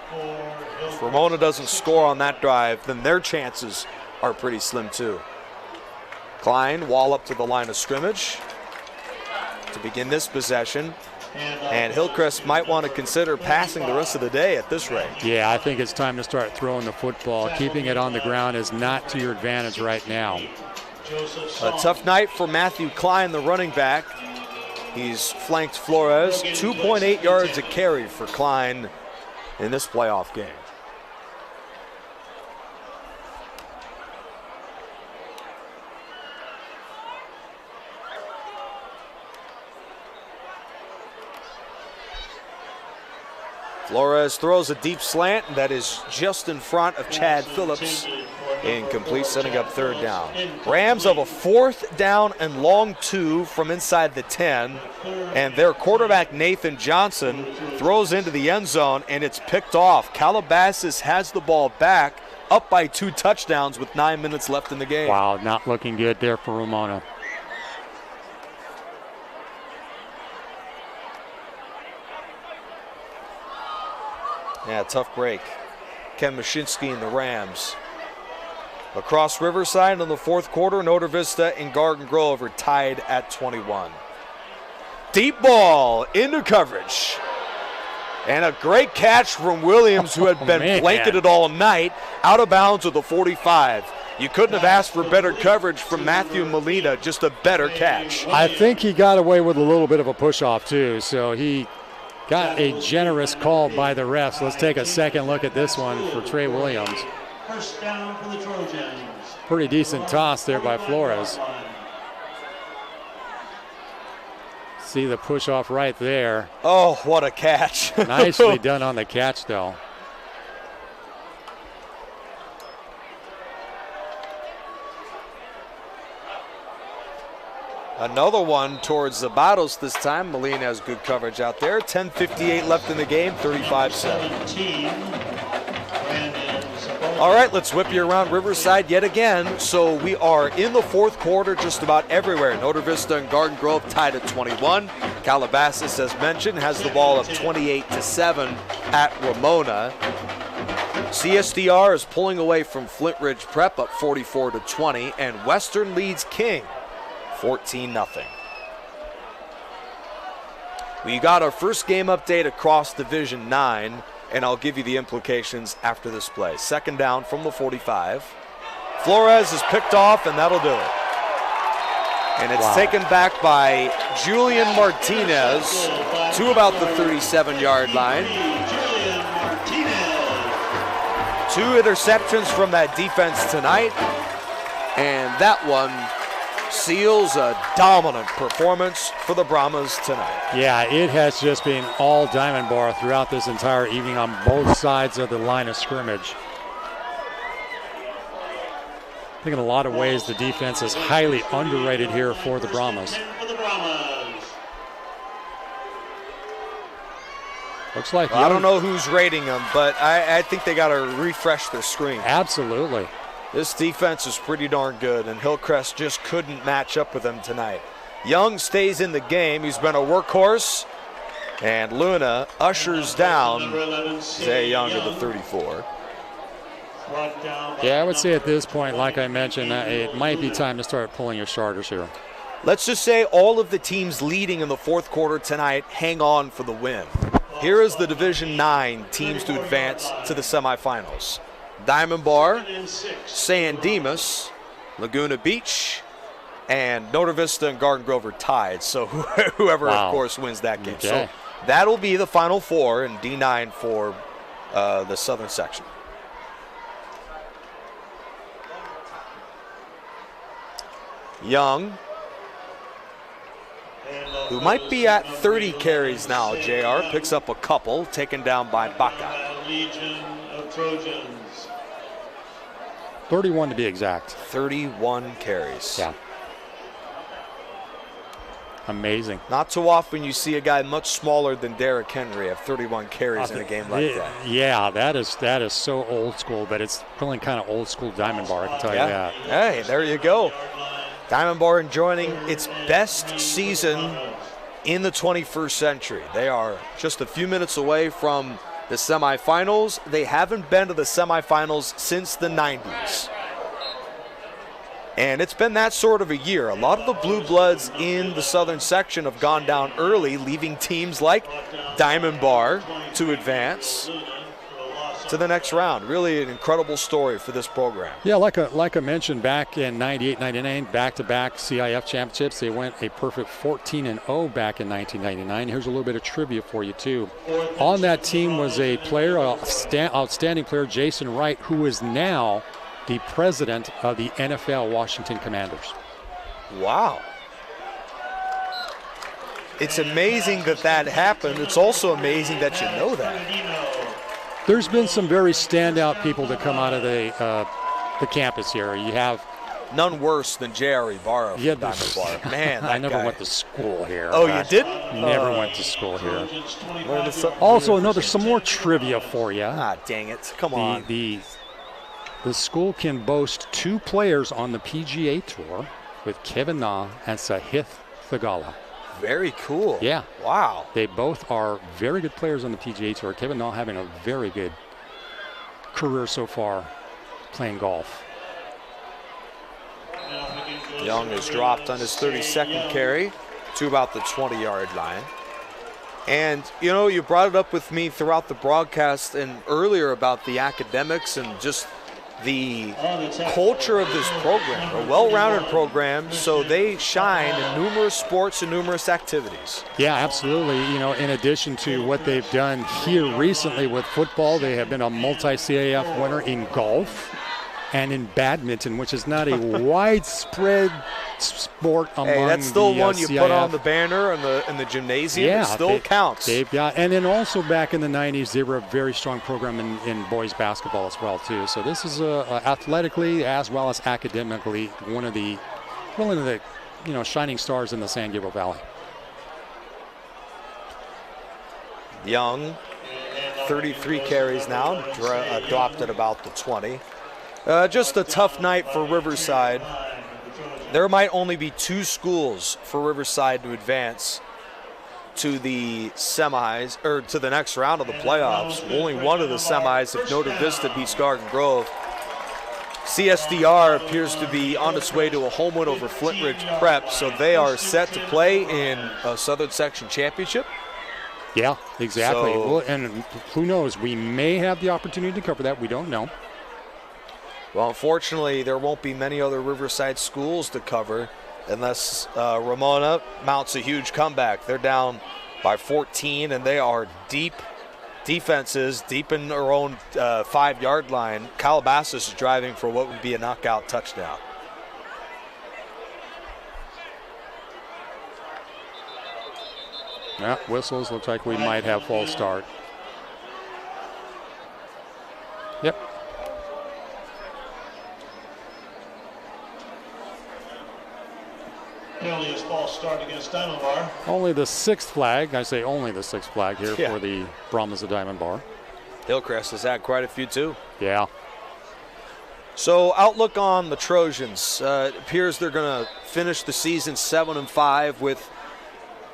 for Hillcrest. If Ramona doesn't score on that drive, then their chances are pretty slim too. Klein, wall up to the line of scrimmage to begin this possession. And Hillcrest might want to consider passing the rest of the day at this rate. Yeah, I think it's time to start throwing the football. Keeping it on the ground is not to your advantage right now. A tough night for Matthew Klein, the running back. He's flanked Flores. 2.8 yards a carry for Klein in this playoff game. Flores throws a deep slant that is just in front of Chad Phillips. Incomplete, setting up 3rd down. Rams have a 4th down and long 2 from inside the 10. And their quarterback, Nathan Johnson, throws into the end zone, and it's picked off. Calabasas has the ball back, up by 2 touchdowns with 9 minutes left in the game. Wow, not looking good there for Ramona. Yeah, tough break. Ken Mashinsky and the Rams. Across Riverside in the 4th quarter, Notre Vista and Garden Grove are tied at 21. Deep ball into coverage. And a great catch from Williams, who had been blanketed all night, out of bounds at the 45. You couldn't have asked for better coverage from Matthew Molina, just a better catch. I think he got away with a little bit of a push-off too, so he got a generous call by the refs. Let's take a second look at this one for Trey Williams. 1st down for the Trojans. Pretty decent toss there by Flores. See the push off right there. Oh, what a catch. Nicely done on the catch, though. Another one towards the bottles this time. Molina has good coverage out there. 10:58 left in the game, 35-7. All right, let's whip you around Riverside yet again. So we are in the 4th quarter just about everywhere. Notre Vista and Garden Grove tied at 21. Calabasas, as mentioned, has the ball up 28-7 at Ramona. CSDR is pulling away from Flint Ridge Prep up 44-20, and Western leads King 14-0. We got our first game update across Division 9, and I'll give you the implications after this play. 2nd down from the 45. Flores is picked off, and that'll do it. And it's taken back by Julian Martinez to about the 37-yard line. 2 interceptions from that defense tonight, and that one seals a dominant performance for the Brahmas tonight. Yeah, it has just been all diamond bar throughout this entire evening on both sides of the line of scrimmage. I think in a lot of ways the defense is highly underrated here for the Brahmas. Looks like I don't know who's rating them, but I think they got to refresh their screen. Absolutely. This defense is pretty darn good, and Hillcrest just couldn't match up with them tonight. Young stays in the game. He's been a workhorse, and Luna ushers down Zay Young to the 34. Yeah, I would say at this point, like I mentioned, it might be time to start pulling your starters here. Let's just say all of the teams leading in the 4th quarter tonight hang on for the win. Here is the Division 9 teams to advance to the semifinals. Diamond Bar, San Dimas, Laguna Beach, and Notre Vista and Garden Grove are tied. So whoever, of course, wins that game. Okay. So that'll be the Final 4 in D9 for the southern section. Young, who might be at 30 carries now, JR, picks up a couple, taken down by Baca. Legion of Trojans. 31 to be exact. 31 carries. Yeah. Amazing. Not too often you see a guy much smaller than Derrick Henry have 31 carries in a game like that. Yeah, that is so old school, but it's feeling kind of old school Diamond Bar, I can tell you that. Hey, there you go. Diamond Bar enjoying its best season in the 21st century. They are just a few minutes away from the semifinals. They haven't been to the semifinals since the 90s. And it's been that sort of a year. A lot of the Blue Bloods in the southern section have gone down early, leaving teams like Diamond Bar to advance to the next round. Really an incredible story for this program. Yeah, like I mentioned, back in 98, 99, back-to-back CIF championships, they went a perfect 14-0 back in 1999. Here's a little bit of trivia for you, too. On that team was a player, outstanding player, Jason Wright, who is now the president of the NFL Washington Commanders. Wow. It's amazing that that happened. It's also amazing that you know that. There's been some very standout people that come out of the campus here. You have none worse than J.R. Ibarra from Diamond Bar. Man, that I never guy. went to school here. Oh, you didn't? Never went to school here. Also, some more trivia for you. Ah, dang it. Come on. The school can boast 2 players on the PGA Tour with Kevin Na and Sahith Theegala. Very cool. Yeah. Wow. They both are very good players on the PGA Tour. Kevin Na having a very good career so far playing golf. Young has dropped on his 32nd carry to about the 20-yard line. And, you know, you brought it up with me throughout the broadcast and earlier about the academics and just the culture of this program, a well-rounded program, so they shine in numerous sports and numerous activities. Yeah, absolutely. You know, in addition to what they've done here recently with football, they have been a multi-CIF winner in golf and in badminton, which is not a widespread sport among Hey, that's still the, one you CIF. put on the banner in the gymnasium. Yeah, it still counts. They've got, and then also back in the 90s, they were a very strong program in boys basketball as well too. So this is athletically as well as academically one of the shining stars in the San Gabriel Valley. Young, 33 carries now, dropped at about the 20. Just a tough night for Riverside. There might only be 2 schools for Riverside to advance to the semis, or to the next round of the playoffs. Only one of the semis if Notre Vista beats Garden Grove. CSDR appears to be on its way to a home win over Flint Ridge Prep, so they are set to play in a Southern Section Championship. Yeah, exactly. So, well, and who knows? We may have the opportunity to cover that. We don't know. Well, unfortunately, there won't be many other Riverside schools to cover unless Ramona mounts a huge comeback. They're down by 14, and they are deep defenses, deep in their own 5-yard line. Calabasas is driving for what would be a knockout touchdown. Yeah, whistles. Looks like we might have false start. Yep. Penalty is false start against Diamond Bar. Only the 6th flag. I say only the 6th flag here for the Brahmas of Diamond Bar. Hillcrest has had quite a few too. Yeah. So outlook on the Trojans. It appears they're going to finish the season 7-5 with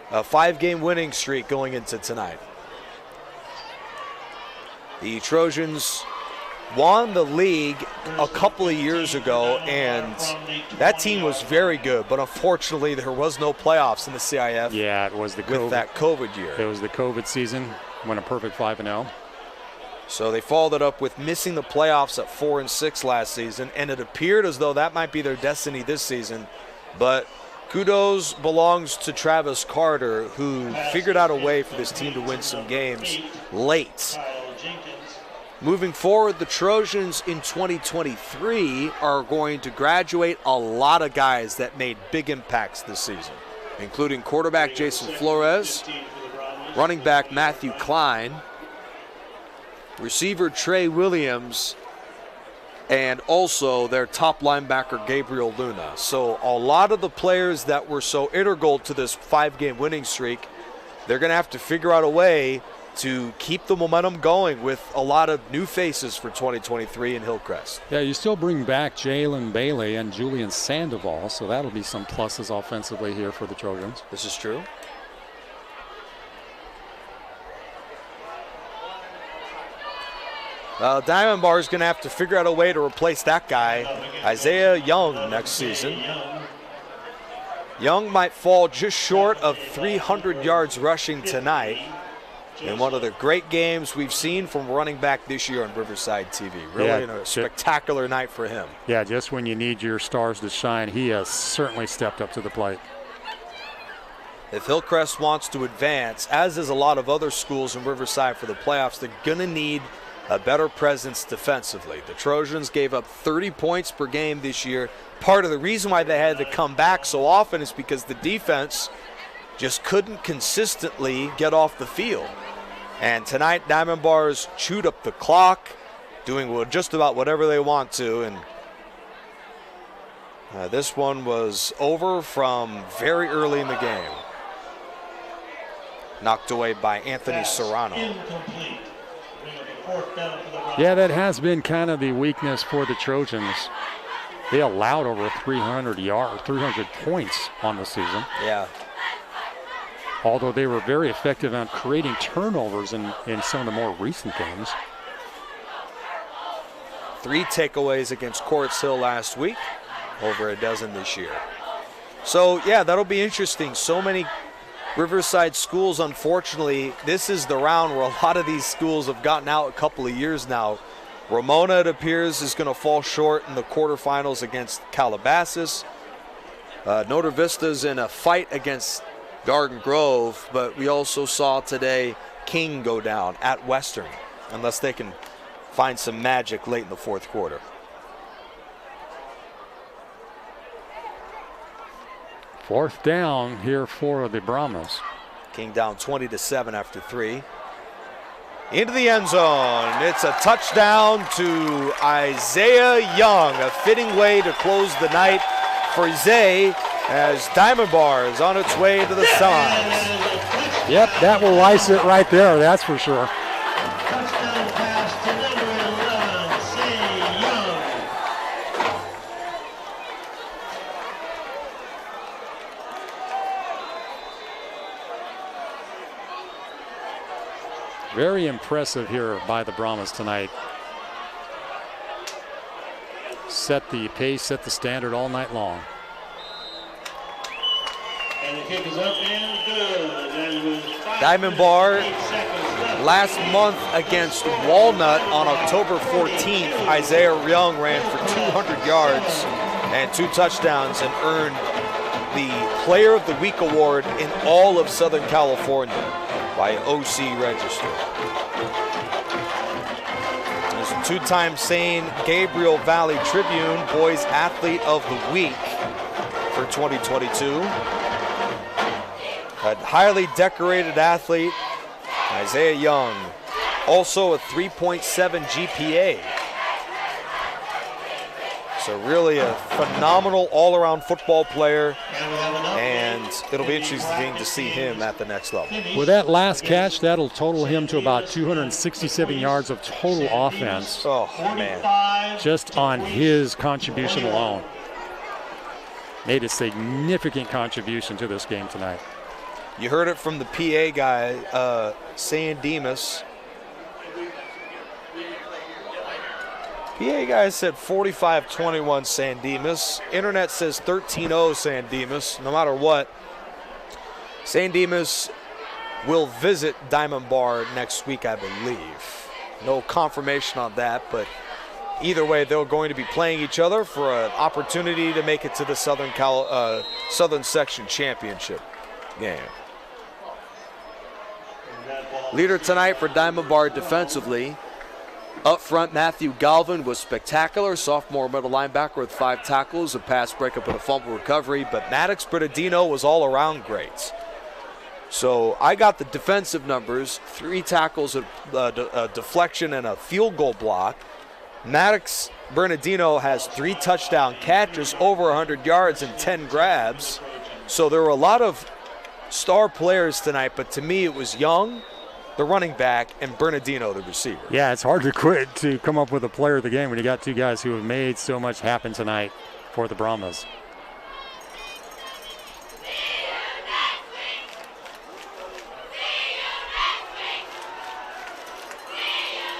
a 5-game winning streak going into tonight. The Trojans won the league a couple of years ago, and that team was very good, but unfortunately there was no playoffs in the CIF. Yeah, it was with that COVID year. It was the COVID season, went a perfect 5-0. So they followed it up with missing the playoffs at 4-6 last season, and it appeared as though that might be their destiny this season. But kudos belongs to Travis Carter, who figured out a way for this team to win some games late. Moving forward, the Trojans in 2023 are going to graduate a lot of guys that made big impacts this season, including quarterback Jason Flores, running back Matthew Klein, receiver Trey Williams, and also their top linebacker Gabriel Luna. So a lot of the players that were so integral to this 5-game winning streak, they're going to have to figure out a way to keep the momentum going with a lot of new faces for 2023 in Hillcrest. Yeah, you still bring back Jalen Bailey and Julian Sandoval, so that'll be some pluses offensively here for the Trojans. This is true. Diamond Bar is going to have to figure out a way to replace that guy, Isaiah Young, next season. Young might fall just short of 300 yards rushing tonight in one of the great games we've seen from running back this year on Riverside TV. Really a spectacular night for him. Yeah, just when you need your stars to shine, he has certainly stepped up to the plate. If Hillcrest wants to advance, as is a lot of other schools in Riverside for the playoffs, they're going to need a better presence defensively. The Trojans gave up 30 points per game this year. Part of the reason why they had to come back so often is because the defense just couldn't consistently get off the field. And tonight, Diamond Bars chewed up the clock, doing just about whatever they want to. And this one was over from very early in the game. Knocked away by Anthony Serrano. Yeah, that has been kind of the weakness for the Trojans. They allowed over 300 points on the season. Yeah. Although they were very effective on creating turnovers in some of the more recent games. 3 takeaways against Quartz Hill last week, over a dozen this year. So, yeah, that'll be interesting. So many Riverside schools, unfortunately, this is the round where a lot of these schools have gotten out a couple of years now. Ramona, it appears, is going to fall short in the quarterfinals against Calabasas. Notre Vista's in a fight against Garden Grove, but we also saw today King go down at Western, unless they can find some magic late in the fourth quarter. Fourth down here for the Brahmas. King down 20-7 after 3. Into the end zone. It's a touchdown to Isaiah Young. A fitting way to close the night for Zay as Diamond Bar is on its way to the semis. Yep, that will ice it right there, that's for sure. Very impressive here by the Brahmas tonight. Set the pace, set the standard all night long. And the kick is up and good. Diamond Bar last month against Walnut on October 14th, Isaiah Young ran for 200 yards and 2 touchdowns and earned the Player of the Week award in all of Southern California by OC Register. There's a 2-time St. Gabriel Valley Tribune Boys Athlete of the Week for 2022. A highly decorated athlete, Isaiah Young. Also a 3.7 GPA. So really a phenomenal all-around football player, and it'll be interesting to see him at the next level. With that last catch, that'll total him to about 267 yards of total offense. Oh, man. Just on his contribution alone. Made a significant contribution to this game tonight. You heard it from the PA guy, San Dimas. PA guy said 45-21 San Dimas. Internet says 13-0 San Dimas. No matter what, San Dimas will visit Diamond Bar next week, I believe. No confirmation on that, but either way, they're going to be playing each other for an opportunity to make it to the Southern Section Championship game. Leader tonight for Diamond Bar defensively. Up front, Matthew Galvin was spectacular. Sophomore middle linebacker with 5 tackles, a pass breakup, and a fumble recovery. But Maddox Bernardino was all around great. So I got the defensive numbers: 3 tackles, a deflection, and a field goal block. Maddox Bernardino has 3 touchdown catches, over 100 yards, and 10 grabs. So there were a lot of star players tonight, but to me it was Young, the running back, and Bernardino, the receiver. Yeah, it's hard to come up with a player of the game when you got 2 guys who have made so much happen tonight for the Brahmas.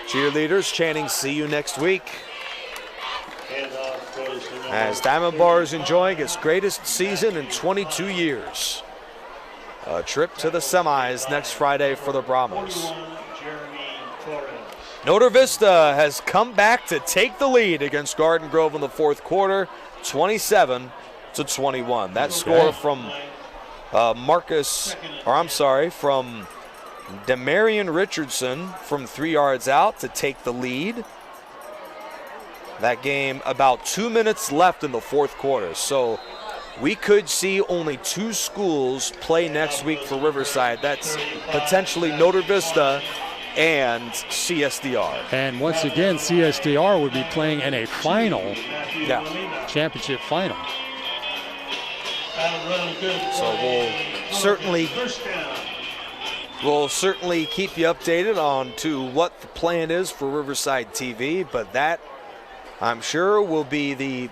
Cheerleaders chanting, "See you next week." As Diamond Bar is enjoying its greatest season in 22 years. A trip to the semis next Friday for the Brahmas. Notre Vista has come back to take the lead against Garden Grove in the fourth quarter, 27-21. That score from from Demarion Richardson from 3 yards out to take the lead. That game about 2 minutes left in the fourth quarter. So we could see only 2 schools play next week for Riverside. That's potentially Notre Vista and CSDR. And once again, CSDR would be playing in a final, championship final. So we'll certainly keep you updated on to what the plan is for Riverside TV, but that, I'm sure, will be the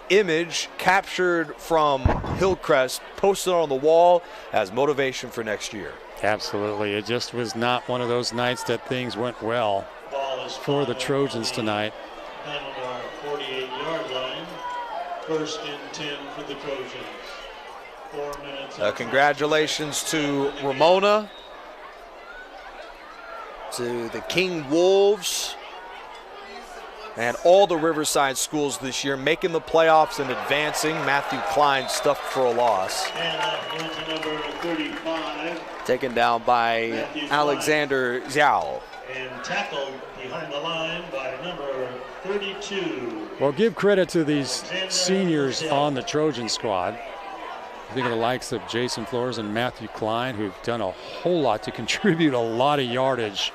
image captured from Hillcrest, posted on the wall as motivation for next year. Absolutely. It just was not one of those nights that things went well for the Trojans tonight. 48-yard line. First and 10 for the Trojans. 4 minutes. Congratulations to Ramona, to the King Wolves, and all the Riverside schools this year making the playoffs and advancing. Matthew Klein stuffed for a loss. And that went to number 35. Taken down by Matthew Alexander Zhao. And tackled behind the line by number 32. Well, give credit to these seniors on the Trojan squad. I think of the likes of Jason Flores and Matthew Klein, who've done a whole lot to contribute a lot of yardage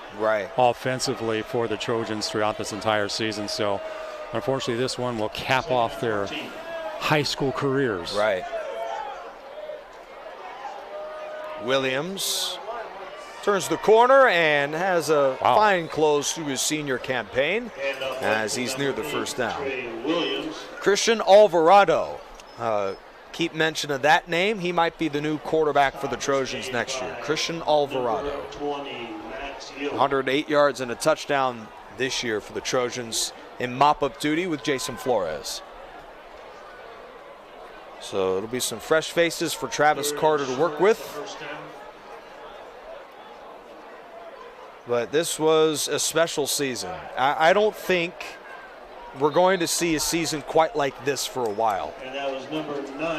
offensively for the Trojans throughout this entire season. So, unfortunately, this one will cap off their high school careers. Right. Williams turns the corner and has a fine close to his senior campaign as he's near the first down. Christian Alvarado. Keep mention of that name. He might be the new quarterback for the Trojans next year. Christian Alvarado. 108 yards and a touchdown this year for the Trojans in mop-up duty with Jason Flores. So it'll be some fresh faces for Travis Carter to work with. But this was a special season. I don't think we're going to see a season quite like this for a while.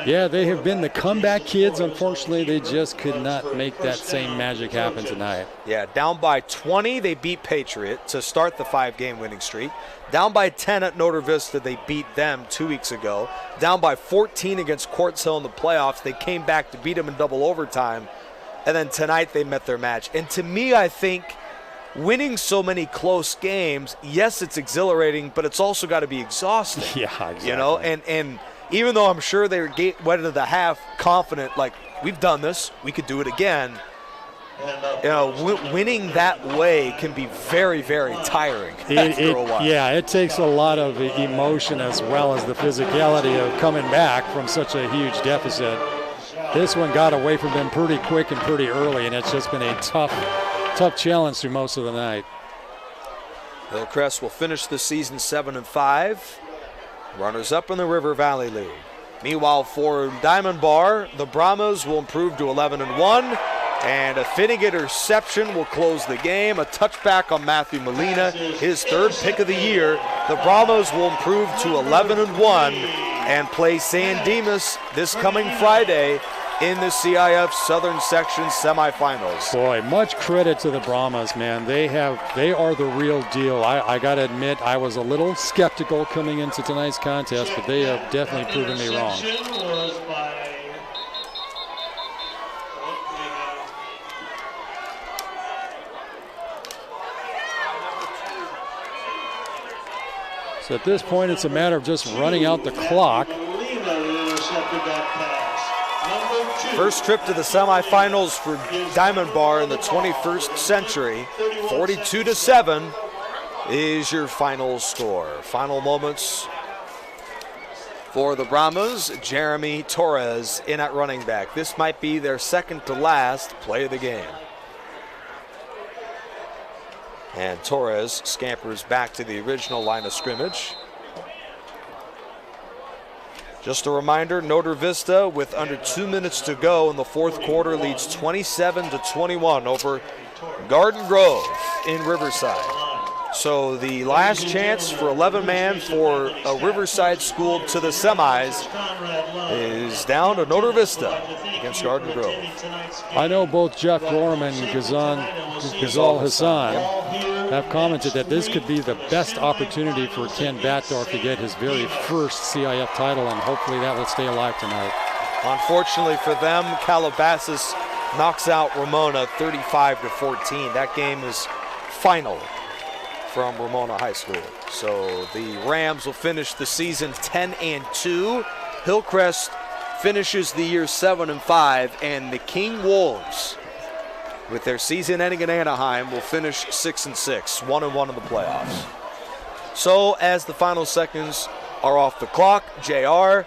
Yeah, they have been the comeback kids. Unfortunately, they just could not make that same magic happen tonight. Yeah, down by 20, they beat Patriot to start the 5-game winning streak. Down by 10 at Notre Vista, they beat them 2 weeks ago. Down by 14 against Quartz Hill in the playoffs, they came back to beat them in double overtime. And then tonight they met their match. And to me, I think winning so many close games, yes, it's exhilarating, but it's also got to be exhausting. Yeah, exactly. You know, and even though I'm sure they went into the half confident, like, we've done this, we could do it again. You know, winning that way can be very, very tiring after a while. Yeah, it takes a lot of emotion as well as the physicality of coming back from such a huge deficit. This one got away from them pretty quick and pretty early, and it's just been a tough challenge through most of the night. Hillcrest will finish the season 7-5. Runners up in the River Valley League. Meanwhile, for Diamond Bar, the Brahmas will improve to 11-1. And a fitting interception will close the game. A touchback on Matthew Molina, his 3rd pick of the year. The Brahmas will improve to 11-1 and play San Dimas this coming Friday in the CIF Southern Section semifinals. Boy, much credit to the Brahmas, man. They are the real deal. I got to admit, I was a little skeptical coming into tonight's contest, but they have definitely proven me wrong. So at this point, it's a matter of just running out the clock. First trip to the semifinals for Diamond Bar in the 21st century. 42-7 is your final score. Final moments for the Brahmas. Jeremy Torres in at running back. This might be their second to last play of the game. And Torres scampers back to the original line of scrimmage. Just a reminder, Notre Vista, with under 2 minutes to go in the fourth quarter, leads 27-21 over Garden Grove in Riverside. So the last chance for 11-man for a Riverside school to the semis is down to Notre Vista against Garden Grove. I know both Jeff Gorham and Ghazal Hassan have commented that this could be the best opportunity for Ken Batdorf to get his very first CIF title, and hopefully that will stay alive tonight. Unfortunately for them, Calabasas knocks out Ramona 35-14. That game is final from Ramona High School. So the Rams will finish the season 10-2. Hillcrest finishes the year 7-5, and the King Wolves, with their season ending in Anaheim, will finish 6-6, 1-1 in the playoffs. So as the final seconds are off the clock, JR,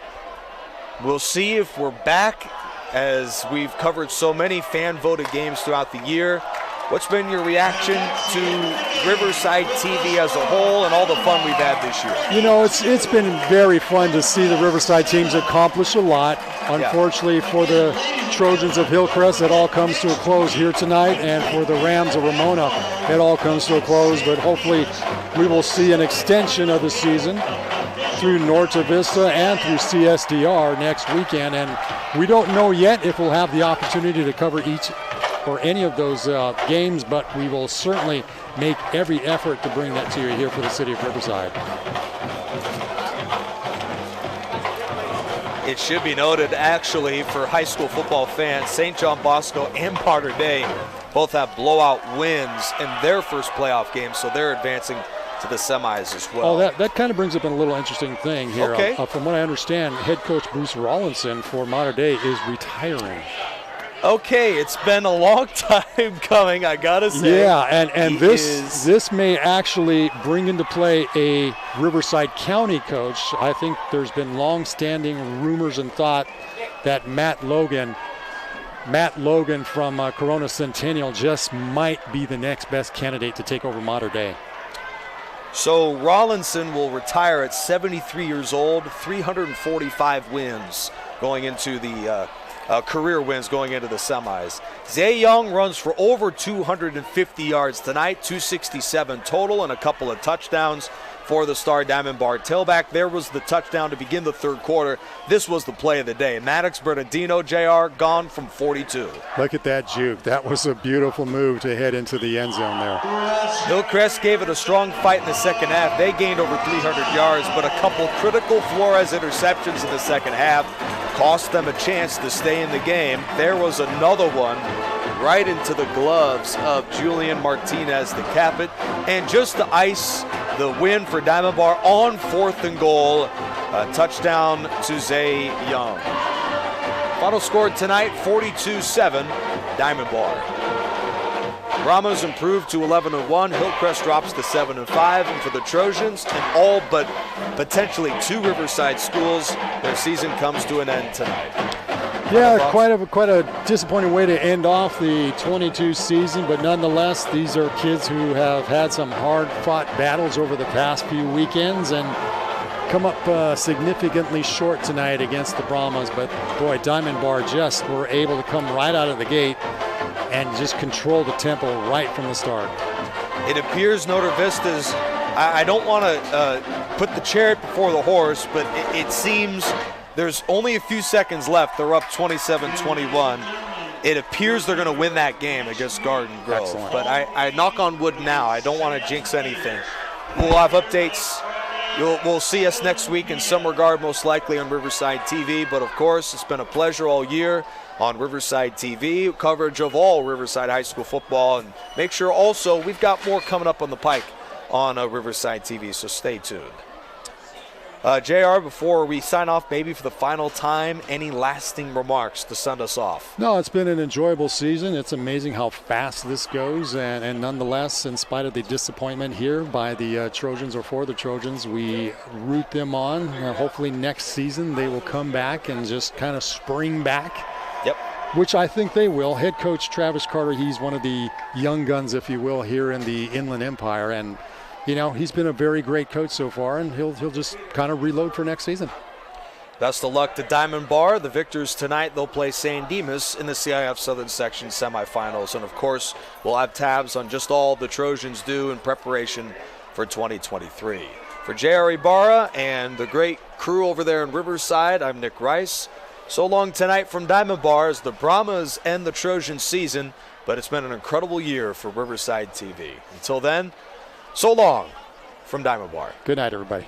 we'll see if we're back, as we've covered so many fan-voted games throughout the year. What's been your reaction to Riverside TV as a whole and all the fun we've had this year? You know, it's been very fun to see the Riverside teams accomplish a lot. Unfortunately for the Trojans of Hillcrest, it all comes to a close here tonight, and for the Rams of Ramona, it all comes to a close. But hopefully we will see an extension of the season through Norte Vista and through CSDR next weekend. And we don't know yet if we'll have the opportunity to cover each or any of those games, but we will certainly make every effort to bring that to you here for the city of Riverside. It should be noted, actually, for high school football fans, St. John Bosco and Mater Dei both have blowout wins in their first playoff game, so they're advancing to the semis as well. Oh, that kind of brings up a little interesting thing here. Okay. From what I understand, head coach Bruce Rawlinson for Mater Dei is retiring. Okay, it's been a long time coming, I gotta say. Yeah, and this may actually bring into play a Riverside County coach. I think there's been long-standing rumors and thought that Matt Logan from Corona Centennial just might be the next best candidate to take over Mater Dei. So Rawlinson will retire at 73 years old, 345 wins going into the career wins going into the semis. Zay Young runs for over 250 yards tonight, 267 total, and a couple of touchdowns for the Star Diamond Bar tailback. There was the touchdown to begin the third quarter. This was the play of the day. Maddox Bernardino, JR, gone from 42. Look at that juke. That was a beautiful move to head into the end zone there. Hillcrest gave it a strong fight in the second half. They gained over 300 yards, but a couple critical Flores interceptions in the second half cost them a chance to stay in the game. There was another one right into the gloves of Julian Martinez to cap it, and just to ice the win for Diamond Bar on 4th and goal, a touchdown to Zay Young. Final score tonight, 42-7, Diamond Bar. Brahmas improved to 11-1. Hillcrest drops to 7-5, and for the Trojans and all but potentially 2 Riverside schools, their season comes to an end tonight. Yeah, quite a disappointing way to end off the 22 season, but nonetheless, these are kids who have had some hard-fought battles over the past few weekends and come up significantly short tonight against the Brahmas. But boy, Diamond Bar just were able to come right out of the gate and just control the tempo right from the start. It appears Notre Vista's, I don't want to put the chariot before the horse, but it seems there's only a few seconds left. They're up 27-21. It appears they're going to win that game against Garden Grove. Excellent. But I knock on wood now. I don't want to jinx anything. We'll have updates. We'll see us next week in some regard, most likely on Riverside TV. But, of course, it's been a pleasure all year on Riverside TV, coverage of all Riverside High School football. And make sure also we've got more coming up on the pike on Riverside TV, so stay tuned. JR, before we sign off, maybe for the final time, any lasting remarks to send us off? No, it's been an enjoyable season. It's amazing how fast this goes, and nonetheless, in spite of the disappointment here by the Trojans or for the Trojans, we root them on. Hopefully next season they will come back and just kind of spring back. Yep. which I think they will. Head coach Travis Carter, he's one of the young guns, if you will, here in the Inland Empire. And, you know, he's been a very great coach so far, and he'll just kind of reload for next season. Best of luck to Diamond Bar. The victors tonight, they'll play St. Dimas in the CIF Southern Section semifinals. And, of course, we'll have tabs on just all the Trojans do in preparation for 2023. For J.R. Ibarra and the great crew over there in Riverside, I'm Nick Rice. So long tonight from Diamond Bar as the Brahmas end the Trojan season, but it's been an incredible year for Riverside TV. Until then, so long from Diamond Bar. Good night, everybody.